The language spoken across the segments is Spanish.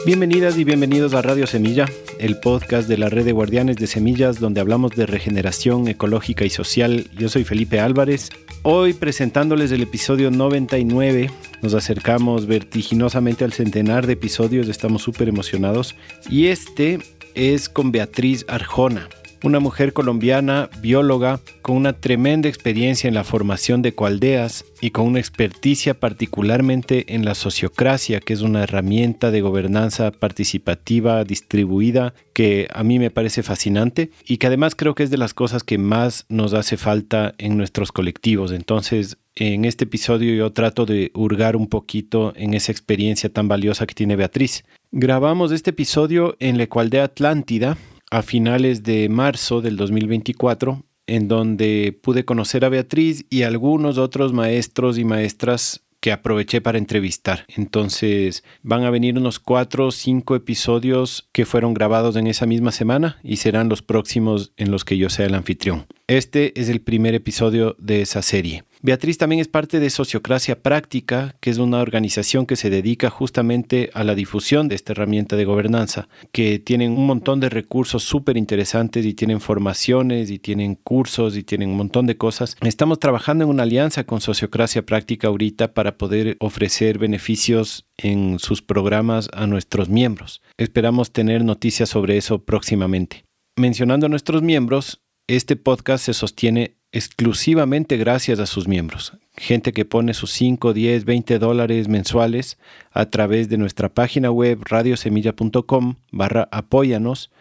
Bienvenidas y bienvenidos a Radio Semilla, el podcast de la Red de Guardianes de Semillas, donde hablamos de regeneración ecológica y social. Yo soy Felipe Álvarez. Hoy presentándoles el episodio 99. Nos acercamos vertiginosamente al centenar de episodios, estamos súper emocionados. Y este es con Beatriz Arjona, una mujer colombiana, bióloga, con una tremenda experiencia en la formación de ecoaldeas y con una experticia particularmente en la sociocracia, que es una herramienta de gobernanza participativa distribuida que a mí me parece fascinante y que además creo que es de las cosas que más nos hace falta en nuestros colectivos. Entonces, en este episodio yo trato de hurgar un poquito en esa experiencia tan valiosa que tiene Beatriz. Grabamos este episodio en la Ecoaldea Atlántida, a finales de marzo del 2024, en donde pude conocer a Beatriz y algunos otros maestros y maestras que aproveché para entrevistar. Entonces van a venir unos 4 o 5 episodios que fueron grabados en esa misma semana y serán los próximos en los que yo sea el anfitrión. Este es el primer episodio de esa serie. Beatriz también es parte de Sociocracia Práctica, que es una organización que se dedica justamente a la difusión de esta herramienta de gobernanza, que tienen un montón de recursos súper interesantes y tienen formaciones y tienen cursos y tienen un montón de cosas. Estamos trabajando en una alianza con Sociocracia Práctica ahorita para poder ofrecer beneficios en sus programas a nuestros miembros. Esperamos tener noticias sobre eso próximamente. Mencionando a nuestros miembros, este podcast se sostiene exclusivamente gracias a sus miembros. Gente que pone sus 5, 10, 20 dólares mensuales a través de nuestra página web radiosemilla.com/apóyanos,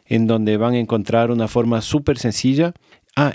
en donde van a encontrar una forma súper sencilla.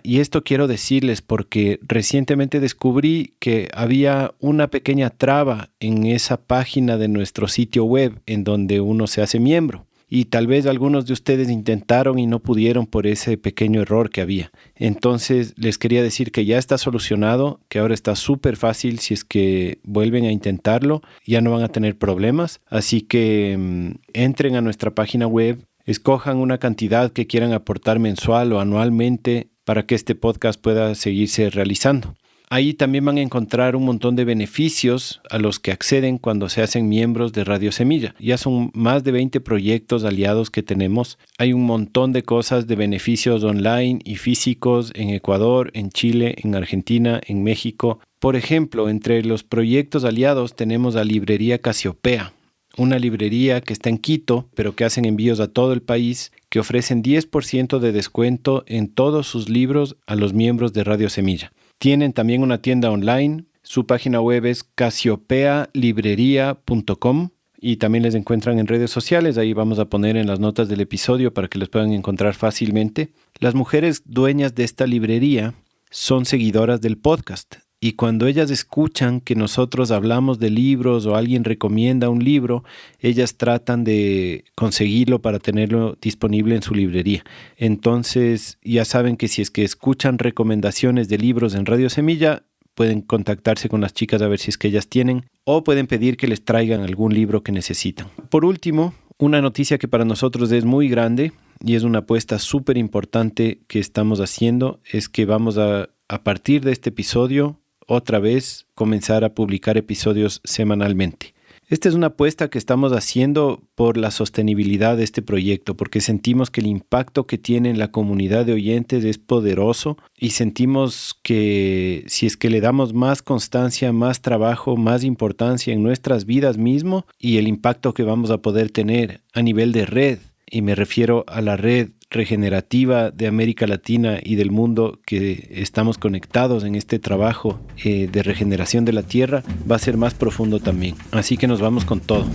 Y esto quiero decirles porque recientemente descubrí que había una pequeña traba en esa página de nuestro sitio web en donde uno se hace miembro. Y tal vez algunos de ustedes intentaron y no pudieron por ese pequeño error que había. Entonces les quería decir que ya está solucionado, que ahora está súper fácil. Si es que vuelven a intentarlo, ya no van a tener problemas. Así que entren a nuestra página web, escojan una cantidad que quieran aportar mensual o anualmente para que este podcast pueda seguirse realizando. Ahí también van a encontrar un montón de beneficios a los que acceden cuando se hacen miembros de Radio Semilla. Ya son más de 20 proyectos aliados que tenemos. Hay un montón de cosas de beneficios online y físicos en Ecuador, en Chile, en Argentina, en México. Por ejemplo, entre los proyectos aliados tenemos la librería Casiopea, una librería que está en Quito, pero que hacen envíos a todo el país, que ofrecen 10% de descuento en todos sus libros a los miembros de Radio Semilla. Tienen también una tienda online, su página web es casiopealibreria.com y también les encuentran en redes sociales, ahí vamos a poner en las notas del episodio para que les puedan encontrar fácilmente. Las mujeres dueñas de esta librería son seguidoras del podcast y cuando ellas escuchan que nosotros hablamos de libros o alguien recomienda un libro, ellas tratan de conseguirlo para tenerlo disponible en su librería. Entonces ya saben que si es que escuchan recomendaciones de libros en Radio Semilla, pueden contactarse con las chicas a ver si es que ellas tienen o pueden pedir que les traigan algún libro que necesitan. Por último, una noticia que para nosotros es muy grande y es una apuesta súper importante que estamos haciendo es que vamos a partir de este episodio otra vez comenzar a publicar episodios semanalmente. Esta es una apuesta que estamos haciendo por la sostenibilidad de este proyecto, porque sentimos que el impacto que tiene en la comunidad de oyentes es poderoso y sentimos que si es que le damos más constancia, más trabajo, más importancia en nuestras vidas mismo y el impacto que vamos a poder tener a nivel de red, y me refiero a la red regenerativa de América Latina y del mundo que estamos conectados en este trabajo de regeneración de la tierra, va a ser más profundo también. Así que nos vamos con todo.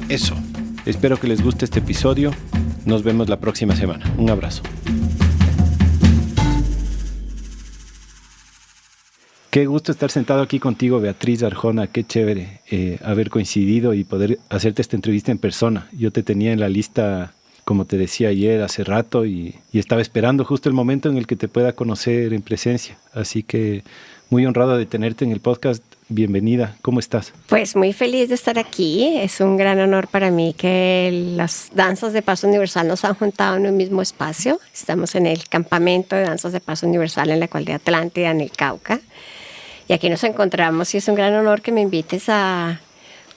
Eso. Espero que les guste este episodio. Nos vemos la próxima semana. Un abrazo. Qué gusto estar sentado aquí contigo, Beatriz Arjona. Qué chévere haber coincidido y poder hacerte esta entrevista en persona. Yo te tenía en la lista, como te decía ayer, hace rato, y estaba esperando justo el momento en el que te pueda conocer en presencia. Así que muy honrado de tenerte en el podcast. Bienvenida. ¿Cómo estás? Pues muy feliz de estar aquí. Es un gran honor para mí que las danzas de Paso Universal nos han juntado en un mismo espacio. Estamos en el campamento de danzas de Paso Universal en la Ecoaldea Atlántida, en el Cauca. Y aquí nos encontramos y es un gran honor que me invites a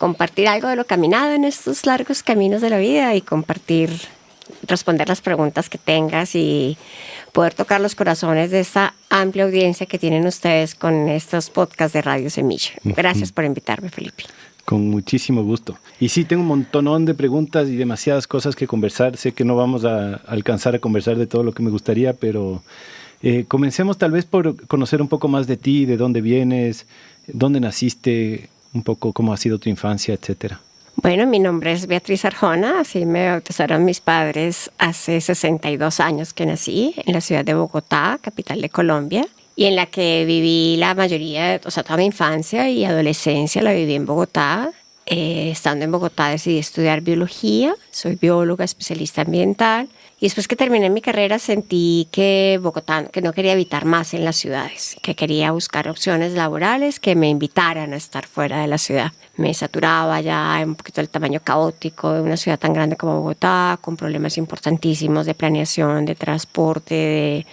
compartir algo de lo caminado en estos largos caminos de la vida y responder las preguntas que tengas y poder tocar los corazones de esta amplia audiencia que tienen ustedes con estos podcasts de Radio Semilla. Gracias por invitarme, Felipe. Con muchísimo gusto. Y sí, tengo un montonón de preguntas y demasiadas cosas que conversar. Sé que no vamos a alcanzar a conversar de todo lo que me gustaría, pero comencemos tal vez por conocer un poco más de ti, de dónde vienes, dónde naciste, un poco cómo ha sido tu infancia, etcétera. Bueno, mi nombre es Beatriz Arjona, así me bautizaron mis padres hace 62 años que nací en la ciudad de Bogotá, capital de Colombia, y en la que viví la mayoría, o sea, toda mi infancia y adolescencia la viví en Bogotá. Estando en Bogotá decidí estudiar biología, soy bióloga especialista ambiental, y después que terminé mi carrera sentí que Bogotá, que no quería habitar más en las ciudades, que quería buscar opciones laborales que me invitaran a estar fuera de la ciudad. Me saturaba ya un poquito el tamaño caótico de una ciudad tan grande como Bogotá, con problemas importantísimos de planeación, de transporte,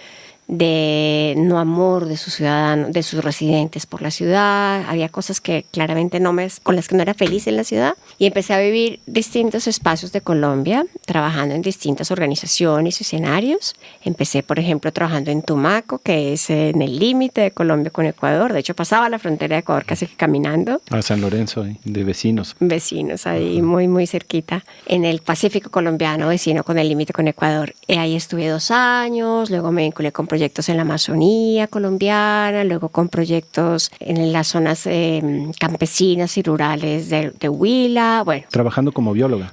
de no amor de sus ciudadanos, de sus residentes por la ciudad. Había cosas que claramente con las que no era feliz en la ciudad. Y empecé a vivir distintos espacios de Colombia, trabajando en distintas organizaciones y escenarios. Empecé, por ejemplo, trabajando en Tumaco, que es en el límite de Colombia con Ecuador. De hecho, pasaba la frontera de Ecuador casi que caminando. A San Lorenzo, de vecinos. Vecinos, ahí muy, muy cerquita. En el Pacífico colombiano, vecino con el límite con Ecuador. Ahí estuve 2 años, luego me vinculé con proyectos en la Amazonía colombiana, luego con proyectos en las zonas campesinas y rurales de Huila. Bueno, trabajando como bióloga,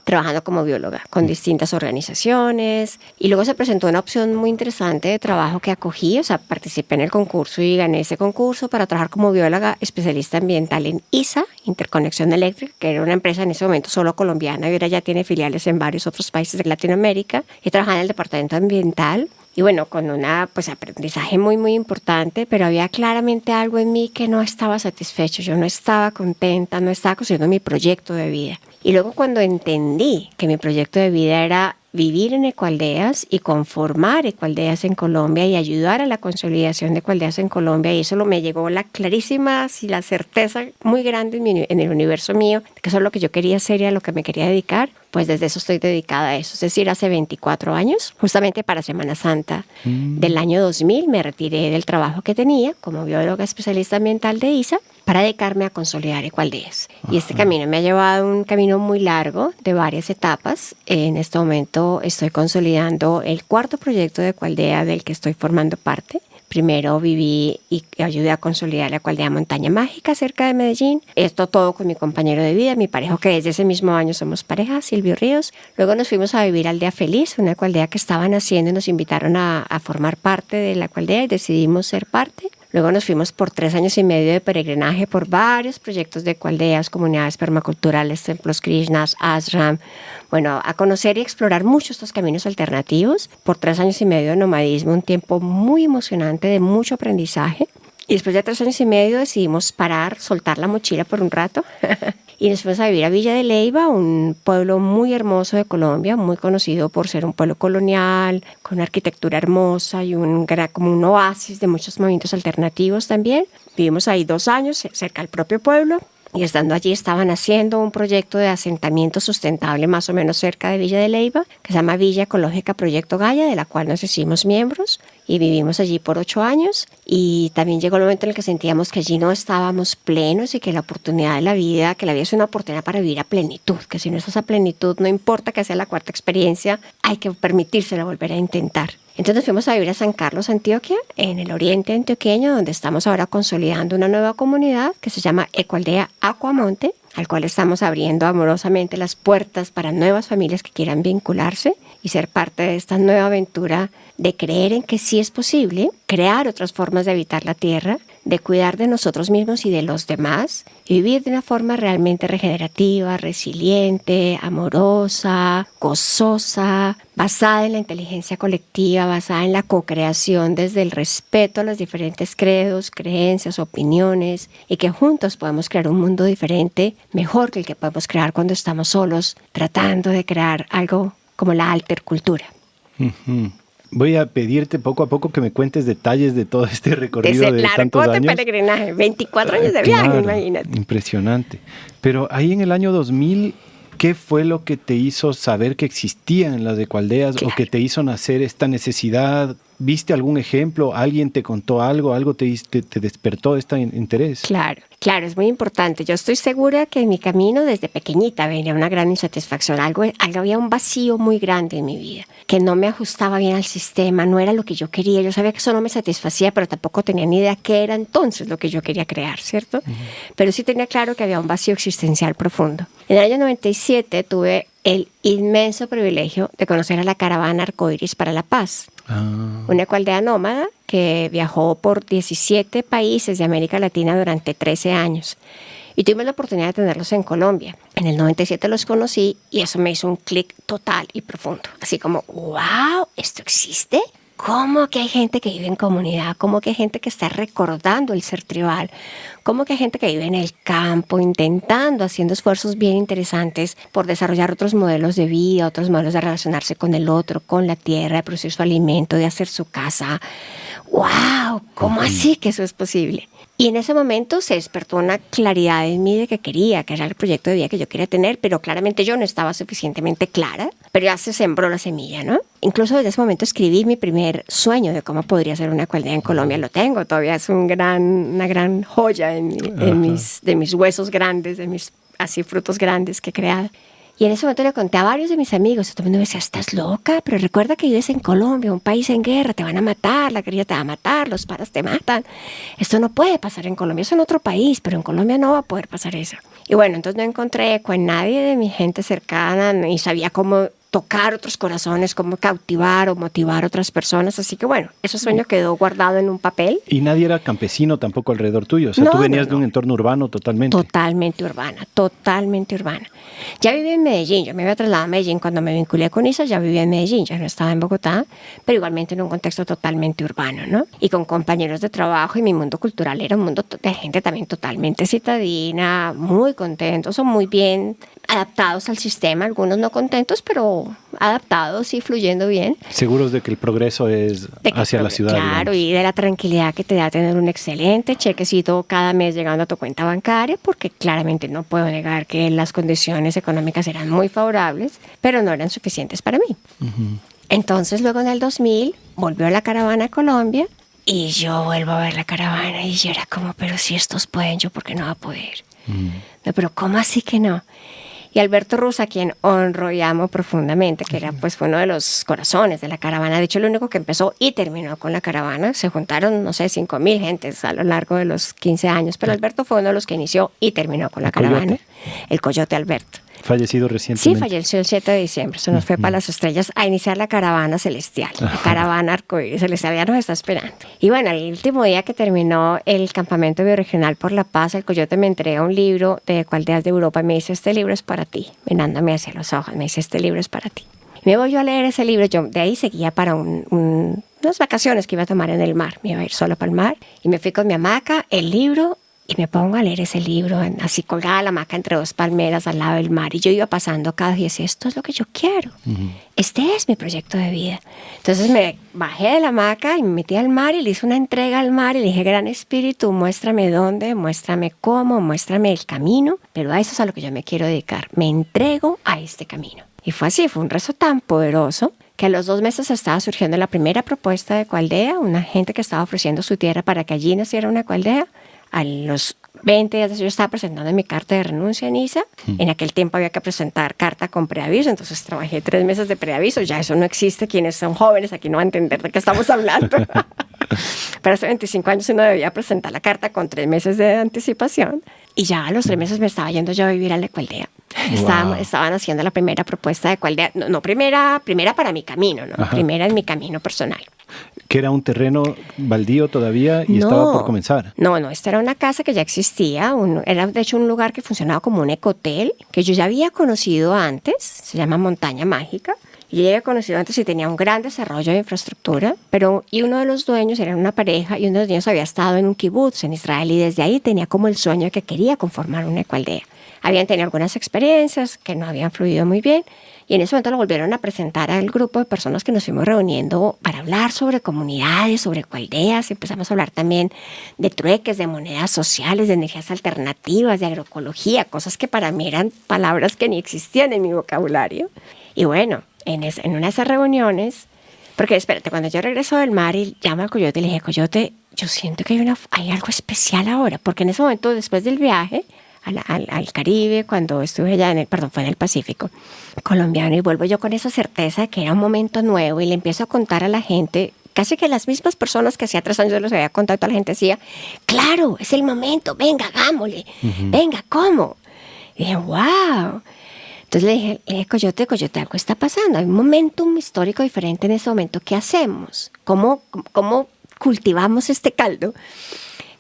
con distintas organizaciones. Y luego se presentó una opción muy interesante de trabajo que acogí, o sea, participé en el concurso y gané ese concurso para trabajar como bióloga especialista ambiental en ISA, Interconexión Eléctrica, que era una empresa en ese momento solo colombiana y ahora ya tiene filiales en varios otros países de Latinoamérica. Y trabajaba en el departamento ambiental. Y bueno, con aprendizaje muy, muy importante, pero había claramente algo en mí que no estaba satisfecho. Yo no estaba contenta, no estaba construyendo mi proyecto de vida. Y luego cuando entendí que mi proyecto de vida era vivir en ecoaldeas y conformar ecoaldeas en Colombia y ayudar a la consolidación de ecoaldeas en Colombia, y eso me llegó la clarísima y la certeza muy grande en el universo mío, que eso es lo que yo quería hacer y a lo que me quería dedicar, pues desde eso estoy dedicada a eso. Es decir, hace 24 años, justamente para Semana Santa del año 2000, me retiré del trabajo que tenía como bióloga especialista ambiental de ISA para dedicarme a consolidar ecoaldeas. Y este camino me ha llevado un camino muy largo de varias etapas. En este momento estoy consolidando el 4º proyecto de ecoaldea del que estoy formando parte. Primero viví y ayudé a consolidar la ecoaldea Montaña Mágica cerca de Medellín. Esto todo con mi compañero de vida, mi pareja, que desde ese mismo año somos pareja, Silvio Ríos. Luego nos fuimos a vivir a Aldea Feliz, una ecoaldea que estaban haciendo y nos invitaron a formar parte de la ecoaldea y decidimos ser parte. Luego nos fuimos por 3 años y medio de peregrinaje por varios proyectos de ecoaldeas, comunidades permaculturales, templos Krishnas, ashram. Bueno, a conocer y explorar mucho estos caminos alternativos. Por 3 años y medio de nomadismo, un tiempo muy emocionante, de mucho aprendizaje. Y después de 3 años y medio decidimos parar, soltar la mochila por un rato y nos fuimos a vivir a Villa de Leyva, un pueblo muy hermoso de Colombia, muy conocido por ser un pueblo colonial, con una arquitectura hermosa y como un oasis de muchos movimientos alternativos también. Vivimos ahí 2 años, cerca del propio pueblo. Y estando allí estaban haciendo un proyecto de asentamiento sustentable más o menos cerca de Villa de Leyva, que se llama Villa Ecológica Proyecto Gaia, de la cual nos hicimos miembros y vivimos allí por 8 años. Y también llegó el momento en el que sentíamos que allí no estábamos plenos y que la oportunidad de la vida, que la vida es una oportunidad para vivir a plenitud, que si no estás a plenitud, no importa que sea la 4ª experiencia, hay que permitírsela volver a intentar. Entonces nos fuimos a vivir a San Carlos, Antioquia, en el oriente antioqueño, donde estamos ahora consolidando una nueva comunidad que se llama Ecoaldea Aquamonte, al cual estamos abriendo amorosamente las puertas para nuevas familias que quieran vincularse y ser parte de esta nueva aventura de creer en que sí es posible crear otras formas de habitar la tierra, de cuidar de nosotros mismos y de los demás, y vivir de una forma realmente regenerativa, resiliente, amorosa, gozosa, basada en la inteligencia colectiva, basada en la co-creación desde el respeto a los diferentes credos, creencias, opiniones, y que juntos podemos crear un mundo diferente, mejor que el que podemos crear cuando estamos solos, tratando de crear algo como la altercultura. Uh-huh. Voy a pedirte poco a poco que me cuentes detalles de todo este recorrido de tantos años. Peregrinaje, 24 años de viaje, claro, imagínate. Impresionante. Pero ahí en el año 2000, ¿qué fue lo que te hizo saber que existían las ecoaldeas, claro, o que te hizo nacer esta necesidad? ¿Viste algún ejemplo? ¿Alguien te contó algo te despertó este interés? Claro, es muy importante. Yo estoy segura que en mi camino desde pequeñita venía una gran insatisfacción. Había un vacío muy grande en mi vida, que no me ajustaba bien al sistema, no era lo que yo quería. Yo sabía que eso no me satisfacía, pero tampoco tenía ni idea qué era entonces lo que yo quería crear, ¿cierto? Uh-huh. Pero sí tenía claro que había un vacío existencial profundo. En el año 97 tuve el inmenso privilegio de conocer a la Caravana Arcoíris para la Paz. Una ecoaldea nómada que viajó por 17 países de América Latina durante 13 años. Y tuvimos la oportunidad de tenerlos en Colombia. En el 97 los conocí y eso me hizo un clic total y profundo. Así como, wow, ¿esto existe? ¿Cómo que hay gente que vive en comunidad? ¿Cómo que hay gente que está recordando el ser tribal? ¿Cómo que hay gente que vive en el campo haciendo esfuerzos bien interesantes por desarrollar otros modelos de vida, otros modelos de relacionarse con el otro, con la tierra, de producir su alimento, de hacer su casa? ¡Wow! ¿Cómo así que eso es posible? Y en ese momento se despertó una claridad en mí de que era el proyecto de vida que yo quería tener, pero claramente yo no estaba suficientemente clara, pero ya se sembró la semilla, ¿no? Incluso desde ese momento escribí mi primer sueño de cómo podría ser una ecoaldea en Colombia. Lo tengo, todavía es una gran joya de mis huesos grandes, de mis así frutos grandes que he creado. Y en ese momento le conté a varios de mis amigos, y todo el mundo me decía, estás loca, pero recuerda que vives en Colombia, un país en guerra, te van a matar, la guerrilla te va a matar, los paras te matan. Esto no puede pasar en Colombia, es en otro país, pero en Colombia no va a poder pasar eso. Y bueno, entonces no encontré eco en nadie de mi gente cercana, ni sabía cómo tocar otros corazones, cómo cautivar o motivar a otras personas. Así que bueno, ese sueño quedó guardado en un papel. Y nadie era campesino tampoco alrededor tuyo. O sea, tú venías de un entorno urbano totalmente. Totalmente urbana. Ya vivía en Medellín, yo me había trasladado a Medellín cuando me vinculé con ISA, ya vivía en Medellín, ya no estaba en Bogotá, pero igualmente en un contexto totalmente urbano, ¿no? Y con compañeros de trabajo, y mi mundo cultural era un mundo de gente también totalmente citadina, muy contentos o muy bien adaptados al sistema, algunos no contentos, pero adaptados y fluyendo bien. Seguros de que el progreso es hacia la ciudad. Claro, digamos. Y de la tranquilidad que te da tener un excelente chequecito cada mes llegando a tu cuenta bancaria, porque claramente no puedo negar que las condiciones económicas eran muy favorables, pero no eran suficientes para mí. Uh-huh. Entonces luego en el 2000 volvió la caravana a Colombia y yo vuelvo a ver la caravana y yo era como, pero si estos pueden, ¿yo por qué no voy a poder? Uh-huh. No, pero ¿cómo así que no? Y Alberto Ruz, a quien honro y amo profundamente, que fue uno de los corazones de la caravana, de hecho el único que empezó y terminó con la caravana, se juntaron, no sé, 5,000 gentes a lo largo de los 15 años, pero Alberto fue uno de los que inició y terminó con la caravana. El Coyote Alberto. Fallecido recientemente. Sí, falleció el 7 de diciembre, se nos fue para las estrellas a iniciar la caravana celestial, la caravana arcoíris celestial, ya nos está esperando. Y bueno, el último día que terminó el campamento bioregional por la paz, el Coyote me entrega un libro de ecoaldeas de Europa y me dice, este libro es para ti, mirándome hacia los ojos, me dice, este libro es para ti. Me voy yo a leer ese libro, yo de ahí seguía para unas vacaciones que iba a tomar en el mar, me iba a ir solo para el mar, y me fui con mi hamaca, el libro, y me pongo a leer ese libro, así colgada la hamaca entre dos palmeras al lado del mar. Y yo iba pasando cada día y decía, esto es lo que yo quiero. Uh-huh. Este es mi proyecto de vida. Entonces me bajé de la hamaca y me metí al mar y le hice una entrega al mar y le dije, Gran Espíritu, muéstrame dónde, muéstrame cómo, muéstrame el camino. Pero a eso es a lo que yo me quiero dedicar. Me entrego a este camino. Y fue así, fue un rezo tan poderoso que a los 2 meses estaba surgiendo la primera propuesta de ecoaldea, una gente que estaba ofreciendo su tierra para que allí naciera una ecoaldea. A los 20 días yo estaba presentando mi carta de renuncia en ISA. En aquel tiempo había que presentar carta con preaviso, entonces trabajé 3 meses de preaviso. Ya eso no existe. Quienes son jóvenes aquí no van a entender de qué estamos hablando. Pero hace 25 años uno debía presentar la carta con 3 meses de anticipación. Y ya a los 3 meses me estaba yendo yo a vivir a la ecoaldea. Wow. Estaban haciendo la primera propuesta de ecoaldea. No primera para mi camino, ¿no? Ajá. Primera en mi camino personal. Que era un terreno baldío todavía y estaba por comenzar. No, esta era una casa que ya existía, era de hecho un lugar que funcionaba como un ecohotel, que yo ya había conocido antes, se llama Montaña Mágica, y yo ya había conocido antes y tenía un gran desarrollo de infraestructura, y uno de los dueños era una pareja y uno de los dueños había estado en un kibutz en Israel y desde ahí tenía como el sueño de que quería conformar una ecoaldea. habían tenido algunas experiencias que no habían fluido muy bien. Y en ese momento lo volvieron a presentar al grupo de personas que nos fuimos reuniendo para hablar sobre comunidades, sobre ecoaldeas. Empezamos a hablar también de trueques, de monedas sociales, de energías alternativas, de agroecología, cosas que para mí eran palabras que ni existían en mi vocabulario. Y bueno, en una de esas reuniones, porque espérate, cuando yo regreso del mar y llamo al Coyote, le dije, Coyote, yo siento que hay algo especial ahora, porque en ese momento, después del viaje al Caribe, cuando estuve allá fue en el Pacífico colombiano, y vuelvo yo con esa certeza de que era un momento nuevo, y le empiezo a contar a la gente, casi que las mismas personas que hacía 3 años yo les había contado, toda la gente decía, claro, es el momento, venga, hagámosle, venga, ¿cómo? Y dije, wow. Entonces le dije, Coyote, algo está pasando, hay un momentum histórico diferente en ese momento, ¿qué hacemos? ¿Cómo cultivamos este caldo?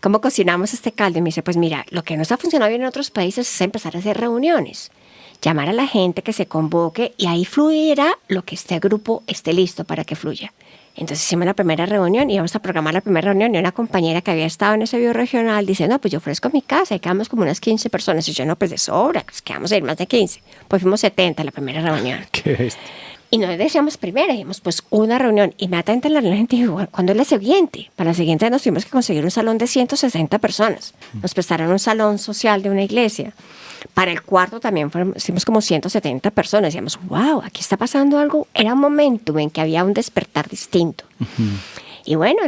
¿Cómo cocinamos este caldo? Y me dice, pues mira, lo que nos ha funcionado bien en otros países es empezar a hacer reuniones, llamar a la gente que se convoque, y ahí fluirá lo que este grupo esté listo para que fluya. Entonces hicimos la primera reunión, y íbamos a programar la primera reunión, y una compañera que había estado en ese bioregional dice, no, pues yo ofrezco mi casa, y quedamos como unas 15 personas. Y yo, no, pues de sobra, pues que vamos a ir más de 15. Pues fuimos 70 la primera reunión. ¿Qué es? Y no decíamos primero, dijimos pues una reunión. Inmediatamente la gente dijo, bueno, ¿cuándo es la siguiente? Para la siguiente nos tuvimos que conseguir un salón de 160 personas. Nos prestaron un salón social de una iglesia. Para el cuarto también fuimos como 170 personas. Decíamos, wow, aquí está pasando algo. Era un momento en que había un despertar distinto. Y bueno,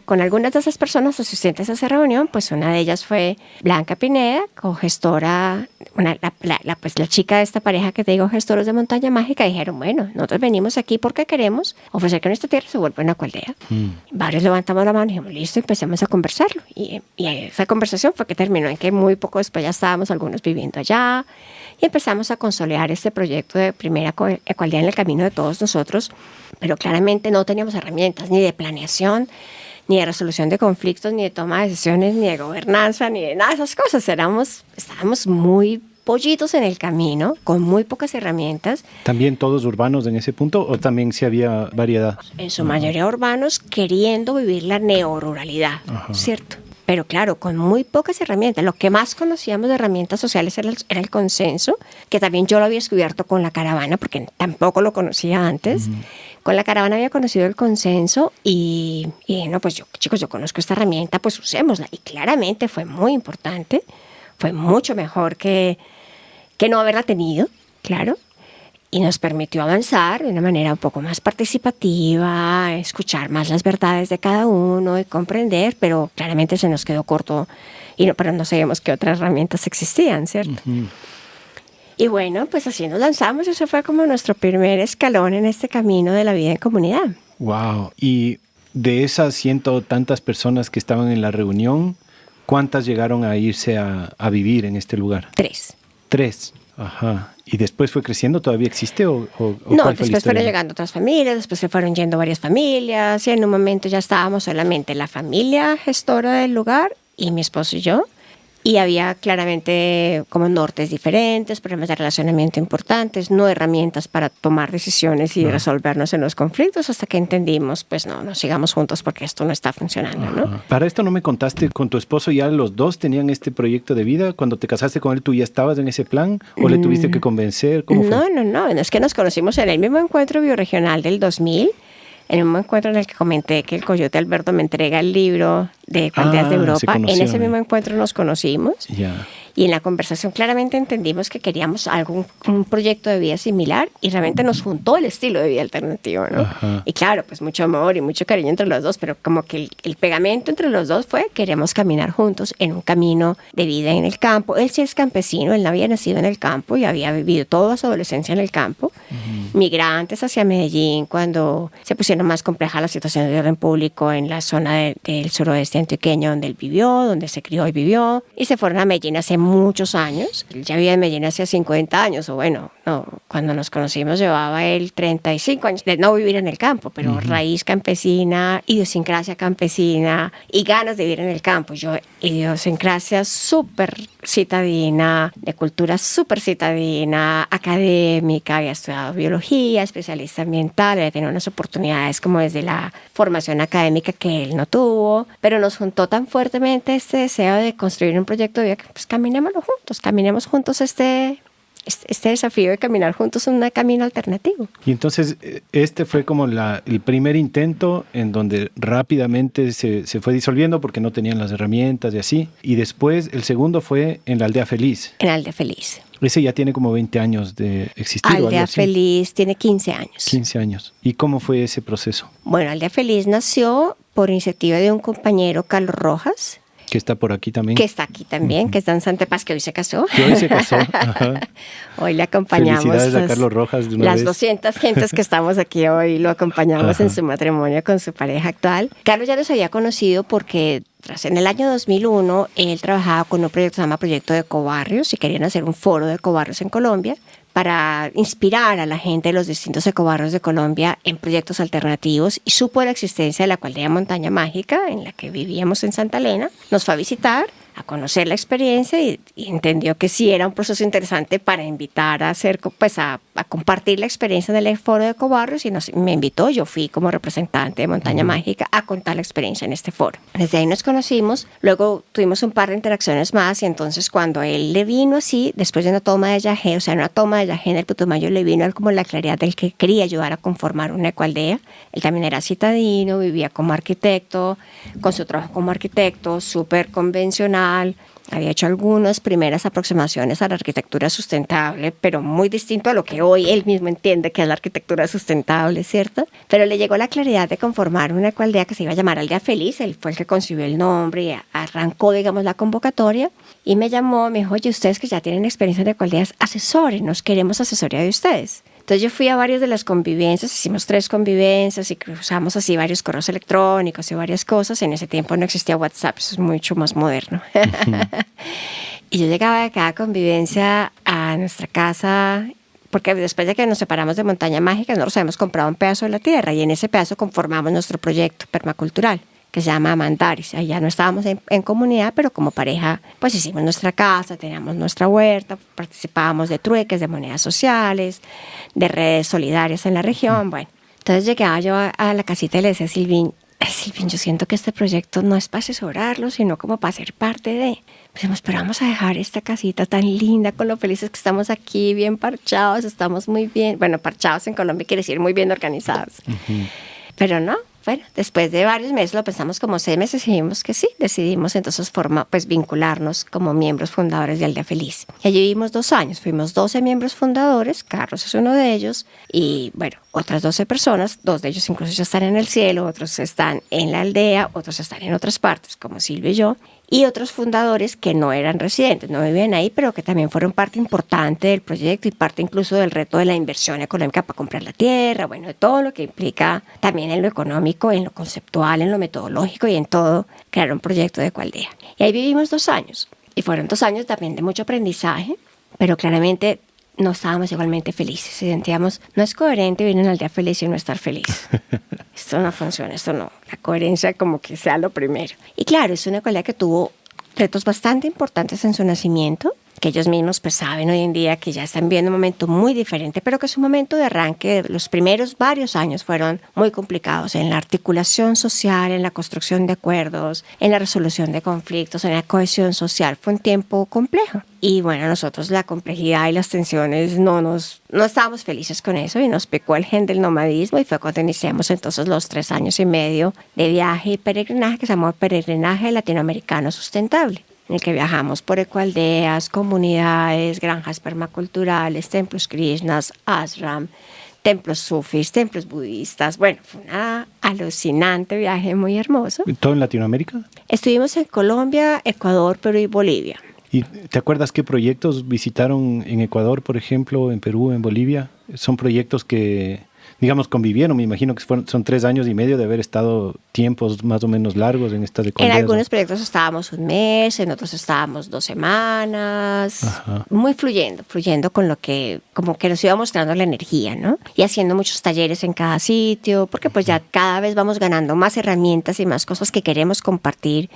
con algunas de esas personas asistentes a esa reunión, pues una de ellas fue Blanca Pineda, cogestora, la chica de esta pareja que te digo, gestores de Montaña Mágica, dijeron, bueno, nosotros venimos aquí porque queremos ofrecer que nuestra tierra se vuelva una ecoaldea. Varios levantamos la mano y dijimos, listo, empecemos a conversarlo. Y esa conversación fue que terminó en que muy poco después ya estábamos algunos viviendo allá, y empezamos a consolidar este proyecto de primera ecoaldea en el camino de todos nosotros, pero claramente no teníamos herramientas ni de planeación, ni de resolución de conflictos, ni de toma de decisiones, ni de gobernanza, ni de nada de esas cosas. Estábamos muy pollitos en el camino, con muy pocas herramientas. ¿También todos urbanos en ese punto o también sí había variedad? En su mayoría urbanos, queriendo vivir la neoruralidad, ¿cierto? Pero claro, con muy pocas herramientas. Lo que más conocíamos de herramientas sociales era el consenso, que también yo lo había descubierto con la caravana, porque tampoco lo conocía antes. Con la caravana había conocido el consenso y no, pues yo conozco esta herramienta, pues usémosla. Y claramente fue muy importante, fue mucho mejor que no haberla tenido, claro. Y nos permitió avanzar de una manera un poco más participativa, escuchar más las verdades de cada uno y comprender, pero claramente se nos quedó corto, pero no sabíamos qué otras herramientas existían, ¿cierto? Y bueno, pues así nos lanzamos. Eso fue como nuestro primer escalón en este camino de la vida en comunidad. Wow. Y de esas 100 tantas personas que estaban en la reunión, ¿cuántas llegaron a irse a vivir en este lugar? 3. 3. Ajá. ¿Y después fue creciendo? ¿Todavía existe? ¿O no, después fueron llegando otras familias, después se fueron yendo varias familias, y en un momento ya estábamos solamente la familia gestora del lugar y mi esposo y yo. Y había claramente como nortes diferentes, problemas de relacionamiento importantes, no herramientas para tomar decisiones y resolvernos en los conflictos, hasta que entendimos, pues no sigamos juntos porque esto no está funcionando, ¿no? Para esto no me contaste, ¿con tu esposo ya los dos tenían este proyecto de vida? Cuando te casaste con él, ¿tú ya estabas en ese plan? ¿O le tuviste que convencer? ¿Cómo fue? No, es que nos conocimos en el mismo encuentro bioregional del 2000, en un encuentro en el que comenté que el Coyote Alberto me entrega el libro de Ecoaldeas de Europa. En ese mismo encuentro nos conocimos. Y en la conversación claramente entendimos que queríamos un proyecto de vida similar, y realmente nos juntó el estilo de vida alternativo, ¿no? Y claro, pues mucho amor y mucho cariño entre los dos, pero como que el pegamento entre los dos fue: queremos caminar juntos en un camino de vida en el campo. Él sí es campesino, él no había nacido en el campo y había vivido toda su adolescencia en el campo. Migrantes hacia Medellín cuando se pusieron más complejas las situaciones de orden público en la zona del suroeste antioqueño donde él vivió, donde se crió y vivió, y se fueron a Medellín hace muchos años. Él ya vivía en Medellín hace 50 años, o bueno, no, cuando nos conocimos llevaba él 35 años de no vivir en el campo, pero raíz campesina, idiosincrasia campesina y ganas de vivir en el campo. Yo, idiosincrasia súper citadina, de cultura súper citadina, académica, había estudiado biología, especialista ambiental, había tenido unas oportunidades como desde la formación académica que él no tuvo, pero nos juntó tan fuertemente este deseo de construir un proyecto de vida que pues caminamos caminemos juntos este desafío de caminar juntos un camino alternativo. Y entonces este fue como el primer intento en donde rápidamente se fue disolviendo porque no tenían las herramientas y así. Y después el segundo fue en la Aldea Feliz. En la Aldea Feliz. Ese ya tiene como 20 años de existir. Aldea Feliz tiene 15 años. 15 años. ¿Y cómo fue ese proceso? Bueno, Aldea Feliz nació por iniciativa de un compañero, Carlos Rojas, que está por aquí también. Que está aquí también, que está en Santa Paz, que hoy se casó. Que hoy se casó. Ajá. Hoy le acompañamos. Felicidades a Carlos Rojas de una las vez. 200 gentes que estamos aquí hoy lo acompañamos en su matrimonio con su pareja actual. Carlos ya los había conocido porque en el año 2001 él trabajaba con un proyecto que se llama Proyecto de Ecobarrios y querían hacer un foro de ecobarrios en Colombia para inspirar a la gente de los distintos ecobarrios de Colombia en proyectos alternativos, y supo de la existencia de la Alcaldía Montaña Mágica, en la que vivíamos en Santa Elena. Nos fue a visitar, a conocer la experiencia y entendió que sí era un proceso interesante para invitar a hacer, pues a compartir la experiencia en el foro de ecobarrios, y me invitó. Yo fui como representante de Montaña Mágica a contar la experiencia en este foro. Desde ahí nos conocimos, luego tuvimos un par de interacciones más, y entonces cuando él le vino así, después de una toma de yagé, en el Putumayo, le vino como la claridad del que quería ayudar a conformar una ecoaldea. Él también era citadino, vivía como arquitecto, con su trabajo como arquitecto, súper convencional. Había hecho algunas primeras aproximaciones a la arquitectura sustentable, pero muy distinto a lo que hoy él mismo entiende que es la arquitectura sustentable, ¿cierto? Pero le llegó la claridad de conformar una ecoaldea que se iba a llamar Aldea Feliz. Él fue el que concibió el nombre y arrancó, digamos, la convocatoria. Y me llamó, me dijo, oye, ustedes que ya tienen experiencia en ecoaldeas, asesórenos, queremos asesoría de ustedes. Entonces yo fui a varias de las convivencias, hicimos 3 convivencias y cruzamos así varios correos electrónicos y varias cosas. En ese tiempo no existía WhatsApp, eso es mucho más moderno. Y yo llegaba de cada convivencia a nuestra casa, porque después de que nos separamos de Montaña Mágica, nosotros habíamos comprado un pedazo de la tierra y en ese pedazo conformamos nuestro proyecto permacultural, que se llama Amandaris. Allá no estábamos en comunidad, pero como pareja pues hicimos nuestra casa, teníamos nuestra huerta, participábamos de trueques, de monedas sociales, de redes solidarias en la región. Bueno, entonces llegaba yo a la casita y le decía a Silvín, yo siento que este proyecto no es para asesorarlo, sino como para ser parte de... Pues, pero vamos a dejar esta casita tan linda, con lo felices que estamos aquí, bien parchados, estamos muy bien. Bueno, parchados en Colombia quiere decir muy bien organizados. Pero no. Bueno, después de varios meses, lo pensamos como 6 meses y dijimos que sí, decidimos entonces vincularnos como miembros fundadores de Aldea Feliz. Y allí vivimos 2 años, fuimos 12 miembros fundadores, Carlos es uno de ellos, y bueno, otras 12 personas, 2 de ellos incluso ya están en el cielo, otros están en la aldea, otros están en otras partes, como Silvia y yo, y otros fundadores que no eran residentes, no vivían ahí, pero que también fueron parte importante del proyecto y parte incluso del reto de la inversión económica para comprar la tierra, bueno, de todo lo que implica también en lo económico, en lo conceptual, en lo metodológico y en todo, crear un proyecto de ecoaldea. Y ahí vivimos 2 años, y fueron 2 años también de mucho aprendizaje, pero claramente no estábamos igualmente felices. Y sentíamos, no es coherente vivir en una aldea feliz y no estar feliz. Esto no funciona, esto no. La coherencia como que sea lo primero. Y claro, es una ecoaldea que tuvo retos bastante importantes en su nacimiento, que ellos mismos pues saben hoy en día que ya están viendo un momento muy diferente, pero que su momento de arranque, los primeros varios años fueron muy complicados en la articulación social, en la construcción de acuerdos, en la resolución de conflictos, en la cohesión social. Fue un tiempo complejo. Y bueno, nosotros la complejidad y las tensiones no estábamos felices con eso y nos picó el gen del nomadismo, y fue cuando iniciamos entonces los 3 años y medio de viaje y peregrinaje que se llamó Peregrinaje Latinoamericano Sustentable, en el que viajamos por ecoaldeas, comunidades, granjas permaculturales, templos krishnas, ashram, templos sufis, templos budistas. Bueno, fue un alucinante viaje, muy hermoso. ¿Todo en Latinoamérica? Estuvimos en Colombia, Ecuador, Perú y Bolivia. ¿Y te acuerdas qué proyectos visitaron en Ecuador, por ejemplo, en Perú, en Bolivia? Son proyectos que, digamos, convivieron. Me imagino que son 3 años y medio de haber estado tiempos más o menos largos en estas ecoaldeas. En algunos proyectos estábamos 1 mes, en otros estábamos 2 semanas. Ajá. Muy fluyendo con lo que, como que nos iba mostrando la energía, ¿no? Y haciendo muchos talleres en cada sitio, porque pues ya cada vez vamos ganando más herramientas y más cosas que queremos compartir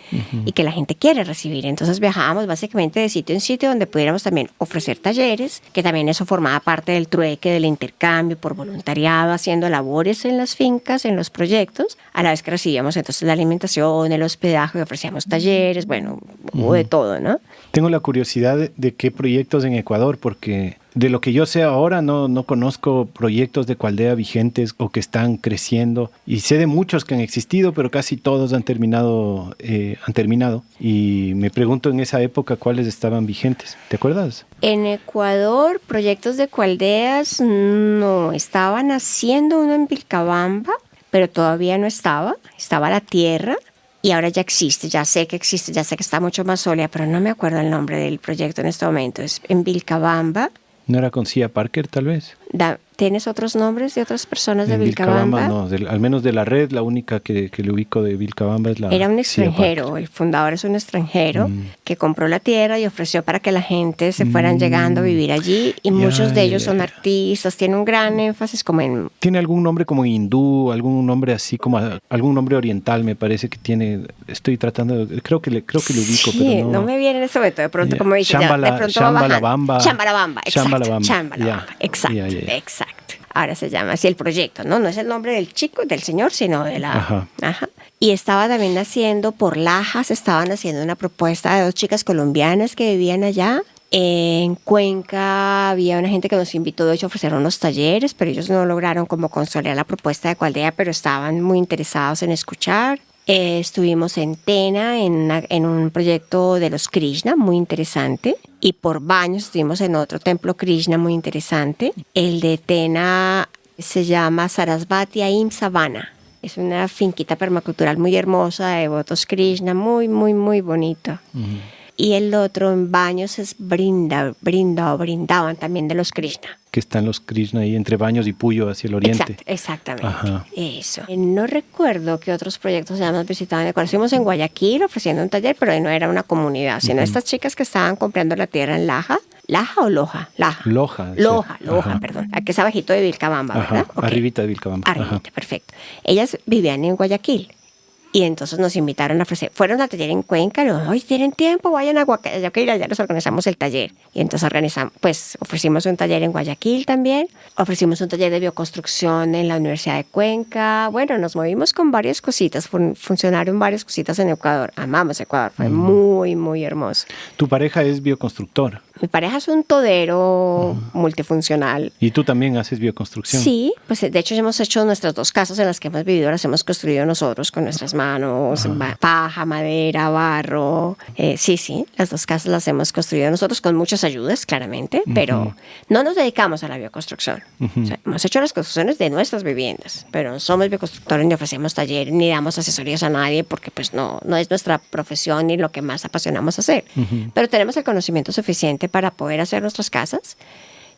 y que la gente quiere recibir. Entonces viajábamos básicamente de sitio en sitio donde pudiéramos también ofrecer talleres, que también eso formaba parte del trueque, del intercambio por voluntariado, voluntariado haciendo labores en las fincas, en los proyectos, a la vez que recibíamos entonces la alimentación, el hospedaje, ofrecíamos talleres, bueno, hubo de todo, ¿no? Tengo la curiosidad de qué proyectos en Ecuador, porque de lo que yo sé ahora no conozco proyectos de Ecoaldea vigentes o que están creciendo. Y sé de muchos que han existido, pero casi todos han terminado. Y me pregunto en esa época cuáles estaban vigentes. ¿Te acuerdas? En Ecuador, proyectos de Ecoaldeas no, estaban haciendo uno en Vilcabamba, pero todavía no estaba. Estaba la tierra. Y ahora ya existe, ya sé que está mucho más sólida, pero no me acuerdo el nombre del proyecto en este momento. Es en Vilcabamba. ¿No era con Cia Parker, tal vez? ¿Tienes otros nombres de otras personas de En Vilcabamba? No, al menos de la red, la única que le ubico de Vilcabamba es la... Era un Cia extranjero, Parker. el fundador es un extranjero que compró la tierra y ofreció para que la gente se fueran llegando a vivir allí. Y muchos de ellos son artistas, tiene un gran énfasis como en... Tiene algún nombre como hindú, algún nombre así como algún nombre oriental, me parece que tiene. Estoy tratando de, creo que le ubico, Sí, pero no me viene en este momento, de pronto como dice, de pronto Chambalabamba. Chambalabamba, exacto. Ya. Exacto. Ahora se llama así el proyecto, ¿no? No es el nombre del chico, del señor, sino de la... Ajá. Y estaba también haciendo, por Lajas, estaban haciendo una propuesta de 2 chicas colombianas que vivían allá. En Cuenca había una gente que nos invitó, de hecho, a ofrecer unos talleres, pero ellos no lograron como consolidar la propuesta de Ecoaldea, pero estaban muy interesados en escuchar. Estuvimos en Tena, en un proyecto de los Krishna, muy interesante. Y por Baños estuvimos en otro templo Krishna, muy interesante. El de Tena se llama Sarasvati Aim Savana. Es una finquita permacultural muy hermosa de devotos Krishna, muy, muy, muy bonito. Y el otro en Baños es Brindavan, también de los Krishna. Que están los Krishna ahí entre Baños y Puyo hacia el oriente. Exactamente. Ajá. Eso. No recuerdo qué otros proyectos ya hemos visitado en Ecuador. Estuvimos en Guayaquil ofreciendo un taller, pero ahí no era una comunidad, sino estas chicas que estaban comprando la tierra en Laja. ¿Laja o Loja? Loja. Loja, perdón. Aquí es abajito de Vilcabamba, ¿verdad? Okay. Arribita de Vilcabamba. Arribita, perfecto. Ellas vivían en Guayaquil. Y entonces nos invitaron a ofrecer, fueron al taller en Cuenca, hoy tienen tiempo, vayan a Guayaquil, ya les organizamos el taller. Y entonces ofrecimos un taller en Guayaquil también, ofrecimos un taller de bioconstrucción en la Universidad de Cuenca. Bueno, nos movimos con varias cositas, funcionaron varias cositas en Ecuador. Amamos Ecuador, fue muy, muy hermoso. ¿Tu pareja es bioconstructor? Mi pareja es un todero multifuncional. ¿Y tú también haces bioconstrucción? Sí, pues de hecho hemos hecho nuestras 2 casas en las que hemos vivido, las hemos construido nosotros con nuestras manos, paja, madera, barro. Sí, las 2 casas las hemos construido nosotros con muchas ayudas, claramente, pero no nos dedicamos a la bioconstrucción. O sea, hemos hecho las construcciones de nuestras viviendas, pero no somos bioconstructores, ni ofrecemos talleres, ni damos asesorías a nadie, porque pues no es nuestra profesión ni lo que más apasionamos hacer. Pero tenemos el conocimiento suficiente para poder hacer nuestras casas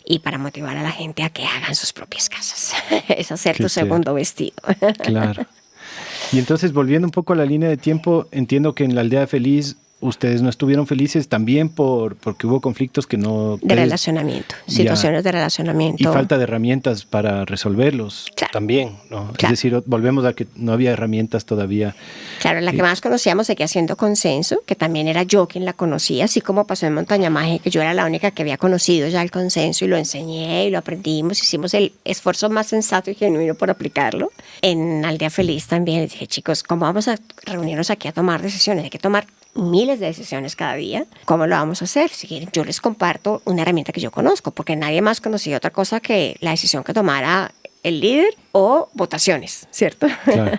y para motivar a la gente a que hagan sus propias casas. Es hacer tu segundo vestido. Claro. Y entonces, volviendo un poco a la línea de tiempo, entiendo que en la Aldea Feliz ustedes no estuvieron felices también porque hubo conflictos que no... De relacionamiento, situaciones de relacionamiento. Y falta de herramientas para resolverlos también, ¿no? Claro. Es decir, volvemos a que no había herramientas todavía. Claro, la que más conocíamos seguía haciendo consenso, que también era yo quien la conocía, así como pasó en Montaña Mágica, que yo era la única que había conocido ya el consenso y lo enseñé y lo aprendimos, hicimos el esfuerzo más sensato y genuino por aplicarlo. En Aldea Feliz también les dije, chicos, ¿cómo vamos a reunirnos aquí a tomar decisiones? Hay que tomar miles de decisiones cada día. ¿Cómo lo vamos a hacer? Si quieren, yo les comparto una herramienta que yo conozco, porque nadie más conocía otra cosa que la decisión que tomara el líder o votaciones, ¿cierto? Claro.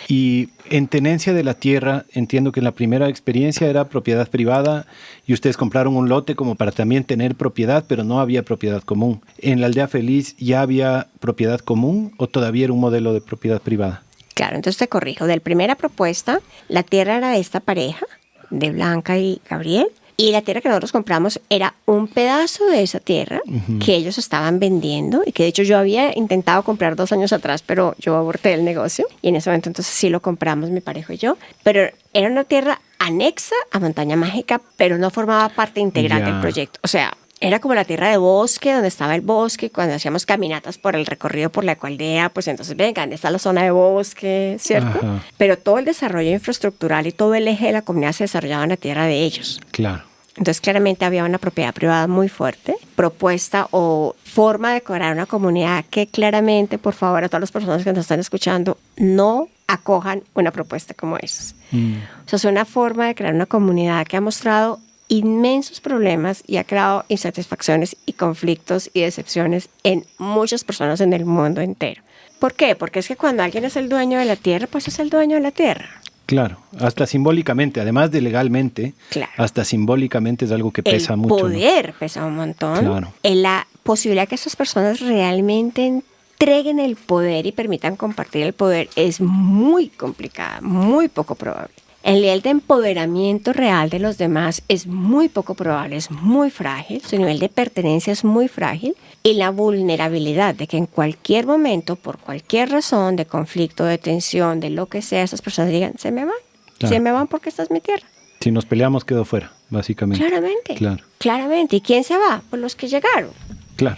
Y en tenencia de la tierra, entiendo que la primera experiencia era propiedad privada y ustedes compraron un lote como para también tener propiedad, pero no había propiedad común. ¿En la Aldea Feliz ya había propiedad común o todavía era un modelo de propiedad privada? Claro, entonces te corrijo. De la primera propuesta, la tierra era de esta pareja, de Blanca y Gabriel, y la tierra que nosotros compramos era un pedazo de esa tierra que ellos estaban vendiendo y que de hecho yo había intentado comprar 2 años atrás, pero yo aborté el negocio y en ese momento entonces sí lo compramos mi pareja y yo, pero era una tierra anexa a Montaña Mágica, pero no formaba parte integral del proyecto. O sea, era como la tierra de bosque, donde estaba el bosque. Cuando hacíamos caminatas por el recorrido por la Ecoaldea, pues entonces vengan, está la zona de bosque, ¿cierto? Pero todo el desarrollo infraestructural y todo el eje de la comunidad se desarrollaba en la tierra de ellos. Claro. Entonces claramente había una propiedad privada muy fuerte, propuesta o forma de crear una comunidad que claramente, por favor, a todas las personas que nos están escuchando, no acojan una propuesta como esa. O sea, es una forma de crear una comunidad que ha mostrado inmensos problemas y ha creado insatisfacciones y conflictos y decepciones en muchas personas en el mundo entero. ¿Por qué? Porque es que cuando alguien es el dueño de la tierra, pues es el dueño de la tierra. Claro, hasta simbólicamente, además de legalmente, claro, hasta simbólicamente es algo que pesa mucho. El poder, ¿no? Pesa un montón. Claro. La posibilidad que esas personas realmente entreguen el poder y permitan compartir el poder es muy complicada, muy poco probable. El nivel de empoderamiento real de los demás es muy poco probable, es muy frágil, su nivel de pertenencia es muy frágil y la vulnerabilidad de que en cualquier momento, por cualquier razón de conflicto, de tensión, de lo que sea, esas personas digan, se me van, claro. Se me van porque esta es mi tierra. Si nos peleamos quedó fuera, básicamente. Claramente, claro. Claramente. ¿Y quién se va? Pues los que llegaron. Claro,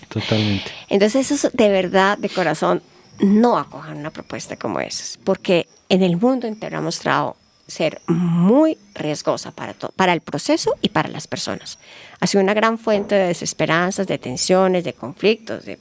totalmente. Entonces eso de verdad, de corazón, no acojan una propuesta como esa, porque en el mundo entero ha mostrado ser muy riesgosa para el proceso y para las personas. Ha sido una gran fuente de desesperanzas, de tensiones, de conflictos, de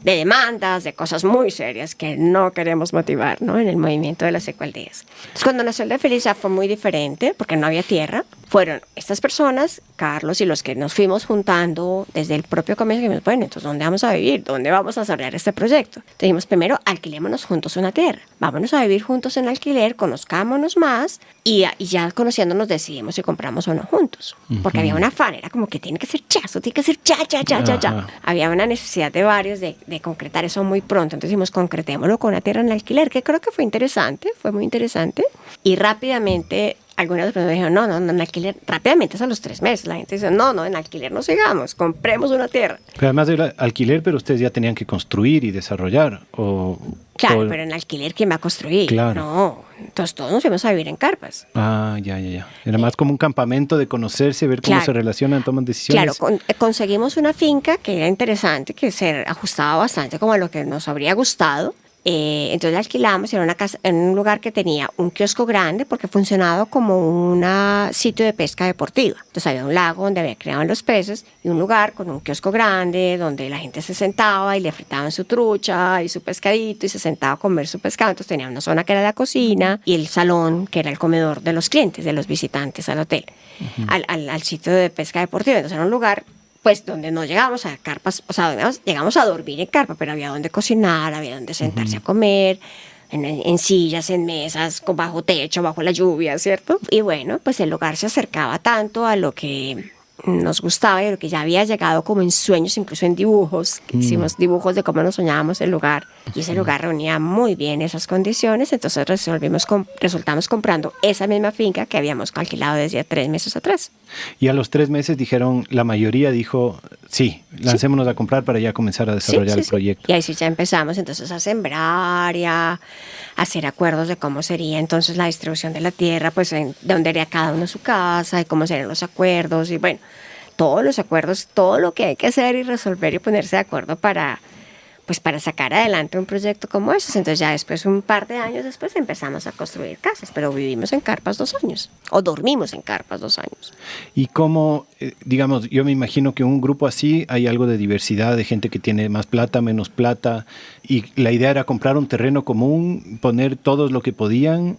demandas, de cosas muy serias que no queremos motivar, ¿no? En el movimiento de las ecoaldeas. Entonces, cuando nació el de Felicidad fue muy diferente porque no había tierra. Fueron estas personas, Carlos y los que nos fuimos juntando desde el propio comienzo, que dijimos, bueno, entonces, ¿dónde vamos a vivir? ¿Dónde vamos a desarrollar este proyecto? Entonces dijimos, primero, alquilémonos juntos una tierra. Vámonos a vivir juntos en alquiler, conozcámonos más y ya conociéndonos decidimos si compramos o no juntos. Porque había un afán, era como que tiene que ser ya, eso tiene que ser ya. Había una necesidad de varios de concretar eso muy pronto. Entonces dijimos, concretémoslo con una tierra en alquiler, que creo que fue interesante, fue muy interesante. Y rápidamente algunas personas dijeron, no, en alquiler, rápidamente es a los 3 meses. La gente dice, no, en alquiler no sigamos, compremos una tierra. Pero además del alquiler, pero ustedes ya tenían que construir y desarrollar. Claro, pero en alquiler, ¿quién va a construir? Claro. No, entonces todos nos fuimos a vivir en carpas. Ya. Era más como un campamento de conocerse, ver cómo se relacionan, toman decisiones. Claro, conseguimos una finca que era interesante, que se ajustaba bastante como a lo que nos habría gustado. Entonces la alquilamos, era una casa, en un lugar que tenía un kiosco grande porque funcionaba como un sitio de pesca deportiva. Entonces había un lago donde había criaban los peces y un lugar con un kiosco grande donde la gente se sentaba y le fritaban su trucha y su pescadito y se sentaba a comer su pescado. Entonces tenía una zona que era la cocina y el salón que era el comedor de los clientes, de los visitantes al hotel, al sitio de pesca deportiva. Entonces era un lugar pues donde no llegamos a carpas, o sea, llegamos a dormir en carpa, pero había donde cocinar, había donde sentarse a comer, en sillas, en mesas, bajo techo, bajo la lluvia, ¿cierto? Y bueno, pues el lugar se acercaba tanto a lo que nos gustaba y a lo que ya había llegado como en sueños, incluso en dibujos, que hicimos dibujos de cómo nos soñábamos el lugar, y ese lugar reunía muy bien esas condiciones, entonces resultamos comprando esa misma finca que habíamos alquilado desde 3 meses atrás. Y a los 3 meses la mayoría dijo, sí, lancémonos a comprar para ya comenzar a desarrollar el proyecto. Y ahí sí ya empezamos entonces a sembrar y a hacer acuerdos de cómo sería entonces la distribución de la tierra, pues de dónde haría cada uno su casa y cómo serían los acuerdos y bueno, todos los acuerdos, todo lo que hay que hacer y resolver y ponerse de acuerdo para sacar adelante un proyecto como ese. Entonces ya después, un par de años después, empezamos a construir casas, pero vivimos en carpas 2 años, o dormimos en carpas 2 años. Y cómo, digamos, yo me imagino que en un grupo así hay algo de diversidad, de gente que tiene más plata, menos plata, y la idea era comprar un terreno común, poner todos lo que podían,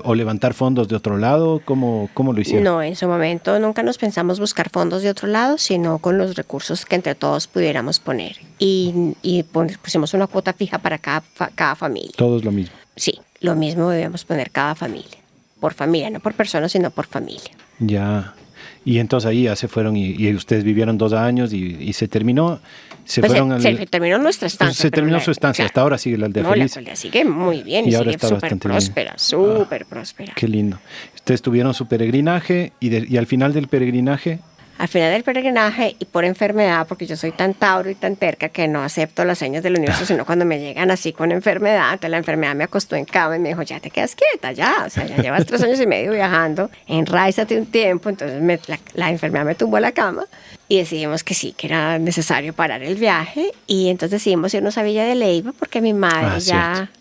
o levantar fondos de otro lado. ¿Cómo lo hicieron? No, en su momento nunca nos pensamos buscar fondos de otro lado, sino con los recursos que entre todos pudiéramos poner. Y pusimos una cuota fija para cada familia. Todos lo mismo. Sí, lo mismo debíamos poner cada familia. Por familia, no por persona, sino por familia. Ya. Y entonces ahí ya se fueron y ustedes vivieron 2 años y se terminó. Se terminó nuestra estancia. Se terminó su estancia. Claro. Hasta ahora sigue la aldea feliz. La aldea sigue muy bien y sigue súper próspera, súper próspera. Qué lindo. Ustedes tuvieron su peregrinaje y al final del peregrinaje... Al final del peregrinaje y por enfermedad, porque yo soy tan tauro y tan terca que no acepto las señas del universo, sino cuando me llegan así con enfermedad. Entonces la enfermedad me acostó en cama y me dijo, ya te quedas quieta, ya. O sea, ya llevas 3 años y medio viajando, enraízate un tiempo. Entonces la enfermedad me tumbó a la cama y decidimos que sí, que era necesario parar el viaje. Y entonces decidimos irnos a Villa de Leyva porque mi madre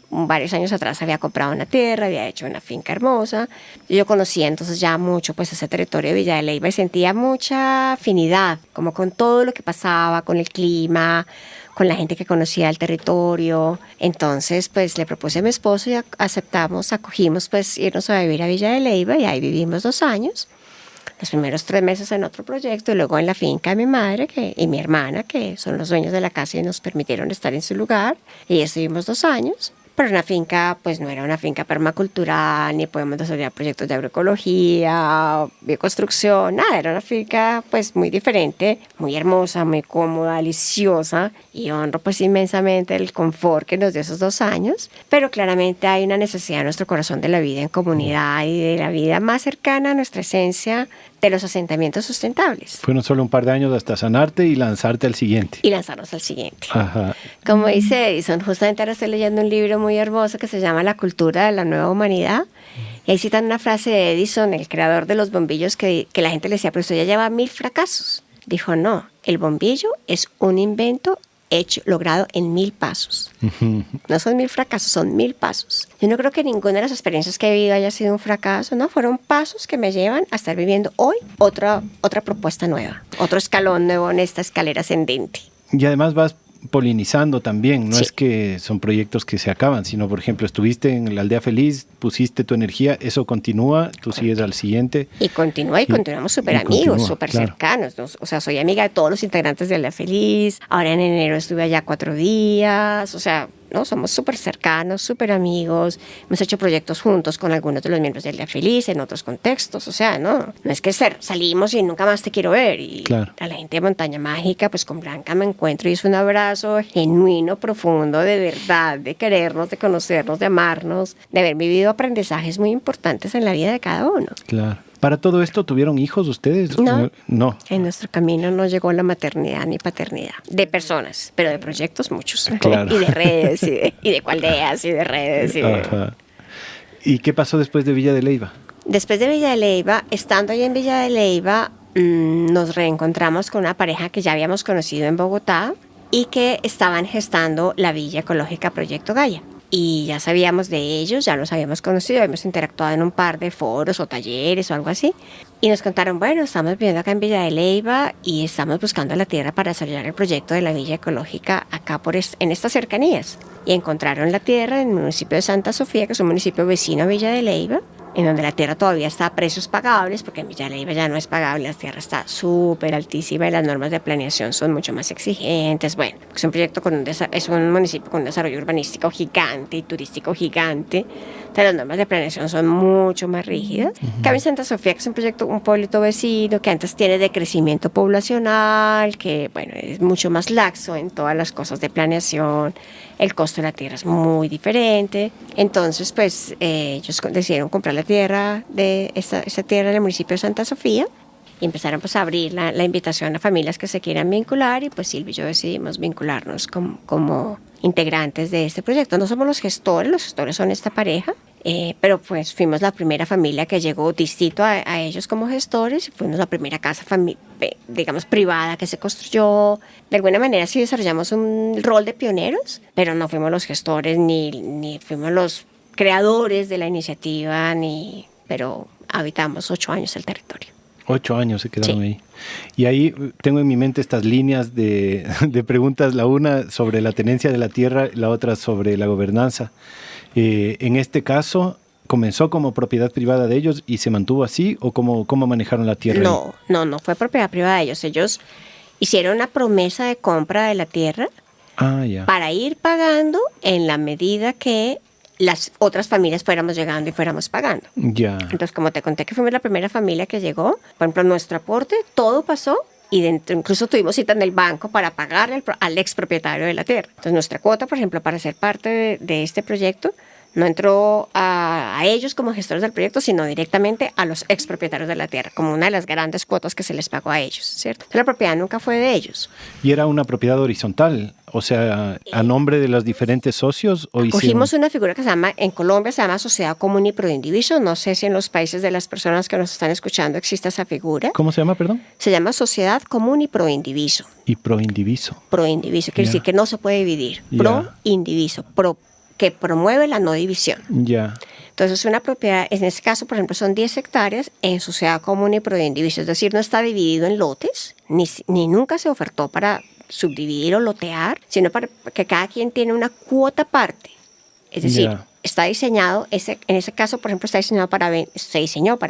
varios años atrás había comprado una tierra, había hecho una finca hermosa. Yo conocía entonces ya mucho pues ese territorio de Villa de Leyva y sentía mucha afinidad como con todo lo que pasaba, con el clima, con la gente que conocía el territorio. Entonces pues le propuse a mi esposo y aceptamos, acogimos pues irnos a vivir a Villa de Leyva y ahí vivimos 2 años. Los primeros 3 meses en otro proyecto y luego en la finca de mi madre y mi hermana, que son los dueños de la casa y nos permitieron estar en su lugar. Y estuvimos 2 años. Pero una finca, pues no era una finca permacultural, ni podemos desarrollar proyectos de agroecología, bioconstrucción, nada. Era una finca pues muy diferente, muy hermosa, muy cómoda, deliciosa. Y honro pues inmensamente el confort que nos dio esos 2 años. Pero claramente hay una necesidad en nuestro corazón de la vida en comunidad y de la vida más cercana a nuestra esencia, de los asentamientos sustentables. Fueron solo un par de años hasta sanarte y lanzarte al siguiente. Y lanzarnos al siguiente. Ajá. Como dice Edison, justamente ahora estoy leyendo un libro muy hermoso que se llama La cultura de la nueva humanidad. Y ahí citan una frase de Edison, el creador de los bombillos, que la gente le decía, pero usted ya lleva 1000 fracasos. Dijo, no, el bombillo es un invento logrado en 1000 pasos. No son 1000 fracasos, son 1000 pasos. Yo no creo que ninguna de las experiencias que he vivido haya sido un fracaso, ¿no? Fueron pasos que me llevan a estar viviendo hoy otra propuesta nueva, otro escalón nuevo en esta escalera ascendente. Y además vas polinizando también, no Sí. es que son proyectos que se acaban, sino por ejemplo estuviste en la Aldea Feliz, pusiste tu energía, eso continúa, tú sigues al siguiente. Y continuamos súper amigos, continúa, súper claro. cercanos, ¿no? O sea, soy amiga de todos los integrantes de La Feliz. Ahora en enero estuve allá 4 días. O sea, ¿no? Somos súper cercanos, súper amigos. Hemos hecho proyectos juntos con algunos de los miembros de La Feliz en otros contextos. O sea, no es que salimos y nunca más te quiero ver. Y Claro. a la gente de Montaña Mágica, pues con Blanca me encuentro y es un abrazo genuino, profundo, de verdad, de querernos, de conocernos, de amarnos, de haber vivido aprendizajes muy importantes en la vida de cada uno. Claro. ¿Para todo esto tuvieron hijos ustedes? No. No. En nuestro camino no llegó la maternidad ni paternidad. De personas, pero de proyectos muchos. Claro. Y de redes, y de cualdeas, y de redes. Ajá. ¿Y qué pasó después de Villa de Leyva? Después de Villa de Leyva, estando ahí en Villa de Leyva, nos reencontramos con una pareja que ya habíamos conocido en Bogotá y que estaban gestando la Villa Ecológica Proyecto Gaia. Y ya sabíamos de ellos, ya los habíamos conocido, habíamos interactuado en un par de foros o talleres o algo así. Y nos contaron, bueno, estamos viviendo acá en Villa de Leyva y estamos buscando la tierra para desarrollar el proyecto de la Villa Ecológica acá en estas cercanías. Y encontraron la tierra en el municipio de Santa Sofía, que es un municipio vecino a Villa de Leyva, en donde la tierra todavía está a precios pagables, porque en Villa de Leyva ya no es pagable, la tierra está súper altísima y las normas de planeación son mucho más exigentes. Bueno, es un proyecto es un municipio con un desarrollo urbanístico gigante y turístico gigante, entonces las normas de planeación son mucho más rígidas. Cabe en Santa Sofía, que es un pueblito vecino que antes tiene de crecimiento poblacional, que bueno, es mucho más laxo en todas las cosas de planeación. El costo de la tierra es muy diferente. Entonces, pues, ellos decidieron comprar la tierra esta tierra en el municipio de Santa Sofía y empezaron pues, a abrir la invitación a familias que se quieran vincular y pues Silvia y yo decidimos vincularnos como integrantes de este proyecto. No somos los gestores son esta pareja. Pero pues fuimos la primera familia que llegó distinto a ellos como gestores y fuimos la primera casa, digamos, privada que se construyó. De alguna manera sí desarrollamos un rol de pioneros, pero no fuimos los gestores ni fuimos los creadores de la iniciativa, pero habitamos 8 años el territorio. 8 años se quedaron Sí. ahí. Y ahí tengo en mi mente estas líneas de preguntas, la una sobre la tenencia de la tierra, la otra sobre la gobernanza. En este caso, ¿comenzó como propiedad privada de ellos y se mantuvo así? ¿O cómo manejaron la tierra? No fue propiedad privada de ellos. Ellos hicieron una promesa de compra de la tierra para ir pagando en la medida que las otras familias fuéramos llegando y fuéramos pagando. Ya. Entonces, como te conté que fuimos la primera familia que llegó, por ejemplo, nuestro aporte, todo pasó y incluso tuvimos cita en el banco para pagarle al expropietario de la tierra. Entonces, nuestra cuota, por ejemplo, para ser parte de este proyecto, no entró a ellos como gestores del proyecto, sino directamente a los expropietarios de la tierra, como una de las grandes cuotas que se les pagó a ellos, ¿cierto? Entonces, la propiedad nunca fue de ellos. ¿Y era una propiedad horizontal? O sea, ¿a nombre de los diferentes socios? ¿O Cogimos una figura que en Colombia se llama Sociedad Común y Proindiviso. No sé si en los países de las personas que nos están escuchando existe esa figura. ¿Cómo se llama, perdón? Se llama Sociedad Común y Proindiviso. Y proindiviso. Proindiviso, quiere decir que no se puede dividir. Ya. Proindiviso, que promueve la no división. Ya. Entonces, una propiedad, en este caso, por ejemplo, son 10 hectáreas en sociedad común y proindiviso, es decir, no está dividido en lotes, ni nunca se ofertó para subdividir o lotear, sino para que cada quien tiene una cuota parte. Es decir, está diseñado, en ese caso, por ejemplo, se diseñó para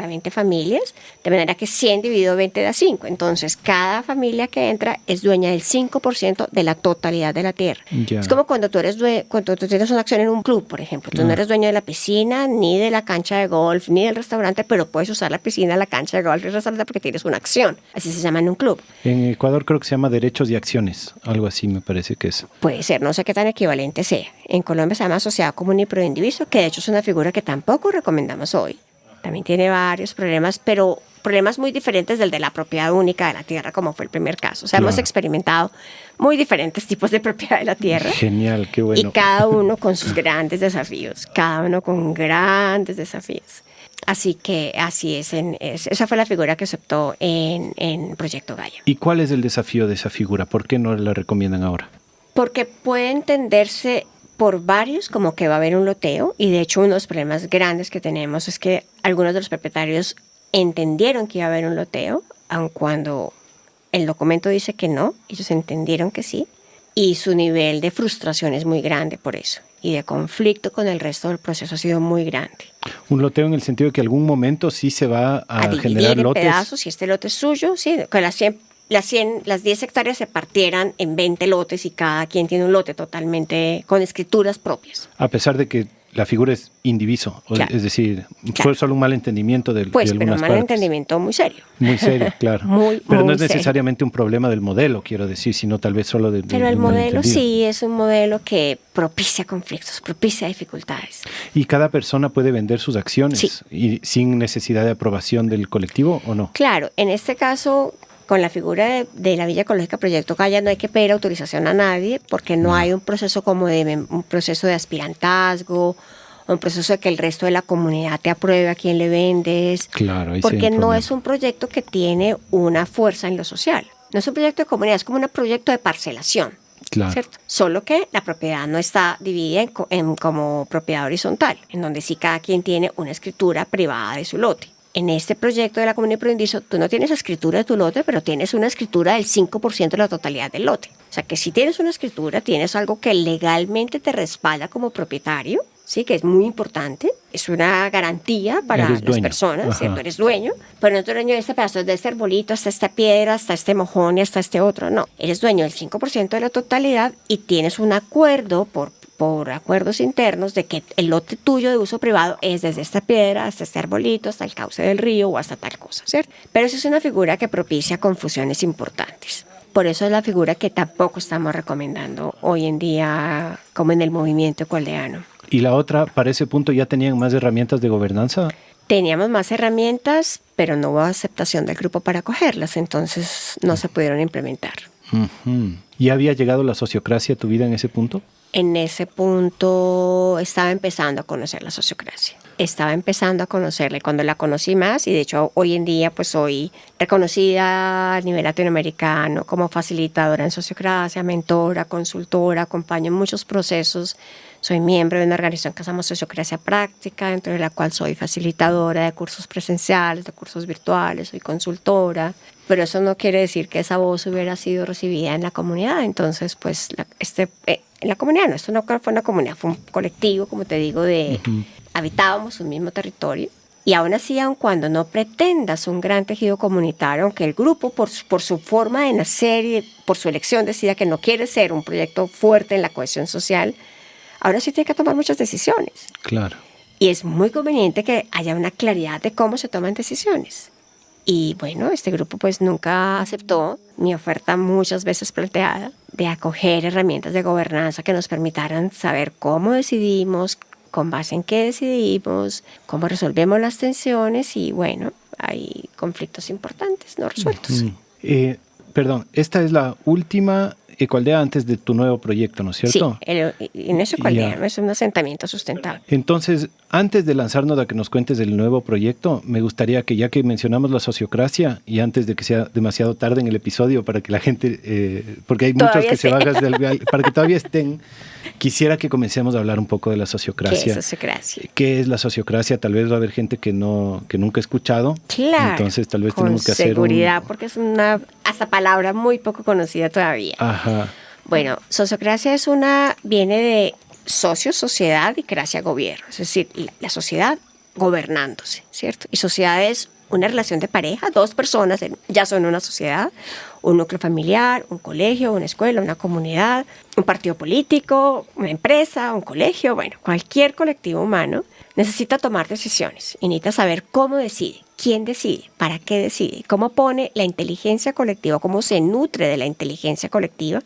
20 familias, de manera que 100 dividido 20 da 5. Entonces, cada familia que entra es dueña del 5% de la totalidad de la tierra. Ya. Es como cuando tú tienes una acción en un club, por ejemplo. Tú no eres dueño de la piscina, ni de la cancha de golf, ni del restaurante, pero puedes usar la piscina, la cancha de golf y el restaurante porque tienes una acción. Así se llama en un club. En Ecuador creo que se llama derechos y acciones, algo así me parece que es. Puede ser, no sé qué tan equivalente sea. En Colombia se llama sociedad común y proindiviso, que de hecho es una figura que tampoco recomendamos hoy. También tiene varios problemas, pero problemas muy diferentes del de la propiedad única de la tierra, como fue el primer caso. O sea, hemos experimentado muy diferentes tipos de propiedad de la tierra. Genial, qué bueno. Y cada uno con sus grandes desafíos, Así que así es, esa fue la figura que aceptó en Proyecto Gaia. ¿Y cuál es el desafío de esa figura? ¿Por qué no la recomiendan ahora? Porque puede entenderse por varios como que va a haber un loteo, y de hecho uno de los problemas grandes que tenemos es que algunos de los propietarios entendieron que iba a haber un loteo, aun cuando el documento dice que no, ellos entendieron que sí, y su nivel de frustración es muy grande por eso, y de conflicto con el resto del proceso ha sido muy grande. Un loteo en el sentido de que algún momento sí se va a generar dividir lotes. En pedazos, si este lote es suyo, sí, que las 10 hectáreas se partieran en 20 lotes y cada quien tiene un lote totalmente con escrituras propias. A pesar de que la figura es indiviso, Claro. Es decir, fue solo un malentendimiento de algunas partes. Pero un malentendimiento muy serio. Muy serio, claro. Muy pero no es serio. necesariamente un problema del modelo, quiero decir, sino tal vez solo de Pero el modelo sí es un modelo que propicia conflictos, propicia dificultades. ¿Y cada persona puede vender sus acciones y sin necesidad de aprobación del colectivo o no? Claro, en este caso, con la figura de la Villa Ecológica Proyecto Gaia no hay que pedir autorización a nadie porque no hay un proceso como un proceso de aspirantazgo, o un proceso de que el resto de la comunidad te apruebe a quién le vendes. Claro, ahí porque sí hay un no problema. es un proyecto que tiene una fuerza en lo social. No es un proyecto de comunidad, es como un proyecto de parcelación. Claro. ¿Cierto? Solo que la propiedad no está dividida como propiedad horizontal, en donde sí cada quien tiene una escritura privada de su lote. En este proyecto de la comunidad proindiviso, tú no tienes escritura de tu lote, pero tienes una escritura del 5% de la totalidad del lote. O sea que si tienes una escritura, tienes algo que legalmente te respalda como propietario, sí, que es muy importante. Es una garantía para las personas, ¿cierto? Eres dueño, pero no eres dueño de este pedazo, de este arbolito, hasta esta piedra, hasta este mojón y hasta este otro. No, eres dueño del 5% de la totalidad y tienes un acuerdo por acuerdos internos de que el lote tuyo de uso privado es desde esta piedra hasta este arbolito, hasta el cauce del río o hasta tal cosa, ¿cierto? Pero eso es una figura que propicia confusiones importantes. Por eso es la figura que tampoco estamos recomendando hoy en día como en el movimiento ecoaldeano. ¿Y la otra, para ese punto, ya tenían más herramientas de gobernanza? Teníamos más herramientas, pero no hubo aceptación del grupo para acogerlas, entonces no se pudieron implementar. Uh-huh. ¿Ya había llegado la sociocracia a tu vida en ese punto? En ese punto estaba empezando a conocer la sociocracia. Estaba empezando a conocerla y cuando la conocí más, y de hecho hoy en día pues soy reconocida a nivel latinoamericano como facilitadora en sociocracia, mentora, consultora, acompaño en muchos procesos. Soy miembro de una organización que se llama Sociocracia Práctica, dentro de la cual soy facilitadora de cursos presenciales, de cursos virtuales, soy consultora. Pero eso no quiere decir que esa voz hubiera sido recibida en la comunidad. Entonces, pues, en la comunidad no, esto no fue una comunidad, fue un colectivo, como te digo, habitábamos un mismo territorio. Y aún así, aun cuando no pretendas un gran tejido comunitario, aunque el grupo, por su forma de nacer y por su elección, decida que no quiere ser un proyecto fuerte en la cohesión social, ahora sí tiene que tomar muchas decisiones. Claro. Y es muy conveniente que haya una claridad de cómo se toman decisiones. Y bueno, este grupo pues nunca aceptó mi oferta muchas veces planteada de acoger herramientas de gobernanza que nos permitieran saber cómo decidimos, con base en qué decidimos, cómo resolvemos las tensiones y bueno, hay conflictos importantes no resueltos. Perdón, esta es la última Ecoaldea antes de tu nuevo proyecto, ¿no es cierto? Sí, en ese Ecoaldea no es un asentamiento sustentable. Entonces, Antes de lanzarnos a que nos cuentes del nuevo proyecto, me gustaría que, ya que mencionamos la sociocracia, y antes de que sea demasiado tarde en el episodio para que la gente, porque hay muchos que se bajan para que todavía estén, quisiera que comencemos a hablar un poco de la sociocracia. ¿Qué es sociocracia? ¿Qué es la sociocracia? Tal vez va a haber gente que nunca ha escuchado. Claro. Entonces tal vez tenemos que hacer seguridad, porque es una hasta palabra muy poco conocida todavía. Ajá. Bueno, sociocracia viene de socio, sociedad y cracia, gobierno. Es decir, la sociedad gobernándose, ¿cierto? Y sociedad es una relación de pareja, dos personas ya son una sociedad, un núcleo familiar, un colegio, una escuela, una comunidad, un partido político, una empresa, un colegio, bueno, cualquier colectivo humano necesita tomar decisiones y necesita saber cómo decide, quién decide, para qué decide, cómo pone la inteligencia colectiva, cómo se nutre de la inteligencia colectiva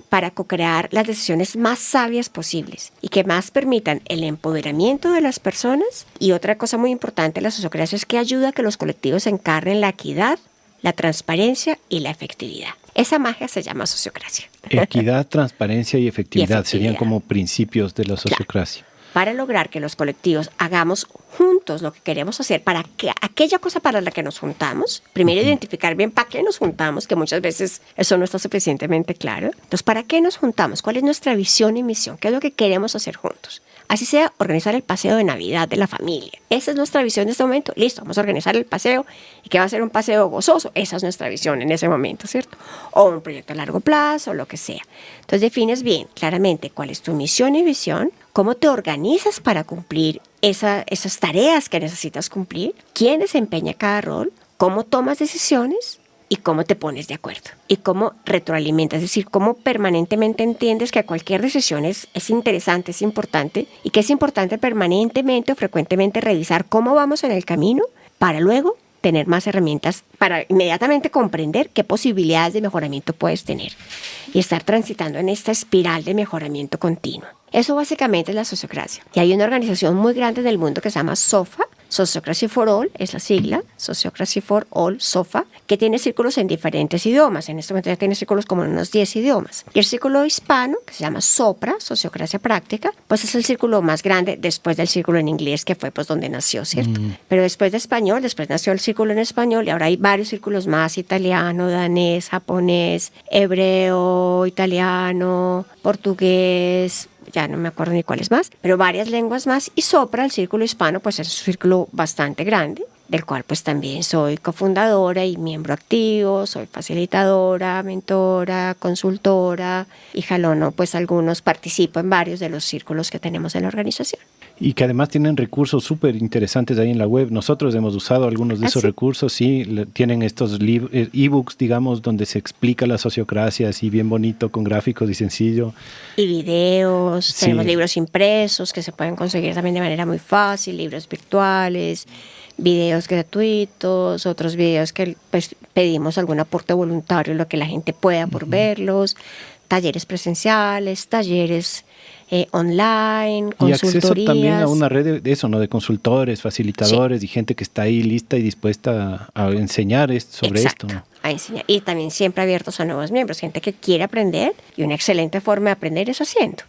para co-crear las decisiones más sabias posibles y que más permitan el empoderamiento de las personas. Y otra cosa muy importante de la sociocracia es que ayuda a que los colectivos encarnen la equidad, la transparencia y la efectividad. Esa magia se llama sociocracia. Equidad, transparencia y efectividad serían como principios de la sociocracia. Claro. Para lograr que los colectivos hagamos juntos lo que queremos hacer, para que aquella cosa para la que nos juntamos, primero identificar bien para qué nos juntamos, que muchas veces eso no está suficientemente claro. Entonces, ¿para qué nos juntamos? ¿Cuál es nuestra visión y misión? ¿Qué es lo que queremos hacer juntos? Así sea, organizar el paseo de Navidad de la familia. Esa es nuestra visión en este momento. Listo, vamos a organizar el paseo. ¿Y qué va a ser un paseo gozoso? Esa es nuestra visión en ese momento, ¿cierto? O un proyecto a largo plazo, o lo que sea. Entonces defines bien, claramente, cuál es tu misión y visión, cómo te organizas para cumplir esas tareas que necesitas cumplir, quién desempeña cada rol, cómo tomas decisiones y cómo te pones de acuerdo y cómo retroalimentas, es decir, cómo permanentemente entiendes que cualquier decisión es interesante, es importante y que es importante permanentemente o frecuentemente revisar cómo vamos en el camino para luego tener más herramientas para inmediatamente comprender qué posibilidades de mejoramiento puedes tener y estar transitando en esta espiral de mejoramiento continuo. Eso básicamente es la sociocracia. Y hay una organización muy grande en el mundo que se llama SOFA, Sociocracy for All, es la sigla, Sociocracy for All, SOFA, que tiene círculos en diferentes idiomas. En este momento ya tiene círculos como en unos 10 idiomas. Y el círculo hispano, que se llama SOPRA, Sociocracia Práctica, pues es el círculo más grande después del círculo en inglés, que fue pues donde nació, ¿cierto? Pero después de español, después nació el círculo en español y ahora hay varios círculos más, italiano, danés, japonés, hebreo, italiano, portugués, ya no me acuerdo ni cuáles más, pero varias lenguas más. Y SOPRA, el círculo hispano, pues es un círculo bastante grande, del cual pues también soy cofundadora y miembro activo, soy facilitadora, mentora, consultora y jalono pues algunos, participo en varios de los círculos que tenemos en la organización. Y que además tienen recursos súper interesantes ahí en la web. Nosotros hemos usado algunos de esos recursos, sí. Tienen estos ebooks, digamos, donde se explica la sociocracia así bien bonito, con gráficos y sencillo. Y videos, tenemos libros impresos que se pueden conseguir también de manera muy fácil, libros virtuales, videos gratuitos, otros videos que pues, pedimos algún aporte voluntario, lo que la gente pueda por verlos, talleres presenciales, talleres online, consultorías. Y acceso también a una red de eso, ¿no? De consultores, facilitadores y gente que está ahí lista y dispuesta a enseñar sobre esto, ¿no? A enseñar. Y también siempre abiertos a nuevos miembros, gente que quiere aprender, y una excelente forma de aprender es haciendo.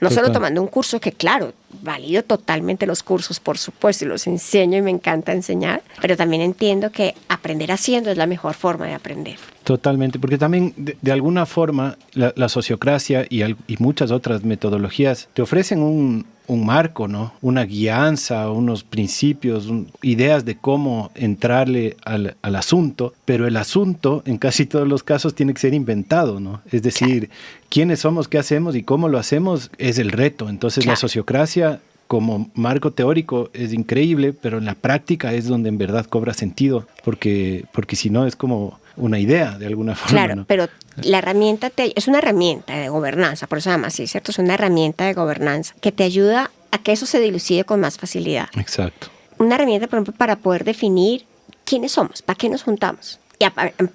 No solo tomando un curso, que claro, valido totalmente los cursos, por supuesto, y los enseño y me encanta enseñar, pero también entiendo que aprender haciendo es la mejor forma de aprender. Totalmente, porque también de alguna forma la sociocracia y muchas otras metodologías te ofrecen un marco, ¿no? Una guianza, unos principios, ideas de cómo entrarle al asunto, pero el asunto en casi todos los casos tiene que ser inventado, ¿no? Es decir, quiénes somos, qué hacemos y cómo lo hacemos es el reto. Entonces la sociocracia como marco teórico es increíble, pero en la práctica es donde en verdad cobra sentido, porque si no es como una idea de alguna forma. Claro, ¿no? pero la herramienta es una herramienta de gobernanza, por eso se llama así, ¿cierto? Es una herramienta de gobernanza que te ayuda a que eso se dilucide con más facilidad. Exacto. Una herramienta, por ejemplo, para poder definir quiénes somos, para qué nos juntamos. Y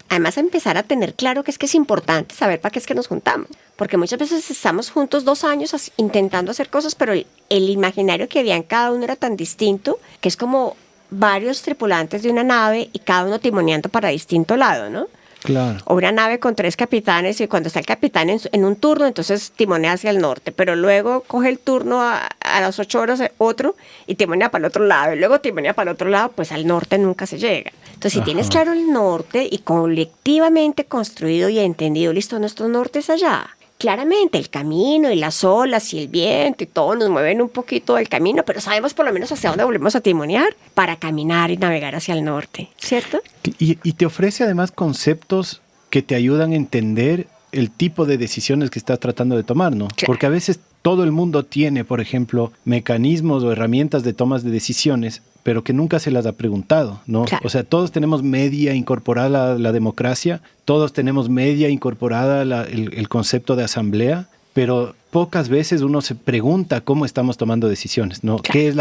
además empezar a tener claro que es importante saber para qué es que nos juntamos. Porque muchas veces estamos juntos 2 años intentando hacer cosas, pero el imaginario que había en cada uno era tan distinto que es como varios tripulantes de una nave y cada uno timoneando para distinto lado, ¿no? Claro. O una nave con 3 capitanes y cuando está el capitán en un turno, entonces timonea hacia el norte, pero luego coge el turno a las 8 horas otro y timonea para el otro lado y luego timonea para el otro lado, pues al norte nunca se llega. Entonces, si tienes claro el norte y colectivamente construido y entendido, listo, nuestro norte es allá. Claramente el camino y las olas y el viento y todo nos mueven un poquito del camino, pero sabemos por lo menos hacia dónde volvemos a timonear para caminar y navegar hacia el norte, ¿cierto? Y te ofrece además conceptos que te ayudan a entender el tipo de decisiones que estás tratando de tomar, ¿no? Claro. Porque a veces todo el mundo tiene, por ejemplo, mecanismos o herramientas de tomas de decisiones, pero que nunca se las ha preguntado, ¿no? Claro. O sea, todos tenemos media incorporada la democracia, todos tenemos media incorporada el concepto de asamblea, pero pocas veces uno se pregunta cómo estamos tomando decisiones, ¿no? Claro. ¿Qué es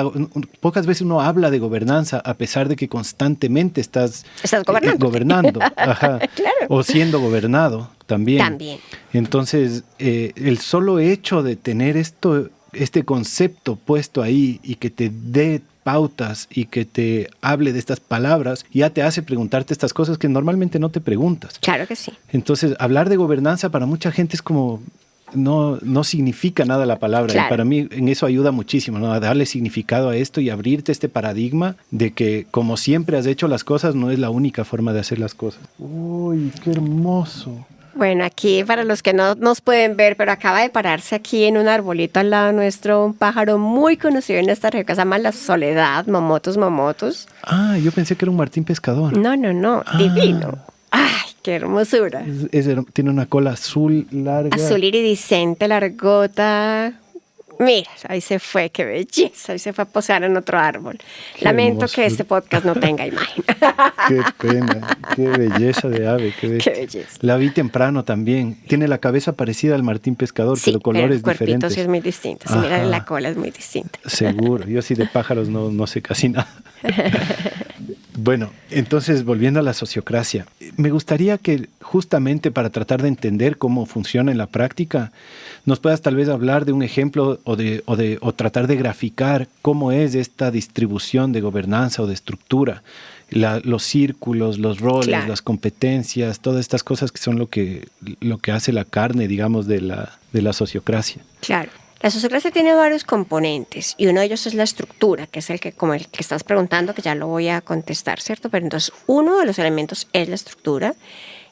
pocas veces uno habla de gobernanza a pesar de que constantemente estás gobernando. Ajá. Claro. O siendo gobernado también. También. Entonces, el solo hecho de tener este concepto puesto ahí y que te dé pautas y que te hable de estas palabras, ya te hace preguntarte estas cosas que normalmente no te preguntas. Claro que sí. Entonces, hablar de gobernanza para mucha gente es como... No significa nada la palabra. Claro. Y para mí en eso ayuda muchísimo, ¿no? A darle significado a esto y abrirte este paradigma de que como siempre has hecho las cosas no es la única forma de hacer las cosas. ¡Uy, qué hermoso! Bueno, aquí para los que no nos pueden ver, pero acaba de pararse aquí en un arbolito al lado nuestro un pájaro muy conocido en esta región que se llama la soledad, momotus. Ah, yo pensé que era un martín pescador. No, divino. ¡Ay, qué hermosura! Tiene una cola azul larga. Azul iridiscente, largota. Mira, ahí se fue, qué belleza. Ahí se fue a posar en otro árbol. Qué Lamento hermosura. que este podcast no tenga imagen. Qué pena, qué belleza de ave. Qué belleza. La vi temprano también. Tiene la cabeza parecida al martín pescador, Sí, pero colores el cuerpito diferentes. sí es muy distinto. Sí, mira, la cola es muy distinta. Seguro. Yo sí de pájaros no sé casi nada. Bueno, entonces volviendo a la sociocracia, me gustaría que justamente para tratar de entender cómo funciona en la práctica, nos puedas tal vez hablar de un ejemplo o tratar de graficar cómo es esta distribución de gobernanza o de estructura, los círculos, los roles, Claro. las competencias, todas estas cosas que son lo que hace la carne, digamos, de la sociocracia. Claro. La sociocracia tiene varios componentes y uno de ellos es la estructura, que es como el que estás preguntando, que ya lo voy a contestar, ¿cierto? Pero entonces uno de los elementos es la estructura,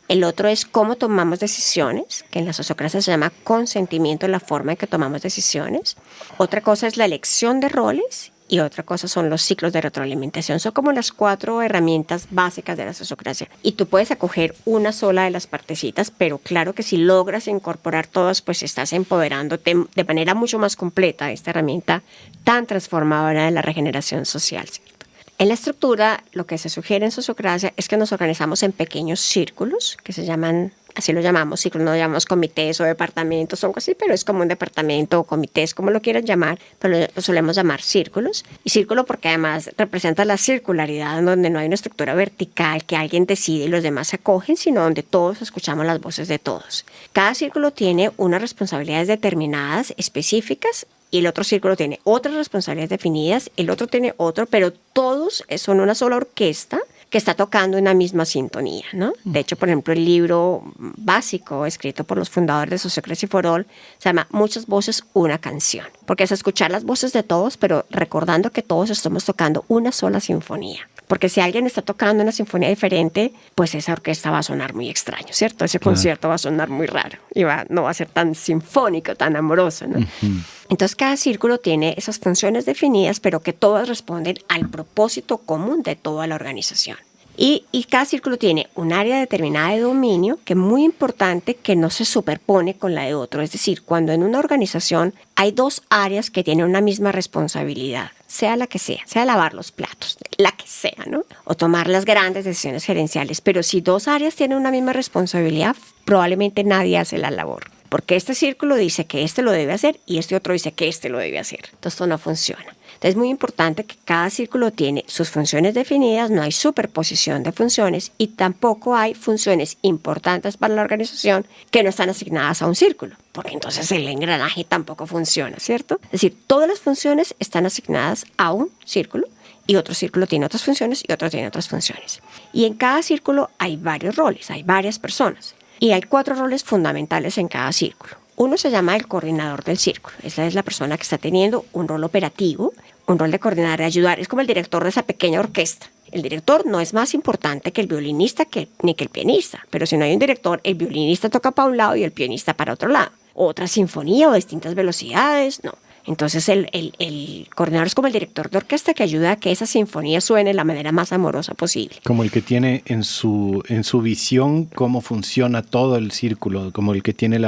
el otro es cómo tomamos decisiones, que en la sociocracia se llama consentimiento en la forma en que tomamos decisiones. Otra cosa es la elección de roles y otra cosa son los ciclos de retroalimentación. Son como las 4 herramientas básicas de la sociocracia. Y tú puedes acoger una sola de las partecitas, pero claro que si logras incorporar todas, pues estás empoderándote de manera mucho más completa esta herramienta tan transformadora de la regeneración social, ¿cierto? En la estructura, lo que se sugiere en sociocracia es que nos organizamos en pequeños círculos, que se llaman, así lo llamamos, círculos, no lo llamamos comités o departamentos o algo así, pero es como un departamento o comités, como lo quieran llamar, pero lo solemos llamar círculos. Y círculo porque además representa la circularidad, en donde no hay una estructura vertical que alguien decide y los demás se acogen, sino donde todos escuchamos las voces de todos. Cada círculo tiene unas responsabilidades determinadas, específicas, y el otro círculo tiene otras responsabilidades definidas, el otro tiene otro, pero todos son una sola orquesta que está tocando una misma sintonía, ¿no? De hecho, por ejemplo, el libro básico escrito por los fundadores de Sociocracia for All se llama Muchas voces, una canción, porque es escuchar las voces de todos, pero recordando que todos estamos tocando una sola sinfonía. Porque si alguien está tocando una sinfonía diferente, pues esa orquesta va a sonar muy extraño, ¿cierto? Ese concierto va a sonar muy raro y no va a ser tan sinfónico, tan amoroso, ¿no? Uh-huh. Entonces, cada círculo tiene esas funciones definidas, pero que todas responden al propósito común de toda la organización. Y cada círculo tiene un área determinada de dominio que es muy importante que no se superpone con la de otro. Es decir, cuando en una organización hay 2 áreas que tienen una misma responsabilidad, sea la que sea lavar los platos, la que sea, ¿no? O tomar las grandes decisiones gerenciales. Pero si 2 áreas tienen una misma responsabilidad, probablemente nadie hace la labor. Porque este círculo dice que este lo debe hacer y este otro dice que este lo debe hacer. Entonces, esto no funciona. Entonces, es muy importante que cada círculo tiene sus funciones definidas, no hay superposición de funciones y tampoco hay funciones importantes para la organización que no están asignadas a un círculo, porque entonces el engranaje tampoco funciona, ¿cierto? Es decir, todas las funciones están asignadas a un círculo y otro círculo tiene otras funciones y otro tiene otras funciones. Y en cada círculo hay varios roles, hay varias personas. Y hay 4 roles fundamentales en cada círculo. Uno se llama el coordinador del círculo. Esa es la persona que está teniendo un rol operativo, un rol de coordinar, de ayudar. Es como el director de esa pequeña orquesta. El director no es más importante que el violinista ni que el pianista. Pero si no hay un director, el violinista toca para un lado y el pianista para otro lado. Otra sinfonía o distintas velocidades, no. Entonces el coordinador es como el director de orquesta que ayuda a que esa sinfonía suene de la manera más amorosa posible. Como el que tiene en su visión cómo funciona todo el círculo, como el que tiene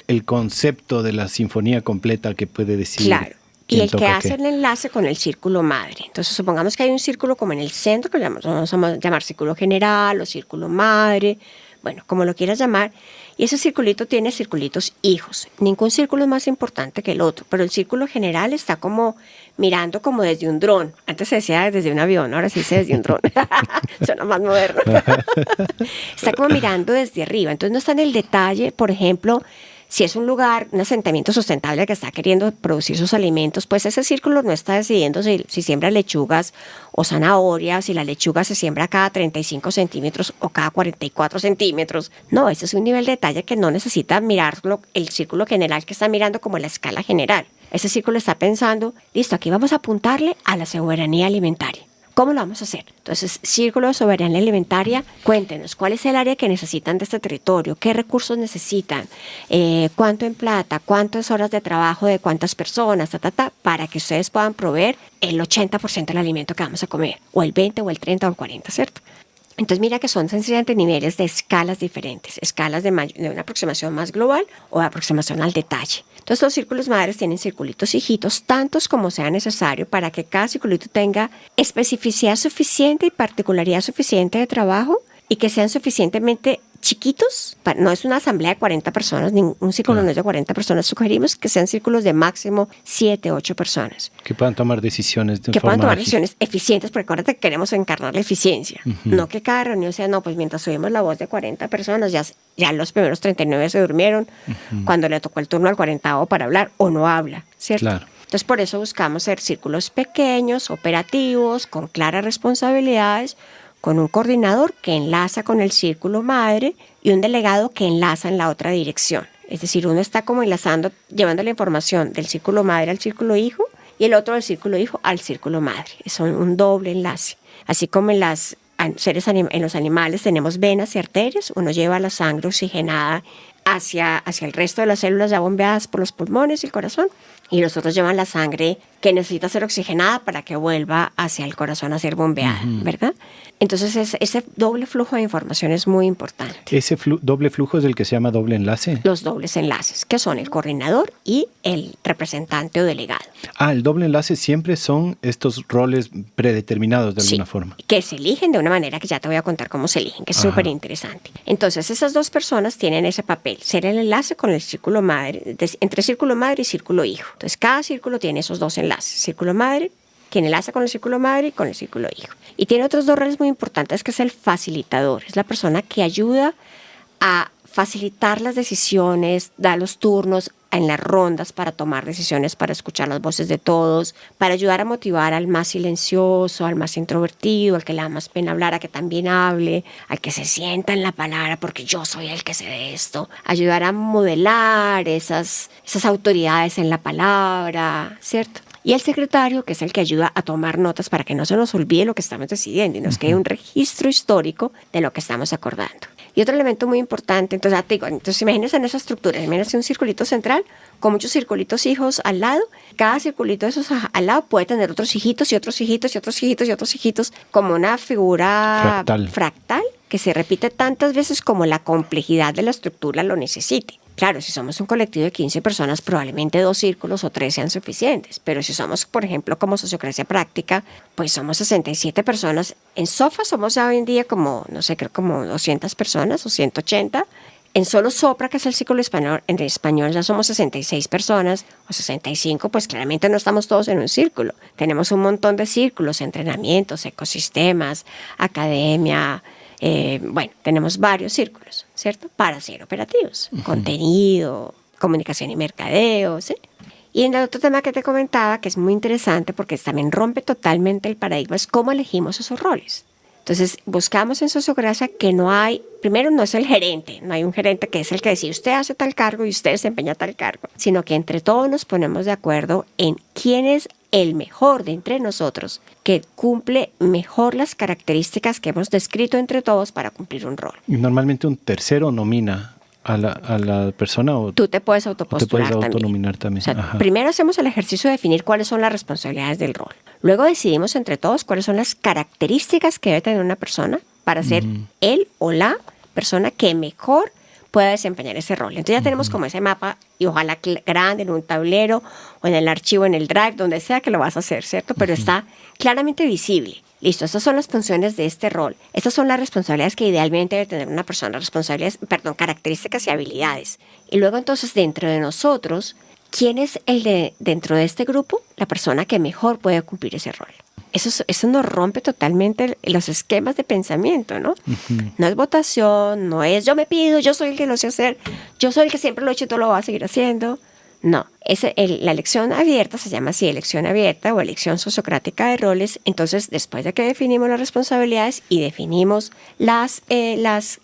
el concepto de la sinfonía completa que puede decir. Claro. Y el que hace el enlace con el círculo madre. Entonces, supongamos que hay un círculo como en el centro, que vamos a llamar círculo general o círculo madre, bueno, como lo quieras llamar. Y ese circulito tiene circulitos hijos. Ningún círculo es más importante que el otro, pero el círculo general está como mirando como desde un dron. Antes se decía desde un avión, ahora sí se desde un dron. Suena más moderno. Está como mirando desde arriba. Entonces no está en el detalle, por ejemplo, si es un lugar, un asentamiento sustentable que está queriendo producir sus alimentos, pues ese círculo no está decidiendo si siembra lechugas o zanahorias, si la lechuga se siembra cada 35 centímetros o cada 44 centímetros. No, ese es un nivel de detalle que no necesita mirarlo el círculo general que está mirando como la escala general. Ese círculo está pensando, listo, aquí vamos a apuntarle a la soberanía alimentaria. ¿Cómo lo vamos a hacer? Entonces, Círculo de Soberanía Alimentaria, cuéntenos, ¿cuál es el área que necesitan de este territorio? ¿Qué recursos necesitan? ¿Cuánto en plata? ¿Cuántas horas de trabajo de cuántas personas? Para que ustedes puedan proveer el 80% del alimento que vamos a comer, o el 20, o el 30, o el 40, ¿cierto? Entonces mira que son sencillamente niveles de escalas diferentes, escalas de una aproximación más global o de aproximación al detalle. Entonces los círculos madres tienen circulitos hijitos, tantos como sea necesario para que cada circulito tenga especificidad suficiente y particularidad suficiente de trabajo y que sean suficientemente chiquitos. No es una asamblea de 40 personas, un círculo no es de 40 personas. Sugerimos que sean círculos de máximo 7, 8 personas. Que puedan tomar decisiones de que forma puedan tomar ágil. decisiones eficientes, porque acuérdate que queremos encarnar la eficiencia. No que cada reunión sea, no, pues mientras subimos la voz de 40 personas, ya los primeros 39 se durmieron, cuando le tocó el turno al 40º para hablar, o no habla, ¿cierto? Claro. Entonces, por eso buscamos ser círculos pequeños, operativos, con claras responsabilidades, con un coordinador que enlaza con el círculo madre y un delegado que enlaza en la otra dirección. Es decir, uno está como enlazando, llevando la información del círculo madre al círculo hijo y el otro del círculo hijo al círculo madre. Es un doble enlace. Así como en los animales tenemos venas y arterias, uno lleva la sangre oxigenada hacia el resto de las células ya bombeadas por los pulmones y el corazón, y los otros llevan la sangre que necesita ser oxigenada para que vuelva hacia el corazón a ser bombeada, ¿verdad? Entonces ese doble flujo de información es muy importante. ¿Ese doble flujo es el que se llama doble enlace? Los dobles enlaces, que son el coordinador y el representante o delegado. El doble enlace siempre son estos roles predeterminados de alguna forma. Que se eligen de una manera que ya te voy a contar cómo se eligen, que es súper interesante. Entonces esas dos personas tienen ese papel, ser el enlace con el círculo madre, entre círculo madre y círculo hijo. Entonces cada círculo tiene esos dos enlaces, círculo madre, quien enlaza con el círculo madre y con el círculo hijo. Y tiene otros dos roles muy importantes, que es el facilitador, es la persona que ayuda a facilitar las decisiones, da los turnos en las rondas para tomar decisiones, para escuchar las voces de todos, para ayudar a motivar al más silencioso, al más introvertido, al que le da más pena hablar, a que también hable, al que se sienta en la palabra porque yo soy el que sé de esto, ayudar a modelar esas autoridades en la palabra, ¿cierto? Y el secretario, que es el que ayuda a tomar notas para que no se nos olvide lo que estamos decidiendo y nos quede un registro histórico de lo que estamos acordando. Y otro elemento muy importante, entonces imagínense en esa estructura, imagínense un circulito central con muchos circulitos hijos al lado. Cada circulito de esos al lado puede tener otros hijitos y otros hijitos y otros hijitos y otros hijitos, como una figura fractal que se repite tantas veces como la complejidad de la estructura lo necesite. Claro, si somos un colectivo de 15 personas, probablemente 2 círculos o 3 sean suficientes. Pero si somos, por ejemplo, como Sociocracia Práctica, pues somos 67 personas. En SOFA somos ya hoy en día como, no sé, creo como 200 personas o 180. En solo Sopra, que es el círculo español, en español ya somos 66 personas o 65, pues claramente no estamos todos en un círculo. Tenemos un montón de círculos, entrenamientos, ecosistemas, academia. Tenemos varios círculos, ¿cierto? Para ser operativos. Contenido, comunicación y mercadeo, ¿sí? Y en el otro tema que te comentaba, que es muy interesante porque también rompe totalmente el paradigma, es cómo elegimos esos roles. Entonces, buscamos en sociocracia que no hay, primero no es el gerente, no hay un gerente que es el que dice usted hace tal cargo y usted desempeña tal cargo, sino que entre todos nos ponemos de acuerdo en quién es el mejor de entre nosotros, que cumple mejor las características que hemos descrito entre todos para cumplir un rol. Y normalmente un tercero nomina a la persona o tú te puedes autopostular te puedes autonominar también. O sea, primero hacemos el ejercicio de definir cuáles son las responsabilidades del rol. Luego decidimos entre todos cuáles son las características que debe tener una persona para ser él o la persona que mejor pueda desempeñar ese rol. Entonces ya tenemos como ese mapa y ojalá grande en un tablero o en el archivo, en el Drive, donde sea que lo vas a hacer, ¿cierto? Pero está claramente visible. Listo, estas son las funciones de este rol. Estas son las responsabilidades que idealmente debe tener una persona, características y habilidades. Y luego entonces dentro de nosotros, ¿quién es dentro de este grupo la persona que mejor puede cumplir ese rol? Eso nos rompe totalmente los esquemas de pensamiento, ¿no? No es votación, no es yo me pido, yo soy el que lo sé hacer, yo soy el que siempre lo he hecho y todo lo voy a seguir haciendo. No, la elección abierta se llama así, elección abierta o elección sociocrática de roles. Entonces, después de que definimos las responsabilidades y definimos las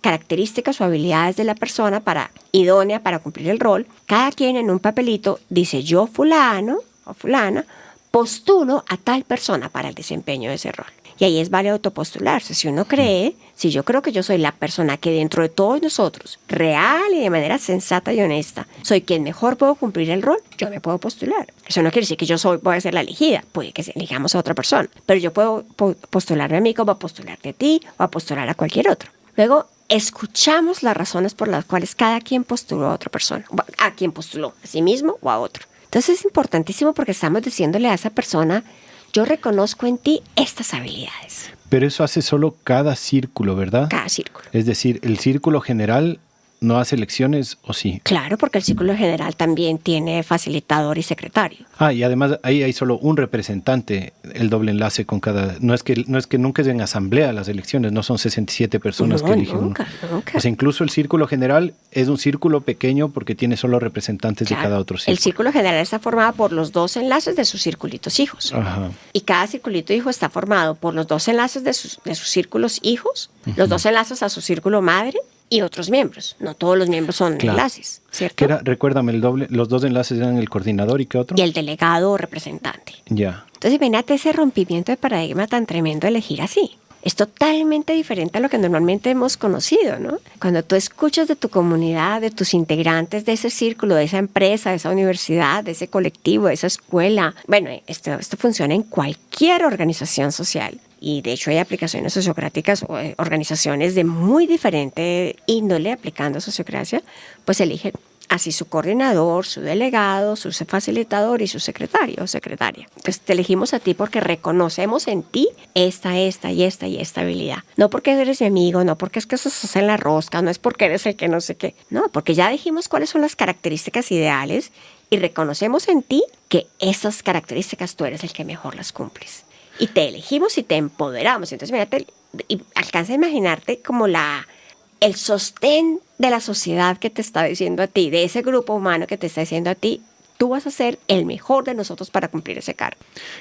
características o habilidades de la persona idónea para cumplir el rol, cada quien en un papelito dice yo fulano o fulana postulo a tal persona para el desempeño de ese rol. Y ahí es válido autopostularse. Si uno cree, si yo creo que yo soy la persona que dentro de todos nosotros, real y de manera sensata y honesta, soy quien mejor puedo cumplir el rol, yo me puedo postular. Eso no quiere decir que voy a ser la elegida, puede que elijamos a otra persona, pero yo puedo postularme a mí como a postularte a ti o a postular a cualquier otro. Luego, escuchamos las razones por las cuales cada quien postuló a otra persona, a quien postuló, a sí mismo o a otro. Entonces es importantísimo porque estamos diciéndole a esa persona, yo reconozco en ti estas habilidades. Pero eso hace solo cada círculo, ¿verdad? Cada círculo. Es decir, el círculo general no hace elecciones, ¿o sí? Claro, porque el círculo general también tiene facilitador y secretario. Y además ahí hay solo un representante, el doble enlace con cada... No es que nunca es en asamblea las elecciones, no son 67 personas que eligen nunca. O sea, incluso el círculo general es un círculo pequeño porque tiene solo representantes de cada otro círculo. El círculo general está formado por los dos enlaces de sus circulitos hijos. Ajá. Y cada circulito hijo está formado por los dos enlaces de sus círculos hijos, los dos enlaces a su círculo madre, y otros miembros. No todos los miembros son enlaces, ¿cierto? Recuérdame, los dos enlaces eran el coordinador y ¿qué otro? Y el delegado o representante. Ya. Entonces, imagínate ese rompimiento de paradigma tan tremendo de elegir así. Es totalmente diferente a lo que normalmente hemos conocido, ¿no? Cuando tú escuchas de tu comunidad, de tus integrantes, de ese círculo, de esa empresa, de esa universidad, de ese colectivo, de esa escuela. Bueno, esto funciona en cualquier organización social. Y de hecho hay aplicaciones sociocráticas o organizaciones de muy diferente índole aplicando sociocracia, pues eligen así su coordinador, su delegado, su facilitador y su secretario o secretaria. Entonces te elegimos a ti porque reconocemos en ti esta habilidad. No porque eres mi amigo, no porque es que eso se hace en la rosca, no es porque eres el que no sé qué. No, porque ya dijimos cuáles son las características ideales y reconocemos en ti que esas características tú eres el que mejor las cumples. Y te elegimos y te empoderamos. Entonces, mírate, y alcanza a imaginarte como el sostén de la sociedad que te está diciendo a ti, de ese grupo humano que te está diciendo a ti, tú vas a ser el mejor de nosotros para cumplir ese cargo.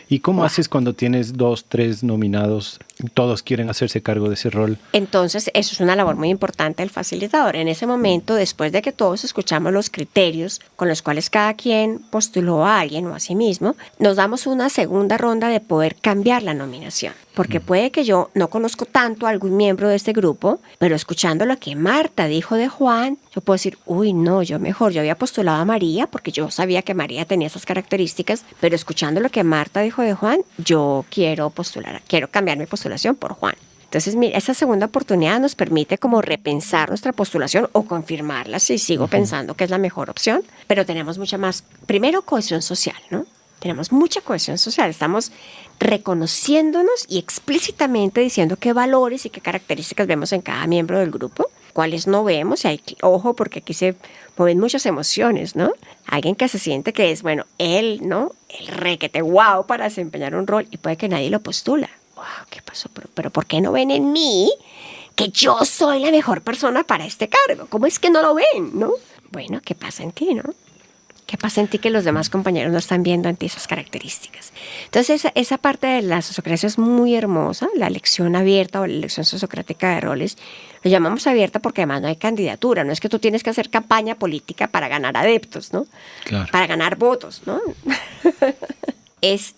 ¿Y cómo haces cuando tienes 2, 3 nominados, todos quieren hacerse cargo de ese rol? Entonces, eso es una labor muy importante del facilitador. En ese momento, después de que todos escuchamos los criterios con los cuales cada quien postuló a alguien o a sí mismo, nos damos una segunda ronda de poder cambiar la nominación. Porque puede que yo no conozco tanto a algún miembro de este grupo, pero escuchando lo que Marta dijo de Juan, yo puedo decir, yo había postulado a María porque yo sabía que María tenía esas características, pero escuchando lo que Marta dijo de Juan, yo quiero cambiar mi postulación por Juan. Entonces, mira, esa segunda oportunidad nos permite como repensar nuestra postulación o confirmarla si sigo pensando que es la mejor opción, pero tenemos mucha más, primero, cohesión social, ¿no? Tenemos mucha cohesión social, estamos reconociéndonos y explícitamente diciendo qué valores y qué características vemos en cada miembro del grupo, cuáles no vemos, y ojo, porque aquí se mueven muchas emociones, ¿no? Alguien que se siente que es, él, ¿no? El requete guau para desempeñar un rol y puede que nadie lo postula. Wow, ¿qué pasó? Pero ¿por qué no ven en mí que yo soy la mejor persona para este cargo? ¿Cómo es que no lo ven, no? Bueno, ¿qué pasa en ti, no? ¿Qué pasa en ti que los demás compañeros no están viendo en ti esas características? Entonces, esa parte de la sociocracia es muy hermosa, la elección abierta o la elección sociocrática de roles. Lo llamamos abierta porque además no hay candidatura, no es que tú tienes que hacer campaña política para ganar adeptos, ¿no? Claro. Para ganar votos, ¿no? Es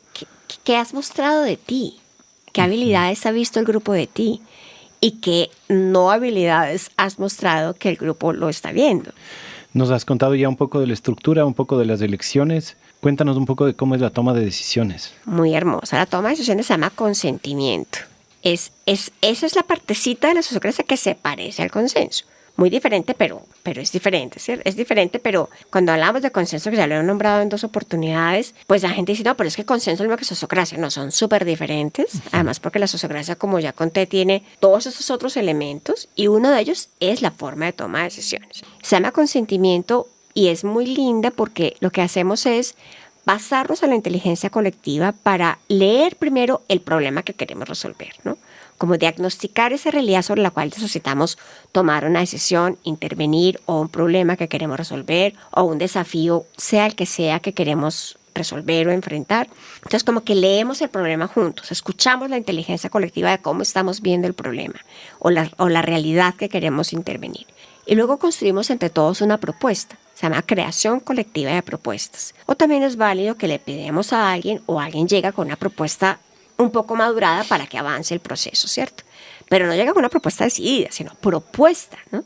qué has mostrado de ti, qué habilidades ha visto el grupo de ti y qué no habilidades has mostrado que el grupo lo está viendo. Nos has contado ya un poco de la estructura, un poco de las elecciones. Cuéntanos un poco de cómo es la toma de decisiones. Muy hermosa. La toma de decisiones se llama consentimiento. Esa es la partecita de la sociocracia que se parece al consenso. Muy diferente, pero es diferente, ¿sí? Es diferente, pero cuando hablamos de consenso, que ya lo he nombrado en 2 oportunidades, pues la gente dice, no, pero es que consenso es lo mismo que sociocracia. No, son súper diferentes. Además, porque la sociocracia, como ya conté, tiene todos esos otros elementos y uno de ellos es la forma de toma de decisiones. Se llama consentimiento y es muy linda porque lo que hacemos es basarnos en la inteligencia colectiva para leer primero el problema que queremos resolver, ¿no? Como diagnosticar esa realidad sobre la cual necesitamos tomar una decisión, intervenir, o un problema que queremos resolver, o un desafío, sea el que sea que queremos resolver o enfrentar. Entonces, como que leemos el problema juntos, escuchamos la inteligencia colectiva de cómo estamos viendo el problema o la realidad que queremos intervenir. Y luego construimos entre todos una propuesta. Se llama creación colectiva de propuestas. O también es válido que le pedimos a alguien o alguien llega con una propuesta un poco madurada para que avance el proceso, ¿cierto? Pero no llega con una propuesta decidida, sino propuesta, ¿no?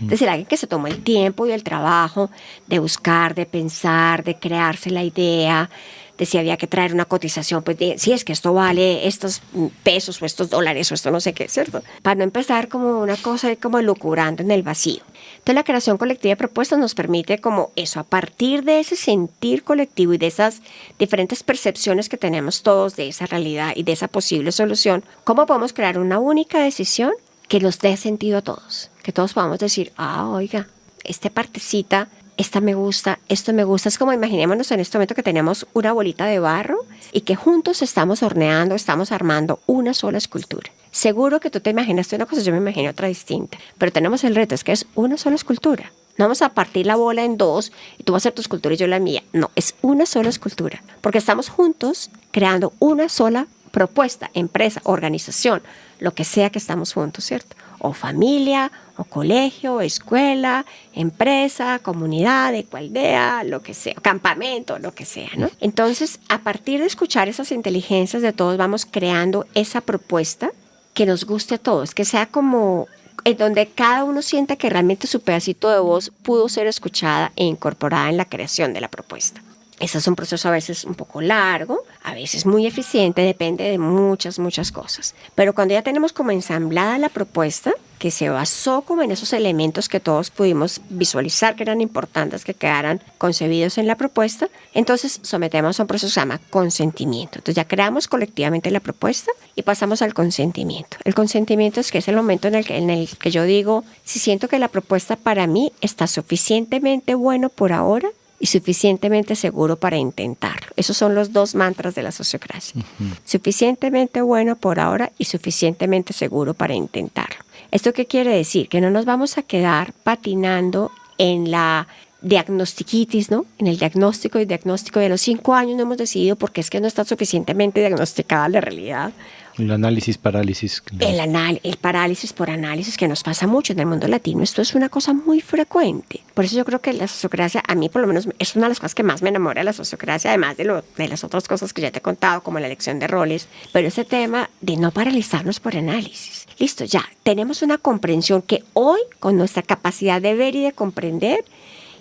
Es decir, alguien que se tomó el tiempo y el trabajo de buscar, de pensar, de crearse la idea, de si había que traer una cotización, pues de si es que esto vale estos pesos o estos dólares o esto no sé qué, ¿cierto? Para no empezar como una cosa como lucubrando en el vacío. Entonces la creación colectiva de propuestas nos permite como eso, a partir de ese sentir colectivo y de esas diferentes percepciones que tenemos todos de esa realidad y de esa posible solución, ¿cómo podemos crear una única decisión que nos dé sentido a todos? Que todos podamos decir, oiga, esta partecita, esta me gusta, esto me gusta. Es como imaginémonos en este momento que tenemos una bolita de barro y que juntos estamos horneando, estamos armando una sola escultura. Seguro que tú te imaginaste una cosa, yo me imagino otra distinta, pero tenemos el reto, es que es una sola escultura. No vamos a partir la bola en 2 y tú vas a hacer tu escultura y yo la mía. No, es una sola escultura, porque estamos juntos creando una sola propuesta, empresa, organización, lo que sea que estamos juntos, ¿cierto? O familia, o colegio, escuela, empresa, comunidad, ecoaldea, lo que sea, campamento, lo que sea, ¿no? Entonces, a partir de escuchar esas inteligencias de todos, vamos creando esa propuesta que nos guste a todos, que sea como en donde cada uno sienta que realmente su pedacito de voz pudo ser escuchada e incorporada en la creación de la propuesta. Ese es un proceso a veces un poco largo, a veces muy eficiente, depende de muchas cosas. Pero cuando ya tenemos como ensamblada la propuesta, que se basó como en esos elementos que todos pudimos visualizar que eran importantes que quedaran concebidos en la propuesta, entonces sometemos a un proceso que se llama consentimiento. Entonces ya creamos colectivamente la propuesta y pasamos al consentimiento. El consentimiento es que es el momento en el que yo digo, si siento que la propuesta para mí está suficientemente bueno por ahora, y suficientemente seguro para intentarlo. Esos son los 2 mantras de la sociocracia. Suficientemente bueno por ahora y suficientemente seguro para intentarlo. ¿Esto qué quiere decir? Que no nos vamos a quedar patinando en la diagnostiquitis, ¿no? En el diagnóstico de a los 5 años no hemos decidido porque es que no está suficientemente diagnosticada la realidad. El análisis parálisis. El parálisis por análisis que nos pasa mucho en el mundo latino. Esto es una cosa muy frecuente. Por eso yo creo que la sociocracia, a mí por lo menos, es una de las cosas que más me enamora de la sociocracia, además de las otras cosas que ya te he contado, como la elección de roles. Pero ese tema de no paralizarnos por análisis. Listo, ya tenemos una comprensión que hoy, con nuestra capacidad de ver y de comprender,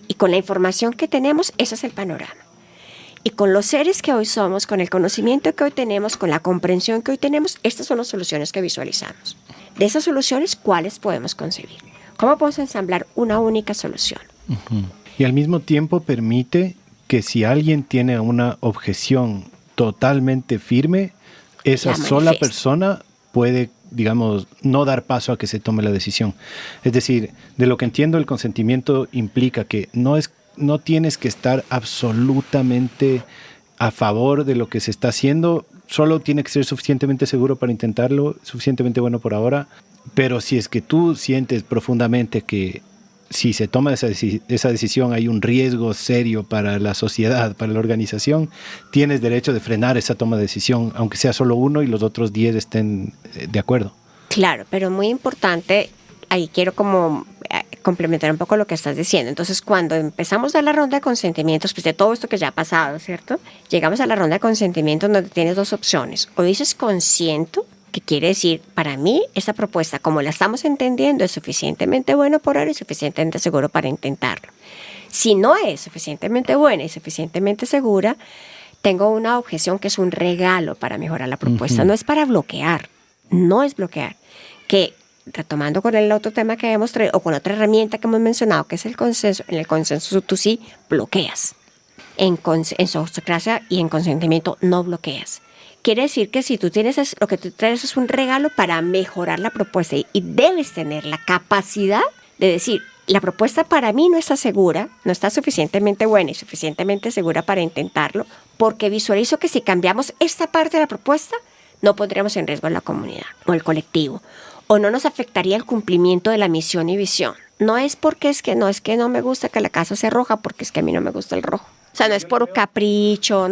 y con la información que tenemos, ese es el panorama. Y con los seres que hoy somos, con el conocimiento que hoy tenemos, con la comprensión que hoy tenemos, estas son las soluciones que visualizamos. De esas soluciones, ¿cuáles podemos concebir? ¿Cómo podemos ensamblar una única solución? Y al mismo tiempo permite que si alguien tiene una objeción totalmente firme, esa sola persona puede, digamos, no dar paso a que se tome la decisión. Es decir, de lo que entiendo, el consentimiento implica que no tienes que estar absolutamente a favor de lo que se está haciendo, solo tiene que ser suficientemente seguro para intentarlo, suficientemente bueno por ahora, pero si es que tú sientes profundamente que si se toma esa decisión hay un riesgo serio para la sociedad, para la organización, tienes derecho de frenar esa toma de decisión, aunque sea solo uno y los otros 10 estén de acuerdo. Claro, pero muy importante, ahí quiero como complementar un poco lo que estás diciendo. Entonces, cuando empezamos a la ronda de consentimientos, pues de todo esto que ya ha pasado, ¿cierto? Llegamos a la ronda de consentimientos donde tienes dos opciones. O dices consiento, que quiere decir, para mí, esa propuesta, como la estamos entendiendo, es suficientemente buena por ahora y suficientemente seguro para intentarlo. Si no es suficientemente buena y suficientemente segura, tengo una objeción que es un regalo para mejorar la propuesta. No es para bloquear, no es bloquear. Que, retomando con el otro tema que habíamos traído, o con otra herramienta que hemos mencionado, que es el consenso, en el consenso tú sí bloqueas. En sociocracia y en consentimiento no bloqueas. Quiere decir que si tú tienes, lo que tú traes es un regalo para mejorar la propuesta y debes tener la capacidad de decir, la propuesta para mí no está segura, no está suficientemente buena y suficientemente segura para intentarlo, porque visualizo que si cambiamos esta parte de la propuesta, no pondríamos en riesgo a la comunidad o el colectivo, o no nos afectaría el cumplimiento de la misión y visión. No es porque es que no me gusta que la casa sea roja, porque es que a mí no me gusta el rojo. O sea, no es por capricho,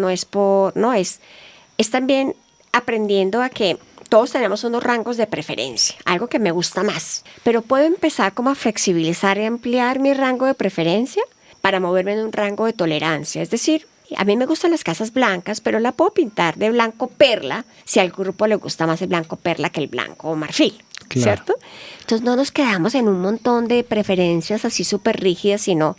es también aprendiendo a que todos tenemos unos rangos de preferencia, algo que me gusta más, pero puedo empezar como a flexibilizar y ampliar mi rango de preferencia para moverme en un rango de tolerancia. Es decir, a mí me gustan las casas blancas, pero la puedo pintar de blanco perla si al grupo le gusta más el blanco perla que el blanco marfil, claro. ¿Cierto? Entonces no nos quedamos en un montón de preferencias así súper rígidas, sino,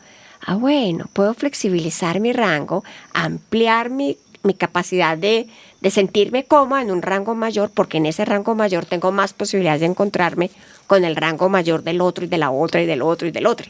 bueno, puedo flexibilizar mi rango, ampliar mi capacidad de sentirme cómoda en un rango mayor, porque en ese rango mayor tengo más posibilidades de encontrarme con el rango mayor del otro y de la otra y del otro y del otro.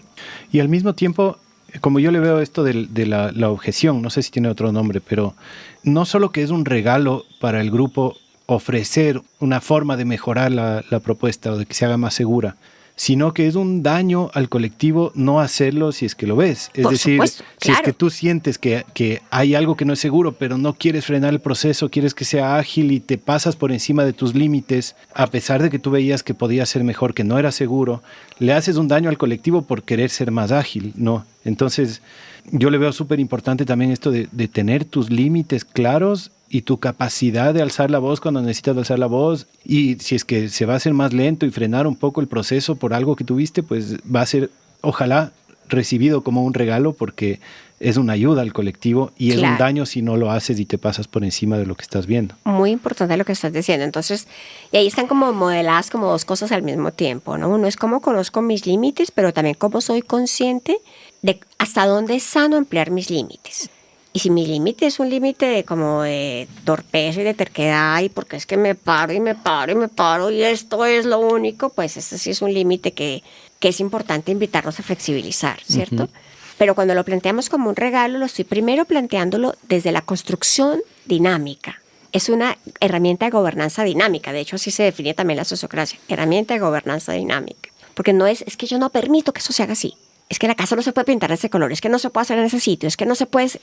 Y al mismo tiempo, como yo le veo esto de la objeción, no sé si tiene otro nombre, pero no solo que es un regalo para el grupo ofrecer una forma de mejorar la propuesta o de que se haga más segura, sino que es un daño al colectivo no hacerlo si es que lo ves. Es decir, supuesto, si claro. es que tú sientes que hay algo que no es seguro, pero no quieres frenar el proceso, quieres que sea ágil y te pasas por encima de tus límites, a pesar de que tú veías que podía ser mejor, que no era seguro, le haces un daño al colectivo por querer ser más ágil, ¿no? Entonces, yo le veo súper importante también esto de tener tus límites claros y tu capacidad de alzar la voz cuando necesitas alzar la voz, y si es que se va a hacer más lento y frenar un poco el proceso por algo que tuviste, pues va a ser, ojalá, recibido como un regalo, porque es una ayuda al colectivo y es un daño si no lo haces y te pasas por encima de lo que estás viendo. Muy importante lo que estás diciendo. Entonces, y ahí están como modeladas como dos cosas al mismo tiempo, ¿no? Uno es cómo conozco mis límites, pero también cómo soy consciente de hasta dónde es sano ampliar mis límites. Y si mi límite es un límite como de torpeza y de terquedad, y porque es que me paro y esto es lo único, pues este sí es un límite que es importante invitarnos a flexibilizar, ¿cierto? Uh-huh. Pero cuando lo planteamos como un regalo, lo estoy primero planteándolo desde la construcción dinámica. Es una herramienta de gobernanza dinámica. De hecho, así se define también la sociocracia, herramienta de gobernanza dinámica. Porque no es que yo no permito que eso se haga así. Es que la casa no se puede pintar de ese color, es que no se puede hacer en ese sitio, es que no se puede.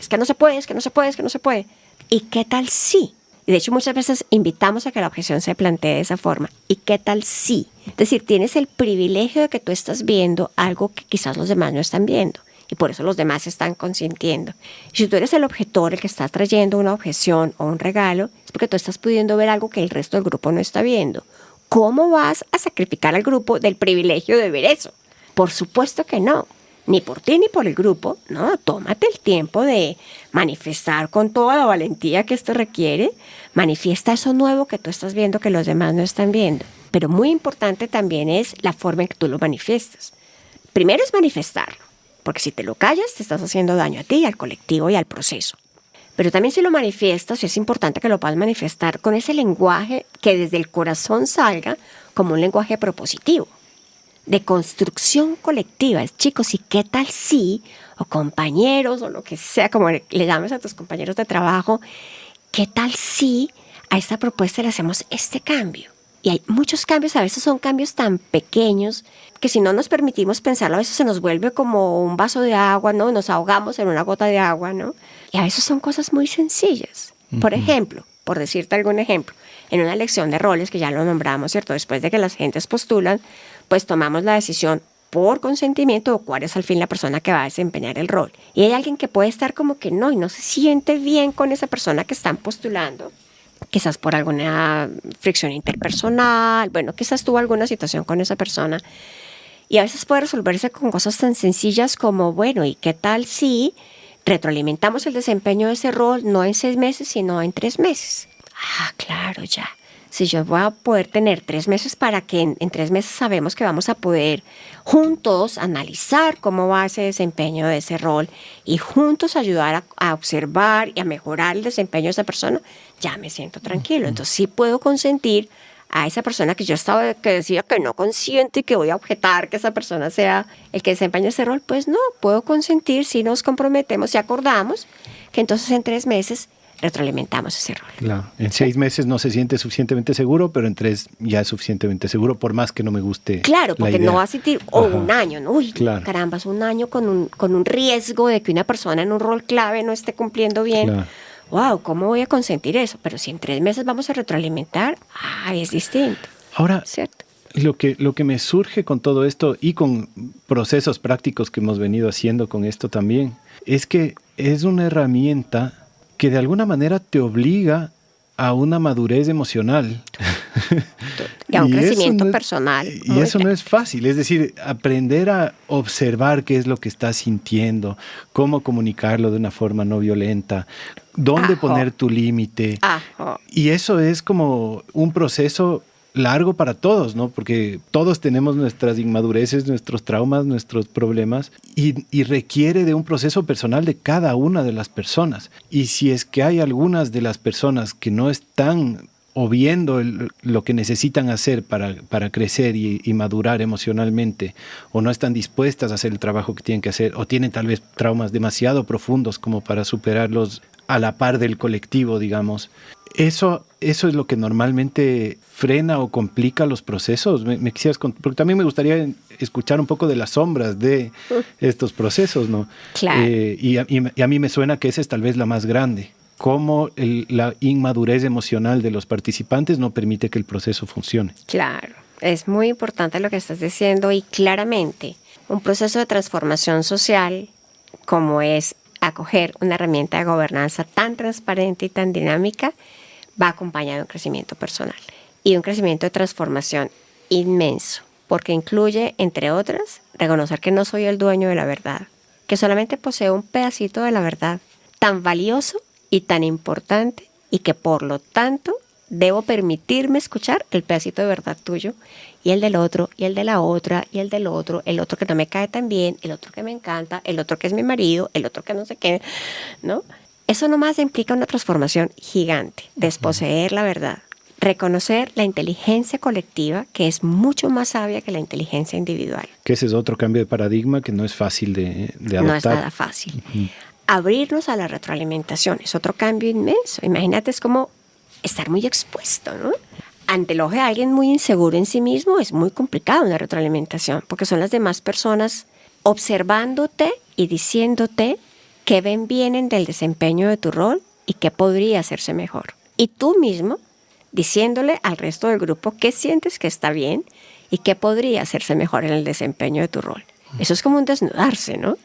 ¿Y qué tal sí? Y de hecho muchas veces invitamos a que la objeción se plantee de esa forma. ¿Y qué tal sí? Es decir, tienes el privilegio de que tú estás viendo algo que quizás los demás no están viendo. Y por eso los demás están consintiendo. Y si tú eres el objetor, el que está trayendo una objeción o un regalo, es porque tú estás pudiendo ver algo que el resto del grupo no está viendo. ¿Cómo vas a sacrificar al grupo del privilegio de ver eso? Por supuesto que no, ni por ti ni por el grupo. No, tómate el tiempo de manifestar con toda la valentía que esto requiere. Manifiesta eso nuevo que tú estás viendo que los demás no están viendo. Pero muy importante también es la forma en que tú lo manifiestas. Primero es manifestarlo, porque si te lo callas te estás haciendo daño a ti, al colectivo y al proceso. Pero también si lo manifiestas, es importante que lo puedas manifestar con ese lenguaje que desde el corazón salga como un lenguaje propositivo, de construcción colectiva. Chicos, ¿y qué tal si, o compañeros, o lo que sea, como le llames a tus compañeros de trabajo, qué tal si a esta propuesta le hacemos este cambio? Y hay muchos cambios, a veces son cambios tan pequeños que si no nos permitimos pensarlo, a veces se nos vuelve como un vaso de agua, ¿no? Nos ahogamos en una gota de agua, ¿no? Y a veces son cosas muy sencillas. Por ejemplo, por decirte algún ejemplo, en una elección de roles, que ya lo nombramos, ¿cierto? Después de que las gentes postulan, pues tomamos la decisión, por consentimiento o cuál es al fin la persona que va a desempeñar el rol. Y hay alguien que puede estar como que no, y no se siente bien con esa persona que están postulando, quizás por alguna fricción interpersonal, bueno, quizás tuvo alguna situación con esa persona. Y a veces puede resolverse con cosas tan sencillas como, bueno, ¿y qué tal si retroalimentamos el desempeño de ese rol no en 6 meses, sino en 3 meses? Ah, claro, ya. Si yo voy a poder tener 3 meses para que en 3 meses sabemos que vamos a poder juntos analizar cómo va ese desempeño de ese rol y juntos ayudar a observar y a mejorar el desempeño de esa persona, ya me siento tranquilo. Entonces sí puedo consentir a esa persona que yo estaba, que decía que no consiente y que voy a objetar que esa persona sea el que desempeñe ese rol. Pues no, puedo consentir si nos comprometemos y acordamos que entonces en 3 meses retroalimentamos ese rol. Claro. En 6 meses no se siente suficientemente seguro, pero en 3 ya es suficientemente seguro, por más que no me guste. Claro, porque la idea. no va a sentir, o un año, ¿no? Uy, claro. Caramba, es un año con un riesgo de que una persona en un rol clave no esté cumpliendo bien. Claro. Wow, ¿cómo voy a consentir eso? Pero si en 3 meses vamos a retroalimentar, es distinto. Ahora, ¿cierto? Lo que me surge con todo esto y con procesos prácticos que hemos venido haciendo con esto también, es que es una herramienta que de alguna manera te obliga a una madurez emocional. Y a un crecimiento personal. Y eso no es fácil. Es decir, aprender a observar qué es lo que estás sintiendo, cómo comunicarlo de una forma no violenta, dónde poner tu límite. Y eso es como un proceso largo para todos, ¿no? Porque todos tenemos nuestras inmadureces, nuestros traumas, nuestros problemas y requiere de un proceso personal de cada una de las personas. Y si es que hay algunas de las personas que no están o viendo lo que necesitan hacer para crecer y madurar emocionalmente, o no están dispuestas a hacer el trabajo que tienen que hacer, o tienen tal vez traumas demasiado profundos como para superarlos a la par del colectivo, digamos. Eso es lo que normalmente frena o complica los procesos. Me quisieras porque también me gustaría escuchar un poco de las sombras de estos procesos, ¿no? Claro. Y a mí me suena que esa es tal vez la más grande. Cómo la inmadurez emocional de los participantes no permite que el proceso funcione. Claro, es muy importante lo que estás diciendo y claramente un proceso de transformación social como es acoger una herramienta de gobernanza tan transparente y tan dinámica va acompañado de un crecimiento personal y un crecimiento de transformación inmenso, porque incluye, entre otras, reconocer que no soy el dueño de la verdad, que solamente poseo un pedacito de la verdad tan valioso y tan importante y que por lo tanto debo permitirme escuchar el pedacito de verdad tuyo y el del otro y el de la otra y el del otro, el otro que no me cae tan bien, el otro que me encanta, el otro que es mi marido, el otro que no sé qué, ¿no? Eso nomás implica una transformación gigante, desposeer la verdad, reconocer la inteligencia colectiva que es mucho más sabia que la inteligencia individual. Que ese es otro cambio de paradigma que no es fácil de adoptar. No es nada fácil. Abrirnos a la retroalimentación es otro cambio inmenso. Imagínate, es como estar muy expuesto, ¿no? Ante el ojo de alguien muy inseguro en sí mismo es muy complicado una retroalimentación, porque son las demás personas observándote y diciéndote qué ven bien en el desempeño de tu rol y qué podría hacerse mejor. Y tú mismo diciéndole al resto del grupo qué sientes que está bien y qué podría hacerse mejor en el desempeño de tu rol. Eso es como un desnudarse, ¿no?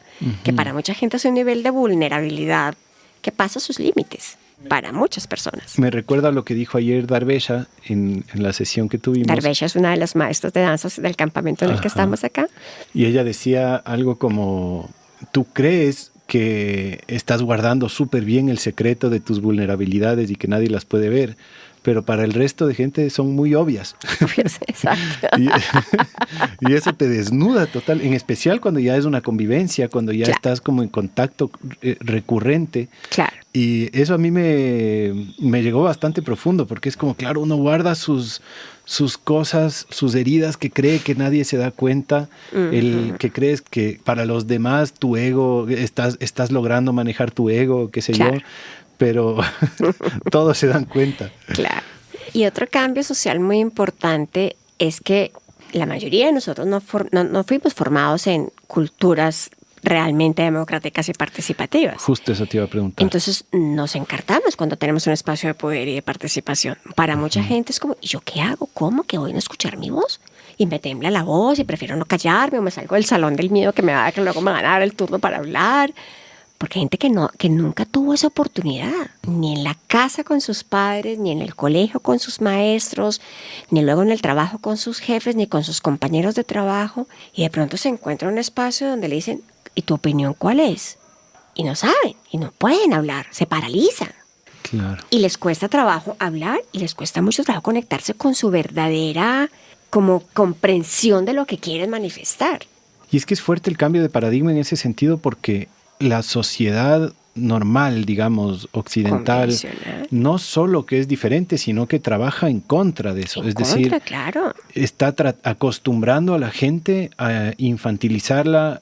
Que para mucha gente es un nivel de vulnerabilidad que pasa sus límites, para muchas personas. Me recuerda lo que dijo ayer Darvesha en la sesión que tuvimos. Darvesha es una de las maestras de danzas del campamento en el que estamos acá. Y ella decía algo como, tú crees que estás guardando súper bien el secreto de tus vulnerabilidades y que nadie las puede ver, pero para el resto de gente son muy obvias. Exacto. Y eso te desnuda total, en especial cuando ya es una convivencia, cuando ya estás como en contacto recurrente. Claro. Y eso a mí me llegó bastante profundo, porque es como, claro, uno guarda sus cosas, sus heridas que cree que nadie se da cuenta, el que crees que para los demás tu ego, estás logrando manejar tu ego, qué sé yo, pero todos se dan cuenta. Claro. Y otro cambio social muy importante es que la mayoría de nosotros no fuimos formados en culturas realmente democráticas y participativas. Justo eso te iba a preguntar. Entonces nos encartamos cuando tenemos un espacio de poder y de participación. Para mucha gente es como, ¿y yo qué hago? ¿Cómo que voy a escuchar mi voz? y me tembla la voz y prefiero no callarme o me salgo del salón del miedo que me da que luego me van a dar el turno para hablar. Porque hay gente que nunca tuvo esa oportunidad, ni en la casa con sus padres, ni en el colegio con sus maestros, ni luego en el trabajo con sus jefes, ni con sus compañeros de trabajo. Y de pronto se encuentra un espacio donde le dicen, ¿y tu opinión cuál es? Y no saben, y no pueden hablar, se paralizan. Claro. Y les cuesta trabajo hablar y les cuesta mucho trabajo conectarse con su verdadera como comprensión de lo que quieren manifestar. Y es que es fuerte el cambio de paradigma en ese sentido porque la sociedad normal, digamos, occidental, no solo que es diferente, sino que trabaja en contra de eso. Es decir, claro, está acostumbrando a la gente a infantilizarla,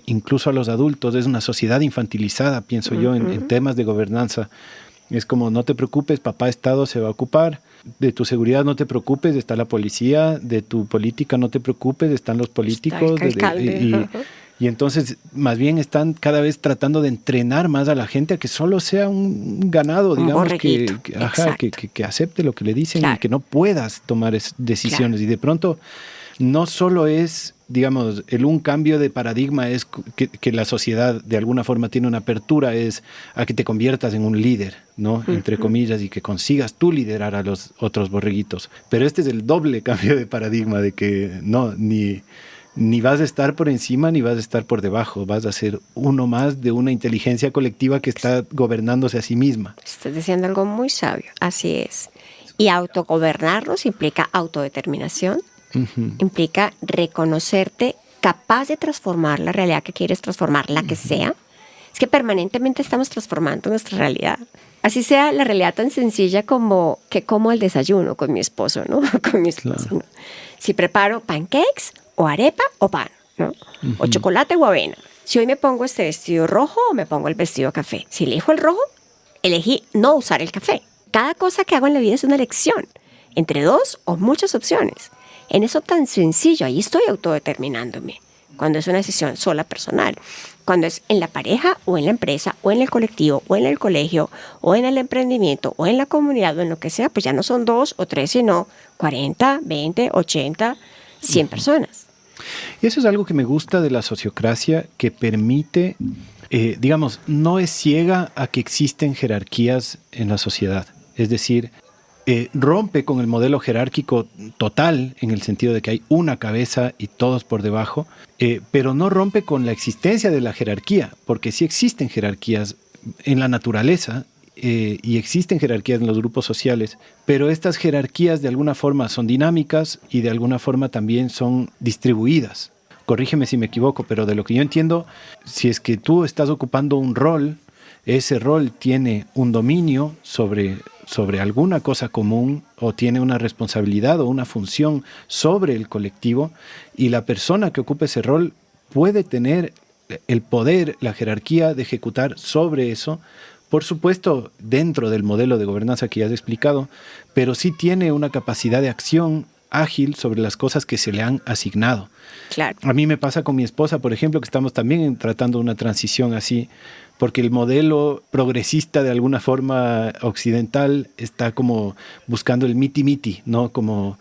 incluso a los adultos. Es una sociedad infantilizada, pienso yo, en temas de gobernanza. Es como, no te preocupes, papá Estado se va a ocupar. De tu seguridad no te preocupes, está la policía. De tu política no te preocupes, están los políticos. Y entonces, más bien están cada vez tratando de entrenar más a la gente a que solo sea un ganado, digamos, que acepte lo que le dicen y que no puedas tomar decisiones. Y de pronto, no solo es, digamos, un cambio de paradigma es que la sociedad de alguna forma tiene una apertura, es a que te conviertas en un líder, ¿no? Entre comillas, y que consigas tú liderar a los otros borreguitos. Pero este es el doble cambio de paradigma de que no, ni vas a estar por encima ni vas a estar por debajo. Vas a ser uno más de una inteligencia colectiva que está gobernándose a sí misma. Estás diciendo algo muy sabio, así es. Y autogobernarnos implica autodeterminación, implica reconocerte capaz de transformar la realidad que quieres transformar, la que sea. Es que permanentemente estamos transformando nuestra realidad. Así sea la realidad tan sencilla como que como el desayuno con mi esposo, ¿no? Con mi esposo, claro. ¿No? Si preparo pancakes o arepa o pan, ¿no? O chocolate o avena. Si hoy me pongo este vestido rojo o me pongo el vestido café. Si elijo el rojo, elegí no usar el café. Cada cosa que hago en la vida es una elección entre dos o muchas opciones. En eso tan sencillo, ahí estoy autodeterminándome. Cuando es una decisión sola personal. Cuando es en la pareja o en la empresa o en el colectivo o en el colegio o en el emprendimiento o en la comunidad o en lo que sea, pues ya no son 2 o 3, sino 40, 20, 80, 100 personas. Y eso es algo que me gusta de la sociocracia, que permite, digamos, no es ciega a que existen jerarquías en la sociedad. Es decir, rompe con el modelo jerárquico total, en el sentido de que hay una cabeza y todos por debajo, pero no rompe con la existencia de la jerarquía, porque sí existen jerarquías en la naturaleza y existen jerarquías en los grupos sociales, pero estas jerarquías de alguna forma son dinámicas y de alguna forma también son distribuidas. Corrígeme si me equivoco, pero de lo que yo entiendo, si es que tú estás ocupando un rol, ese rol tiene un dominio sobre alguna cosa común o tiene una responsabilidad o una función sobre el colectivo, y la persona que ocupe ese rol puede tener el poder, la jerarquía de ejecutar sobre eso, por supuesto dentro del modelo de gobernanza que ya has explicado, pero sí tiene una capacidad de acción ágil sobre las cosas que se le han asignado. Claro. A mí me pasa con mi esposa, por ejemplo, que estamos también tratando una transición así, porque el modelo progresista de alguna forma occidental está como buscando el miti-miti, ¿no? Como,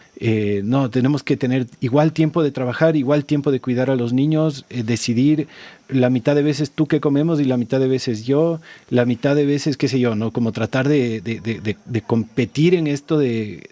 no, tenemos que tener igual tiempo de trabajar, igual tiempo de cuidar a los niños, decidir la mitad de veces tú qué comemos y la mitad de veces yo, la mitad de veces qué sé yo, ¿no? Como tratar de competir en esto de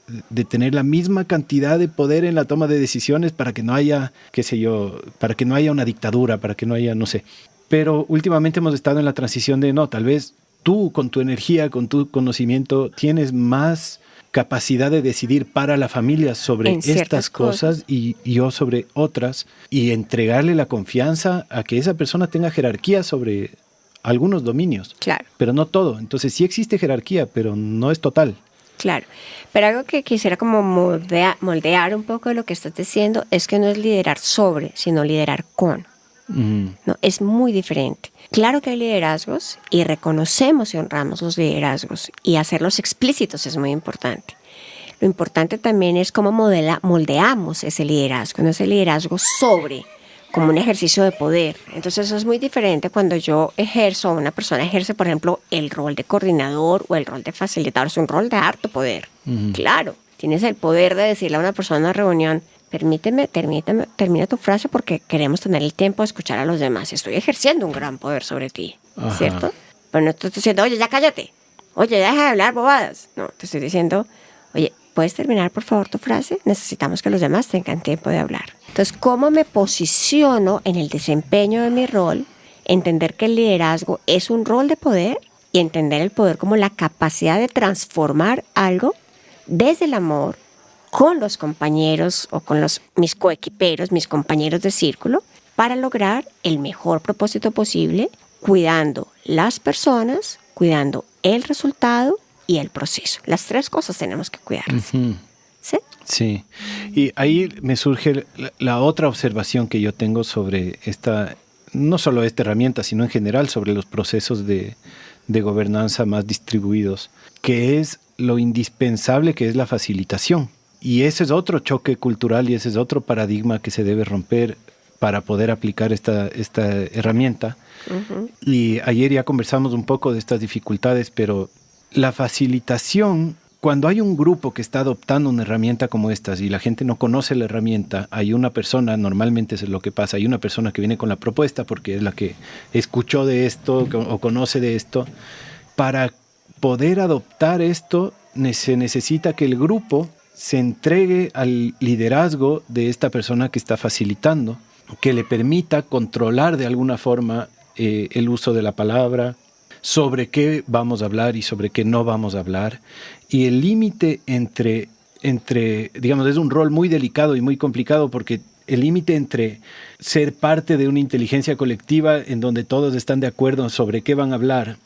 tener la misma cantidad de poder en la toma de decisiones para que no haya, qué sé yo, para que no haya una dictadura, para que no haya, no sé. Pero últimamente hemos estado en la transición de no, tal vez tú con tu energía, con tu conocimiento, tienes más capacidad de decidir para la familia sobre estas cosas y yo sobre otras, y entregarle la confianza a que esa persona tenga jerarquía sobre algunos dominios. Claro. Pero no todo. Entonces sí existe jerarquía, pero no es total. Claro, pero algo que quisiera como moldear un poco de lo que estás diciendo es que no es liderar sobre, sino liderar con. No, es muy diferente. Claro que hay liderazgos y reconocemos y honramos los liderazgos y hacerlos explícitos es muy importante. Lo importante también es cómo moldeamos ese liderazgo, no ese liderazgo sobre, como un ejercicio de poder. Entonces eso es muy diferente cuando yo ejerzo, una persona ejerce, por ejemplo, el rol de coordinador o el rol de facilitador. Es un rol de harto poder. Claro, tienes el poder de decirle a una persona en una reunión, termina tu frase porque queremos tener el tiempo de escuchar a los demás. Estoy ejerciendo un gran poder sobre ti, Ajá. ¿cierto? Pero no te estoy diciendo, oye, ya cállate. Oye, deja de hablar bobadas. No, te estoy diciendo, oye, ¿puedes terminar por favor tu frase? Necesitamos que los demás tengan tiempo de hablar. Entonces, ¿cómo me posiciono en el desempeño de mi rol? Entender que el liderazgo es un rol de poder y entender el poder como la capacidad de transformar algo desde el amor con los compañeros o con mis coequiperos, mis compañeros de círculo, para lograr el mejor propósito posible, cuidando las personas, cuidando el resultado y el proceso. Las tres cosas tenemos que cuidarlas. Ujú. ¿Sí? Sí. Y ahí me surge la otra observación que yo tengo sobre no solo esta herramienta, sino en general sobre los procesos de gobernanza más distribuidos, que es lo indispensable que es la facilitación. Y ese es otro choque cultural y ese es otro paradigma que se debe romper para poder aplicar esta herramienta. Uh-huh. Y ayer ya conversamos un poco de estas dificultades, pero la facilitación, cuando hay un grupo que está adoptando una herramienta como estas y la gente no conoce la herramienta, hay una persona, normalmente es lo que pasa, hay una persona que viene con la propuesta porque es la que escuchó de esto o conoce de esto. Para poder adoptar esto, se necesita que el grupo se entregue al liderazgo de esta persona que está facilitando, que le permita controlar de alguna forma el uso de la palabra, sobre qué vamos a hablar y sobre qué no vamos a hablar. Y el límite entre, digamos, es un rol muy delicado y muy complicado porque el límite entre ser parte de una inteligencia colectiva en donde todos están de acuerdo sobre qué van a hablar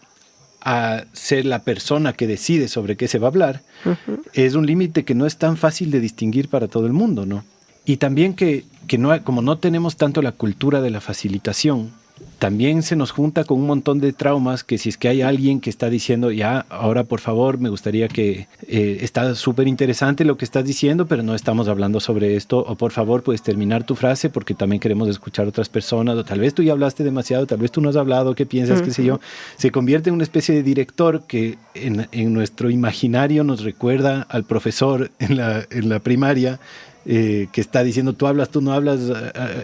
a ser la persona que decide sobre qué se va a hablar, uh-huh, es un límite que no es tan fácil de distinguir para todo el mundo, ¿no? Y también que no, como no tenemos tanto la cultura de la facilitación, también se nos junta con un montón de traumas que si es que hay alguien que está diciendo, ya, ahora por favor, me gustaría que está súper interesante lo que estás diciendo, pero no estamos hablando sobre esto, o por favor puedes terminar tu frase porque también queremos escuchar a otras personas, o tal vez tú ya hablaste demasiado, tal vez tú no has hablado, ¿qué piensas? Uh-huh. Qué sé yo. Se convierte en una especie de director que en nuestro imaginario nos recuerda al profesor en la primaria que está diciendo, tú hablas, tú no hablas,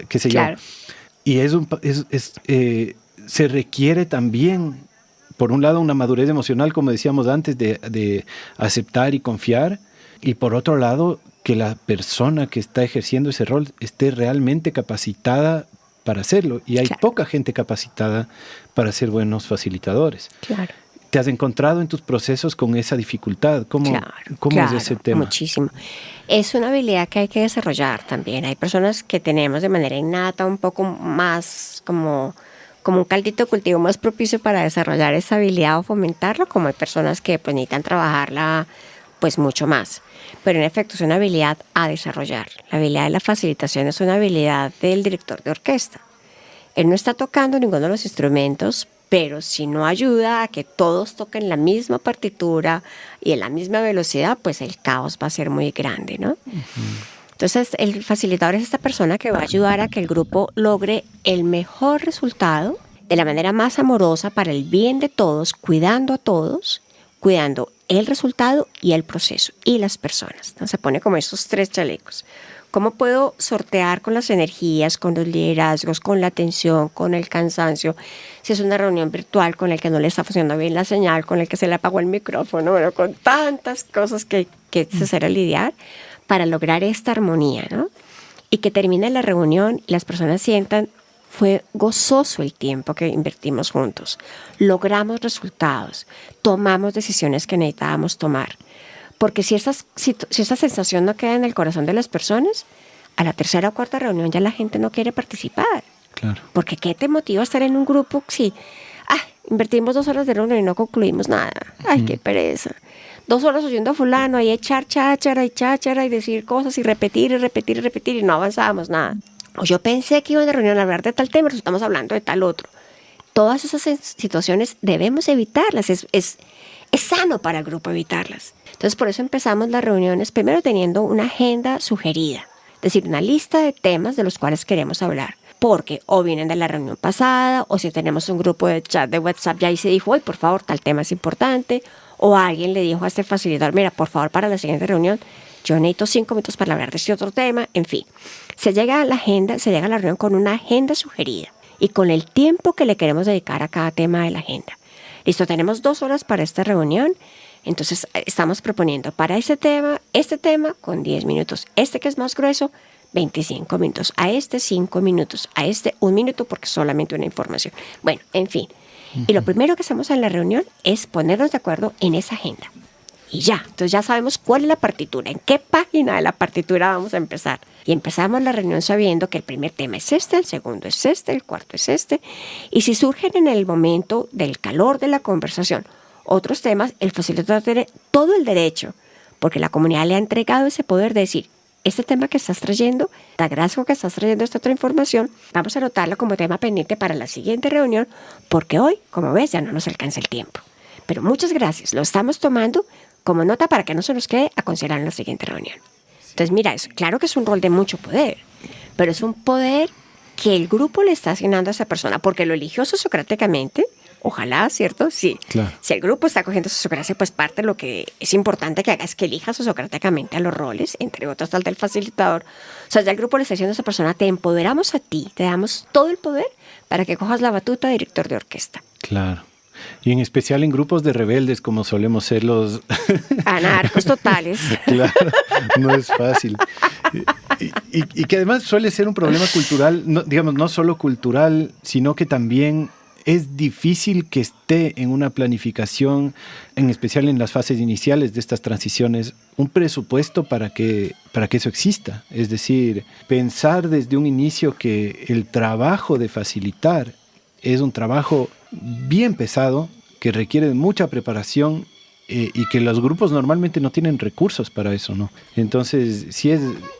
qué sé claro. yo. Y se requiere también, por un lado, una madurez emocional, como decíamos antes, de aceptar y confiar. Y por otro lado, que la persona que está ejerciendo ese rol esté realmente capacitada para hacerlo. Y hay poca gente capacitada para ser buenos facilitadores. Claro. ¿Te has encontrado en tus procesos con esa dificultad? ¿Cómo es ese tema? Muchísimo. Es una habilidad que hay que desarrollar también. Hay personas que tenemos de manera innata un poco más como un caldito de cultivo más propicio para desarrollar esa habilidad o fomentarla, como hay personas que pues necesitan trabajarla pues mucho más. Pero en efecto es una habilidad a desarrollar. La habilidad de la facilitación es una habilidad del director de orquesta. Él no está tocando ninguno de los instrumentos, pero si no ayuda a que todos toquen la misma partitura y en la misma velocidad, pues el caos va a ser muy grande, ¿no? Uh-huh. Entonces, el facilitador es esta persona que va a ayudar a que el grupo logre el mejor resultado de la manera más amorosa para el bien de todos, cuidando a todos, cuidando el resultado y el proceso y las personas. Entonces, se pone como estos tres chalecos. ¿Cómo puedo sortear con las energías, con los liderazgos, con la tensión, con el cansancio? Si es una reunión virtual con el que no le está funcionando bien la señal, con el que se le apagó el micrófono, bueno, con tantas cosas que es necesario lidiar para lograr esta armonía, ¿no? Y que termine la reunión y las personas sientan, fue gozoso el tiempo que invertimos juntos. Logramos resultados, tomamos decisiones que necesitábamos tomar. Porque si esta sensación no queda en el corazón de las personas, a la tercera o cuarta reunión ya la gente no quiere participar. Claro. Porque ¿qué te motiva a estar en un grupo si invertimos 2 horas de reunión y no concluimos nada? Ay, qué pereza. 2 horas oyendo a fulano y echar cháchara y decir cosas y repetir y no avanzábamos nada. O yo pensé que iba a una reunión a hablar de tal tema, pero estamos hablando de tal otro. Todas esas situaciones debemos evitarlas. Es sano para el grupo evitarlas. Entonces, por eso empezamos las reuniones primero teniendo una agenda sugerida, es decir, una lista de temas de los cuales queremos hablar, porque o vienen de la reunión pasada, o si tenemos un grupo de chat de WhatsApp, ya ahí se dijo, por favor, tal tema es importante, o alguien le dijo a este facilitador, mira, por favor, para la siguiente reunión, yo necesito 5 minutos para hablar de este otro tema, en fin. Se llega a la reunión con una agenda sugerida y con el tiempo que le queremos dedicar a cada tema de la agenda. Listo, tenemos 2 horas para esta reunión, entonces estamos proponiendo para este tema con 10 minutos, este que es más grueso, 25 minutos, a este 5 minutos, a este 1 minuto porque solamente una información. Bueno, en fin. Y lo primero que hacemos en la reunión es ponernos de acuerdo en esa agenda. Y ya, entonces ya sabemos cuál es la partitura, en qué página de la partitura vamos a empezar. Y empezamos la reunión sabiendo que el primer tema es este, el segundo es este, el cuarto es este. Y si surgen en el momento del calor de la conversación otros temas, el facilitador tiene todo el derecho, porque la comunidad le ha entregado ese poder de decir, este tema que estás trayendo, te agradezco que estás trayendo esta otra información, vamos a anotarlo como tema pendiente para la siguiente reunión, porque hoy, como ves, ya no nos alcanza el tiempo. Pero muchas gracias, lo estamos tomando como nota para que no se nos quede a considerar en la siguiente reunión. Entonces, mira, claro que es un rol de mucho poder, pero es un poder que el grupo le está asignando a esa persona, porque lo eligió sociocráticamente. Ojalá, ¿cierto? Sí. Claro. Si el grupo está cogiendo sociocracia, pues parte de lo que es importante que haga es que elija sociocráticamente a los roles, entre otros al del facilitador. O sea, ya el grupo le está diciendo a esa persona, te empoderamos a ti, te damos todo el poder para que cojas la batuta de director de orquesta. Claro. Y en especial en grupos de rebeldes, como solemos ser los... Anarcos totales. Claro, no es fácil. Y que además suele ser un problema cultural, no, digamos, no solo cultural, sino que también es difícil que esté en una planificación, en especial en las fases iniciales de estas transiciones, un presupuesto para que eso exista. Es decir, pensar desde un inicio que el trabajo de facilitar es un trabajo bien pesado, que requiere de mucha preparación y que los grupos normalmente no tienen recursos para eso, ¿no? Entonces,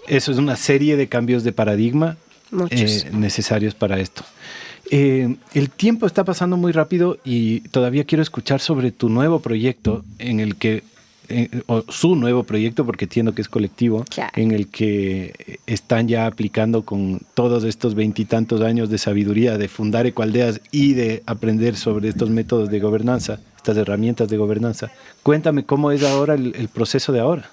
eso es una serie de cambios de paradigma necesarios para esto. El tiempo está pasando muy rápido y todavía quiero escuchar sobre tu nuevo proyecto en el que, o su nuevo proyecto, porque entiendo que es colectivo, claro, en el que están ya aplicando con todos estos 20 y tantos años de sabiduría de fundar Ecoaldeas y de aprender sobre estos métodos de gobernanza, estas herramientas de gobernanza. Cuéntame cómo es ahora el proceso de ahora.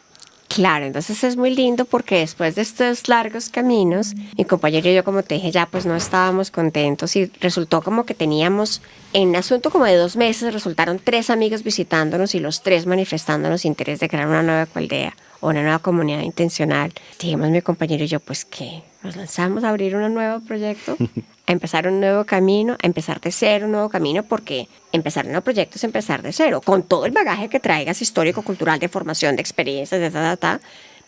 Claro, entonces es muy lindo porque después de estos largos caminos, mi compañero y yo, como te dije, ya pues no estábamos contentos y resultó como que teníamos, en un asunto como de 2 meses, resultaron 3 amigos visitándonos y los 3 manifestándonos interés de crear una nueva ecoaldea o una nueva comunidad intencional. Dijimos mi compañero y yo, pues que nos lanzamos a abrir un nuevo proyecto, a empezar un nuevo camino, a empezar de cero un nuevo camino, porque empezar un nuevo proyecto es empezar de cero, con todo el bagaje que traigas histórico, cultural, de formación, de experiencias,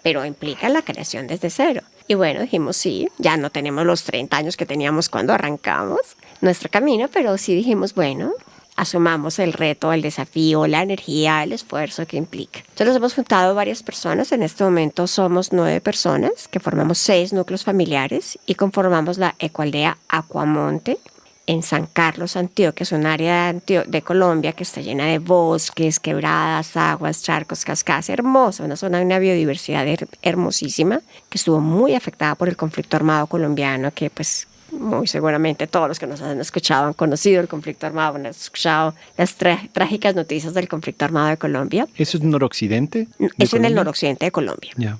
pero implica la creación desde cero. Y bueno, dijimos sí, ya no tenemos los 30 años que teníamos cuando arrancamos nuestro camino, pero sí dijimos, bueno, asumamos el reto, el desafío, la energía, el esfuerzo que implica. Entonces nos hemos juntado varias personas, en este momento somos 9 personas que formamos 6 núcleos familiares y conformamos la ecoaldea Aquamonte en San Carlos, Antioquia. Es un área de Colombia que está llena de bosques, quebradas, aguas, charcos, cascadas, hermosa, una zona de una biodiversidad hermosísima que estuvo muy afectada por el conflicto armado colombiano, que pues muy seguramente todos los que nos han escuchado han conocido el conflicto armado, han escuchado las trágicas noticias del conflicto armado de Colombia. ¿Eso es noroccidente? Es en el noroccidente de Colombia. Ya.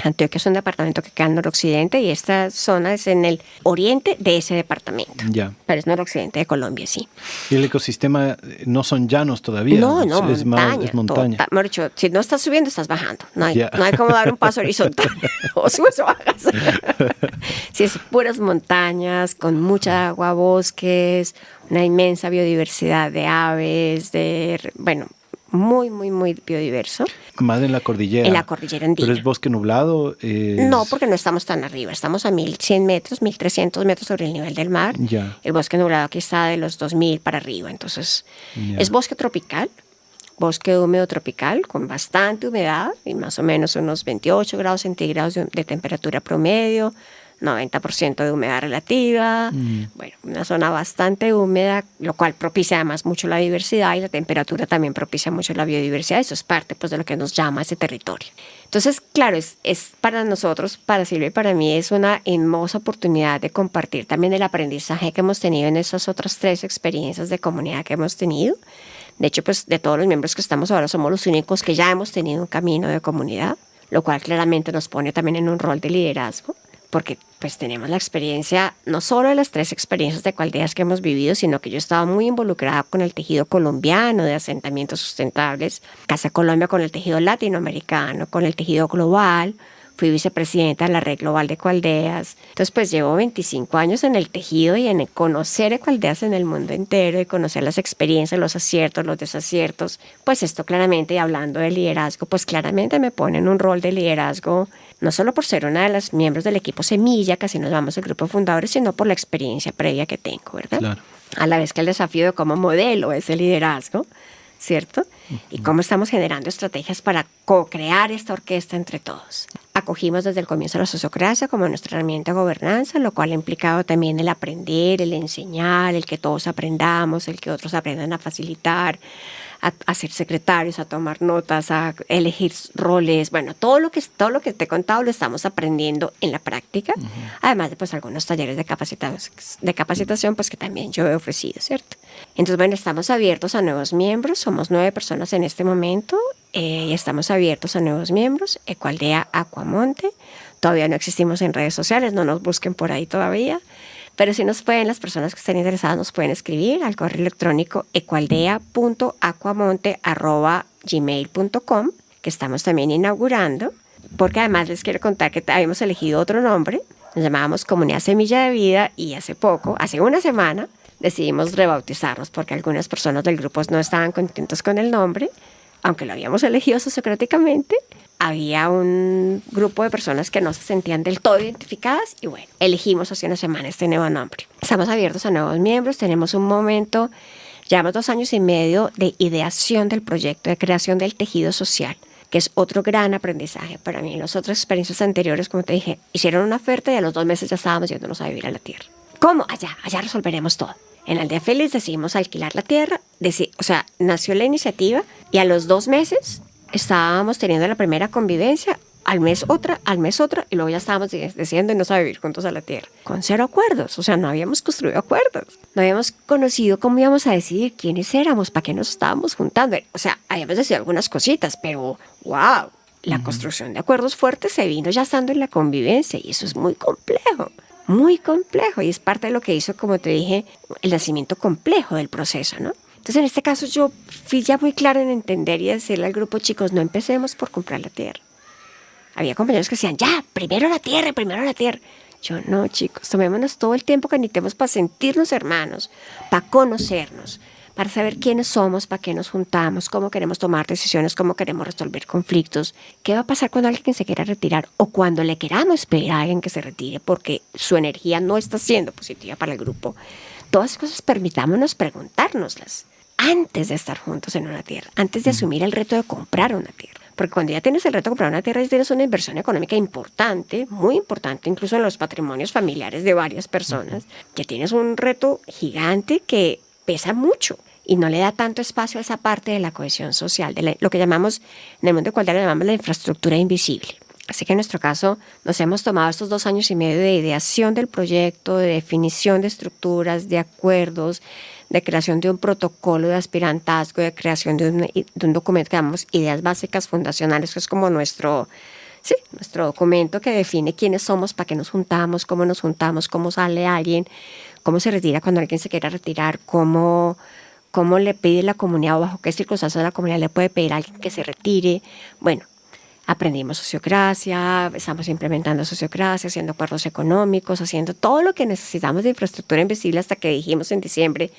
Antioquia es un departamento que queda en noroccidente y esta zona es en el oriente de ese departamento. Ya. Pero es noroccidente de Colombia, sí. ¿Y el ecosistema no son llanos todavía? No, es montaña. Mejor dicho, si no estás subiendo, estás bajando. No hay como dar un paso horizontal. O subes o bajas. Sí, es puras montañas, con mucha agua, bosques, una inmensa biodiversidad de aves, muy, muy, muy biodiverso. Más en la cordillera. En la cordillera andina. ¿Pero es bosque nublado? No, porque no estamos tan arriba. Estamos a 1.100 metros, 1.300 metros sobre el nivel del mar. Ya. El bosque nublado aquí está de los 2.000 para arriba. Entonces, es bosque tropical, bosque húmedo tropical, con bastante humedad, y más o menos unos 28 grados centígrados de temperatura promedio, 90% de humedad relativa, bueno, una zona bastante húmeda, lo cual propicia además mucho la diversidad, y la temperatura también propicia mucho la biodiversidad. Eso es parte pues de lo que nos llama ese territorio. Entonces, claro, es para nosotros, para Silvia y para mí, es una hermosa oportunidad de compartir también el aprendizaje que hemos tenido en esas otras 3 experiencias de comunidad que hemos tenido. De hecho, pues de todos los miembros que estamos ahora, somos los únicos que ya hemos tenido un camino de comunidad. lo cual claramente nos pone también en un rol de liderazgo, porque pues tenemos la experiencia, no solo de las 3 experiencias de Ecoaldeas que hemos vivido, sino que yo estaba muy involucrada con el tejido colombiano de asentamientos sustentables, Casa Colombia con el tejido latinoamericano, con el tejido global. Fui vicepresidenta de la Red Global de Ecoaldeas. Entonces, pues llevo 25 años en el tejido y en conocer Ecoaldeas en el mundo entero y conocer las experiencias, los aciertos, los desaciertos. Pues esto claramente, y hablando de liderazgo, pues claramente me pone en un rol de liderazgo, no solo por ser una de las miembros del equipo Semilla, que así nos llamamos el grupo de fundadores, sino por la experiencia previa que tengo, ¿verdad? Claro. A la vez que el desafío de cómo modelo ese liderazgo, ¿cierto? Y cómo estamos generando estrategias para co-crear esta orquesta entre todos. Acogimos desde el comienzo la sociocracia como nuestra herramienta de gobernanza, lo cual ha implicado también el aprender, el enseñar, el que todos aprendamos, el que otros aprendan a facilitar, a ser secretarios, a tomar notas, a elegir roles. Bueno, todo lo que te he contado lo estamos aprendiendo en la práctica, además de pues algunos talleres de capacitación pues que también yo he ofrecido, ¿cierto? Entonces, bueno, estamos abiertos a nuevos miembros, somos 9 personas en este momento y estamos abiertos a nuevos miembros. Ecoaldea Aquamonte, todavía no existimos en redes sociales, no nos busquen por ahí todavía. Pero si nos pueden, las personas que estén interesadas nos pueden escribir al correo electrónico ecoaldea.aquamonte@gmail.com, que estamos también inaugurando, porque además les quiero contar que habíamos elegido otro nombre, nos llamábamos Comunidad Semilla de Vida y hace una semana, decidimos rebautizarnos porque algunas personas del grupo no estaban contentos con el nombre, aunque lo habíamos elegido sociocráticamente. Había un grupo de personas que no se sentían del todo identificadas y bueno, elegimos hace una semana este nuevo nombre. Estamos abiertos a nuevos miembros, tenemos un momento, llevamos 2 años y medio de ideación del proyecto, de creación del tejido social, que es otro gran aprendizaje para mí. Las otras experiencias anteriores, como te dije, hicieron una oferta y a los 2 meses ya estábamos yéndonos a vivir a la tierra. ¿Cómo? Allá resolveremos todo. En Aldea Feliz decidimos alquilar la tierra, nació la iniciativa y a los 2 meses estábamos teniendo la primera convivencia, al mes otra, y luego ya estábamos decidiendo irnos a vivir juntos a la tierra. Con 0 acuerdos, no habíamos construido acuerdos. No habíamos conocido cómo íbamos a decidir quiénes éramos, para qué nos estábamos juntando. Habíamos decidido algunas cositas, pero wow, la construcción de acuerdos fuertes se vino ya estando en la convivencia y eso es muy complejo y es parte de lo que hizo, como te dije, el nacimiento complejo del proceso, ¿no? Entonces, en este caso, yo fui ya muy clara en entender y decirle al grupo, chicos, no empecemos por comprar la tierra. Había compañeros que decían, ya, primero la tierra. Yo, no, chicos, tomémonos todo el tiempo que necesitemos para sentirnos hermanos, para conocernos, para saber quiénes somos, para qué nos juntamos, cómo queremos tomar decisiones, cómo queremos resolver conflictos, qué va a pasar cuando alguien se quiera retirar o cuando le queramos pedir a alguien que se retire porque su energía no está siendo positiva para el grupo. Todas esas cosas permitámonos preguntárnoslas antes de estar juntos en una tierra, antes de asumir el reto de comprar una tierra. Porque cuando ya tienes el reto de comprar una tierra, ya tienes una inversión económica importante, muy importante, incluso en los patrimonios familiares de varias personas. Ya tienes un reto gigante que pesa mucho y no le da tanto espacio a esa parte de la cohesión social, de lo que llamamos, en el mundo Ecoaldea le llamamos la infraestructura invisible. Así que en nuestro caso nos hemos tomado estos 2 años y medio de ideación del proyecto, de definición de estructuras, de acuerdos, de creación de un protocolo de aspirantazgo, de creación de un documento que llamamos Ideas Básicas Fundacionales, que es como nuestro documento que define quiénes somos, para qué nos juntamos, cómo sale alguien, cómo se retira cuando alguien se quiera retirar, cómo le pide la comunidad o bajo qué circunstancias la comunidad le puede pedir a alguien que se retire. Bueno, aprendimos sociocracia, estamos implementando sociocracia, haciendo acuerdos económicos, haciendo todo lo que necesitamos de infraestructura invisible hasta que dijimos en diciembre,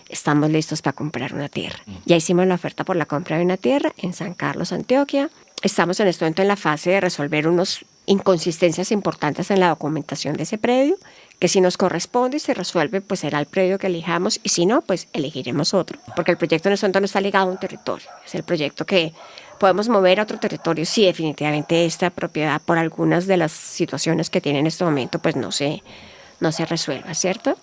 estamos listos para comprar una tierra. Ya hicimos la oferta por la compra de una tierra en San Carlos, Antioquia. Estamos en este momento en la fase de resolver unas inconsistencias importantes en la documentación de ese predio, que si nos corresponde y se resuelve, pues será el predio que elijamos y si no, pues elegiremos otro. Porque el proyecto en este momento no está ligado a un territorio, es el proyecto que podemos mover a otro territorio. Sí, definitivamente esta propiedad, por algunas de las situaciones que tiene en este momento, pues no se resuelva, ¿cierto?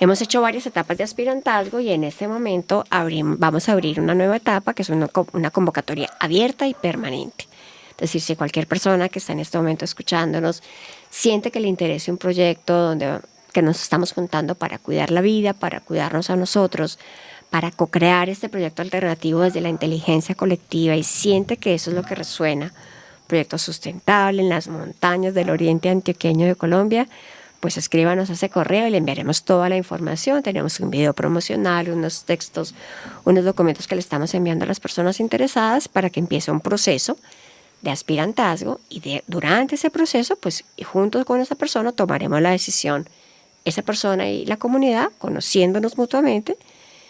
Hemos hecho varias etapas de aspirantazgo y en este momento vamos a abrir una nueva etapa que es una convocatoria abierta y permanente. Es decir, si cualquier persona que está en este momento escuchándonos siente que le interese un proyecto que nos estamos juntando para cuidar la vida, para cuidarnos a nosotros, para co-crear este proyecto alternativo desde la inteligencia colectiva y siente que eso es lo que resuena proyecto sustentable en las montañas del oriente antioqueño de Colombia, pues escríbanos a ese correo y le enviaremos toda la información. Tenemos un video promocional, unos textos, unos documentos que le estamos enviando a las personas interesadas para que empiece un proceso de aspirantazgo y durante ese proceso, pues y juntos con esa persona tomaremos la decisión, esa persona y la comunidad, conociéndonos mutuamente.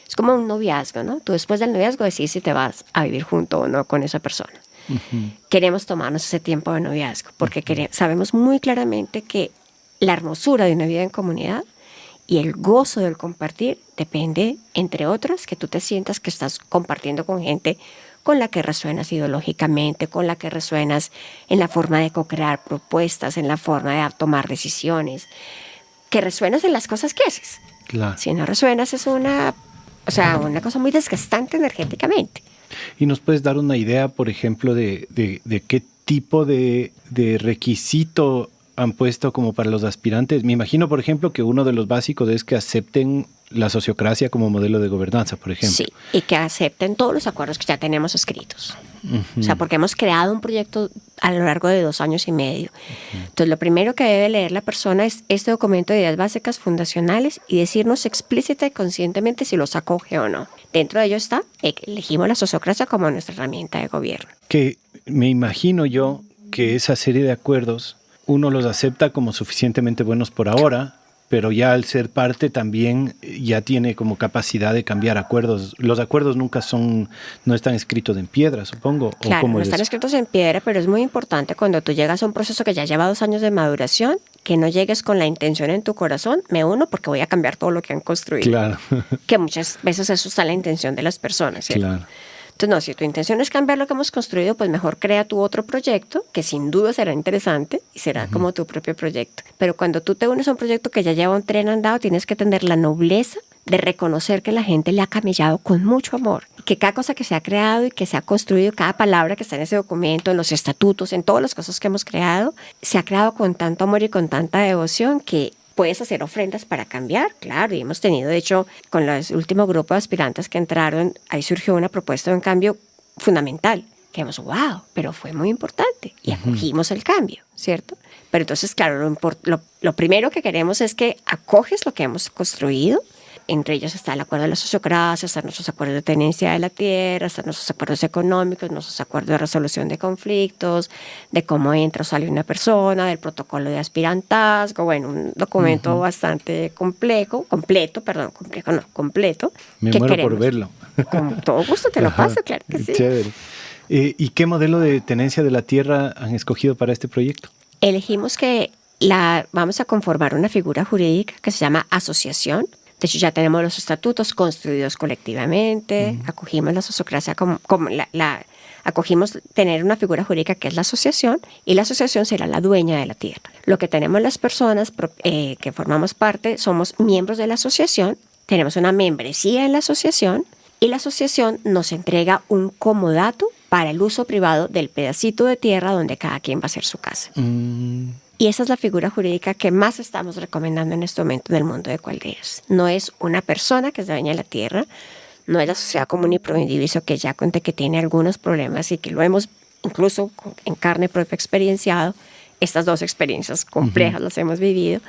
Es como un noviazgo, ¿no? Tú después del noviazgo decides si te vas a vivir junto o no con esa persona. Queremos tomarnos ese tiempo de noviazgo porque sabemos muy claramente que la hermosura de una vida en comunidad y el gozo del compartir depende, entre otras, que tú te sientas que estás compartiendo con gente con la que resuenas ideológicamente, con la que resuenas en la forma de co-crear propuestas, en la forma de tomar decisiones, que resuenas en las cosas que haces. Claro. Si no resuenas es una cosa muy desgastante energéticamente. ¿Y nos puedes dar una idea, por ejemplo, de qué tipo de requisito han puesto como para los aspirantes? Me imagino, por ejemplo, que uno de los básicos es que acepten la sociocracia como modelo de gobernanza, por ejemplo. Sí, y que acepten todos los acuerdos que ya tenemos escritos. O sea, porque hemos creado un proyecto a lo largo de 2 años y medio. Entonces, lo primero que debe leer la persona es este documento de ideas básicas fundacionales y decirnos explícita y conscientemente si los acoge o no. Dentro de ello está, elegimos la sociocracia como nuestra herramienta de gobierno. Que me imagino yo que esa serie de acuerdos uno los acepta como suficientemente buenos por ahora, pero ya al ser parte también ya tiene como capacidad de cambiar acuerdos. Los acuerdos no están escritos en piedra, supongo. Claro, no están escritos en piedra, pero es muy importante cuando tú llegas a un proceso que ya lleva 2 años de maduración, que no llegues con la intención en tu corazón, me uno porque voy a cambiar todo lo que han construido. Claro. Que muchas veces eso está la intención de las personas, ¿cierto? Claro. Entonces, no, si tu intención es cambiar lo que hemos construido, pues mejor crea tu otro proyecto, que sin duda será interesante y será como tu propio proyecto. Pero cuando tú te unes a un proyecto que ya lleva un tren andado, tienes que tener la nobleza de reconocer que la gente le ha camellado con mucho amor. Que cada cosa que se ha creado y que se ha construido, cada palabra que está en ese documento, en los estatutos, en todas las cosas que hemos creado, se ha creado con tanto amor y con tanta devoción que puedes hacer ofrendas para cambiar, claro, y hemos tenido, de hecho, con el último grupo de aspirantes que entraron, ahí surgió una propuesta de un cambio fundamental, que hemos, wow, pero fue muy importante, y acogimos el cambio, ¿cierto? Pero entonces, claro, lo primero que queremos es que acoges lo que hemos construido. Entre ellos está el acuerdo de la sociocracia, están nuestros acuerdos de tenencia de la tierra, están nuestros acuerdos económicos, nuestros acuerdos de resolución de conflictos, de cómo entra o sale una persona, del protocolo de aspirantazgo, bueno, un documento bastante completo. Me muero por verlo. Con todo gusto te lo paso, claro que sí. Chévere. ¿Y qué modelo de tenencia de la tierra han escogido para este proyecto? Elegimos que vamos a conformar una figura jurídica que se llama asociación. De hecho, ya tenemos los estatutos construidos colectivamente, acogimos la sociocracia acogimos tener una figura jurídica que es la asociación, y la asociación será la dueña de la tierra. Lo que tenemos las personas que formamos parte, somos miembros de la asociación, tenemos una membresía en la asociación, y la asociación nos entrega un comodato para el uso privado del pedacito de tierra donde cada quien va a hacer su casa. Y esa es la figura jurídica que más estamos recomendando en este momento en el mundo de Ecoaldeas. No es una persona que es dueña de la tierra, no es la sociedad común y proindiviso que ya conté que tiene algunos problemas y que lo hemos incluso en carne propia experienciado. Estas 2 experiencias complejas las hemos vivido.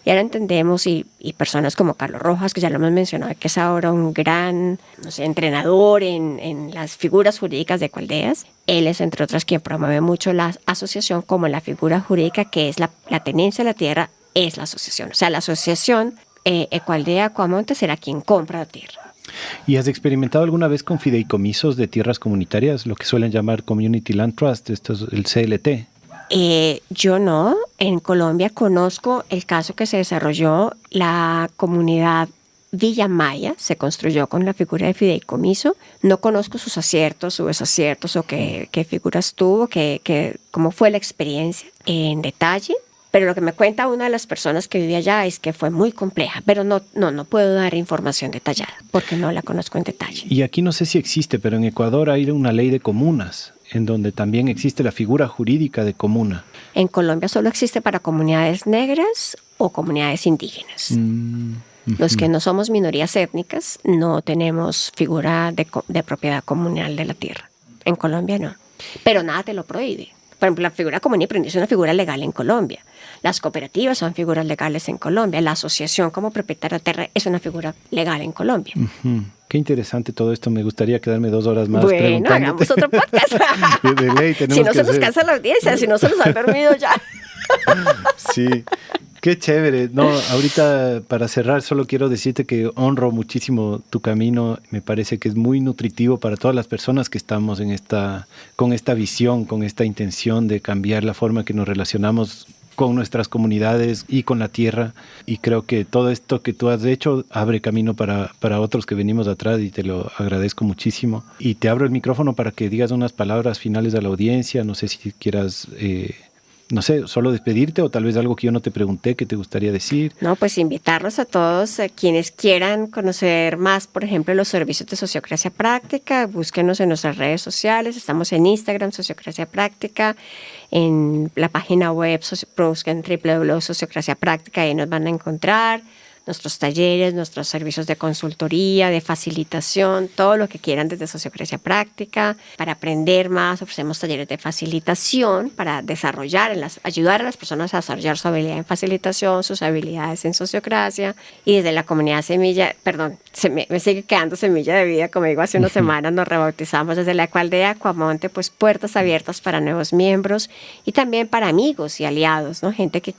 Y ahora entendemos, y personas como Carlos Rojas, que ya lo hemos mencionado, que es ahora un gran entrenador en las figuras jurídicas de Ecoaldeas. Él es, entre otras, quien promueve mucho la asociación como la figura jurídica que es la tenencia de la tierra, es la asociación. O sea, la asociación Ecoaldea Coamonte será quien compra la tierra. ¿Y has experimentado alguna vez con fideicomisos de tierras comunitarias, lo que suelen llamar Community Land Trust, esto es el CLT? Yo no. En Colombia conozco el caso que se desarrolló, la comunidad Villa Maya se construyó con la figura de fideicomiso. No conozco sus aciertos, sus desaciertos o qué figuras tuvo, cómo fue la experiencia en detalle. Pero lo que me cuenta una de las personas que vive allá es que fue muy compleja, pero no puedo dar información detallada porque no la conozco en detalle. Y aquí no sé si existe, pero en Ecuador hay una ley de comunas en donde también existe la figura jurídica de comuna. En Colombia solo existe para comunidades negras o comunidades indígenas. Los que no somos minorías étnicas no tenemos figura de propiedad comunal de la tierra. En Colombia no. Pero nada te lo prohíbe. Por ejemplo, la figura común y aprendiz es una figura legal en Colombia. Las cooperativas son figuras legales en Colombia. La asociación como propietaria de tierra es una figura legal en Colombia. Qué interesante todo esto. Me gustaría quedarme 2 horas más bueno, preguntándote. hagamos otro podcast. De ley, si no se nos cansa la audiencia, si no se nos ha dormido ya. Sí, qué chévere. No, ahorita para cerrar solo quiero decirte que honro muchísimo tu camino. Me parece que es muy nutritivo para todas las personas que estamos con esta visión, con esta intención de cambiar la forma que nos relacionamos con nuestras comunidades y con la tierra. Y creo que todo esto que tú has hecho abre camino para otros que venimos atrás y te lo agradezco muchísimo. Y te abro el micrófono para que digas unas palabras finales a la audiencia. No sé si quieras... no sé, solo despedirte o tal vez algo que yo no te pregunté que te gustaría decir. No, pues invitarlos a todos quienes quieran conocer más, por ejemplo, los servicios de Sociocracia Práctica. Búsquenos en nuestras redes sociales. Estamos en Instagram, Sociocracia Práctica. En la página web, busquen www.sociocracia Práctica, ahí nos van a encontrar. Nuestros talleres, nuestros servicios de consultoría, de facilitación, todo lo que quieran desde Sociocracia Práctica. Para aprender más, ofrecemos talleres de facilitación para ayudar a las personas a desarrollar su habilidad en facilitación, sus habilidades en sociocracia. Y desde la comunidad Semilla, me sigue quedando Semilla de Vida, como digo, hace unas semanas nos rebautizamos desde la Ecualdea Acuamonte, pues puertas abiertas para nuevos miembros y también para amigos y aliados, ¿no? Gente que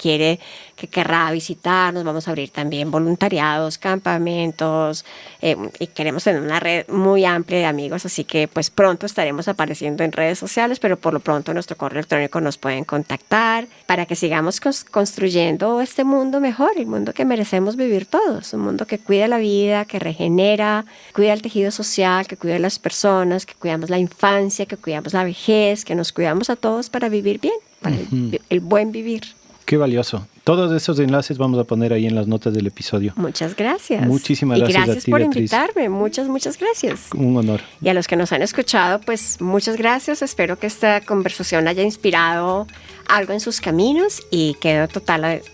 querrá visitarnos. Vamos a abrir también voluntariados, campamentos, y queremos tener una red muy amplia de amigos, así que pues pronto estaremos apareciendo en redes sociales, pero por lo pronto en nuestro correo electrónico nos pueden contactar para que sigamos construyendo este mundo mejor, el mundo que merecemos vivir todos, un mundo que cuida la vida, que regenera, cuida el tejido social, que cuida a las personas, que cuidamos la infancia, que cuidamos la vejez, que nos cuidamos a todos para vivir bien, para el buen vivir. Qué valioso. Todos esos enlaces vamos a poner ahí en las notas del episodio. Muchas gracias. Muchísimas gracias. Y gracias a ti, por Beatriz. invitarme. Muchas gracias. Un honor. Y a los que nos han escuchado, pues muchas gracias. Espero que esta conversación haya inspirado algo en sus caminos y quedo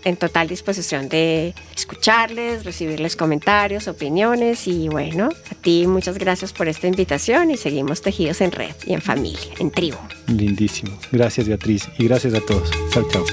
en total disposición de escucharles, recibirles comentarios, opiniones y bueno, a ti muchas gracias por esta invitación y seguimos tejidos en red y en familia, en tribu. Lindísimo. Gracias, Beatriz, y gracias a todos. Chao, chao.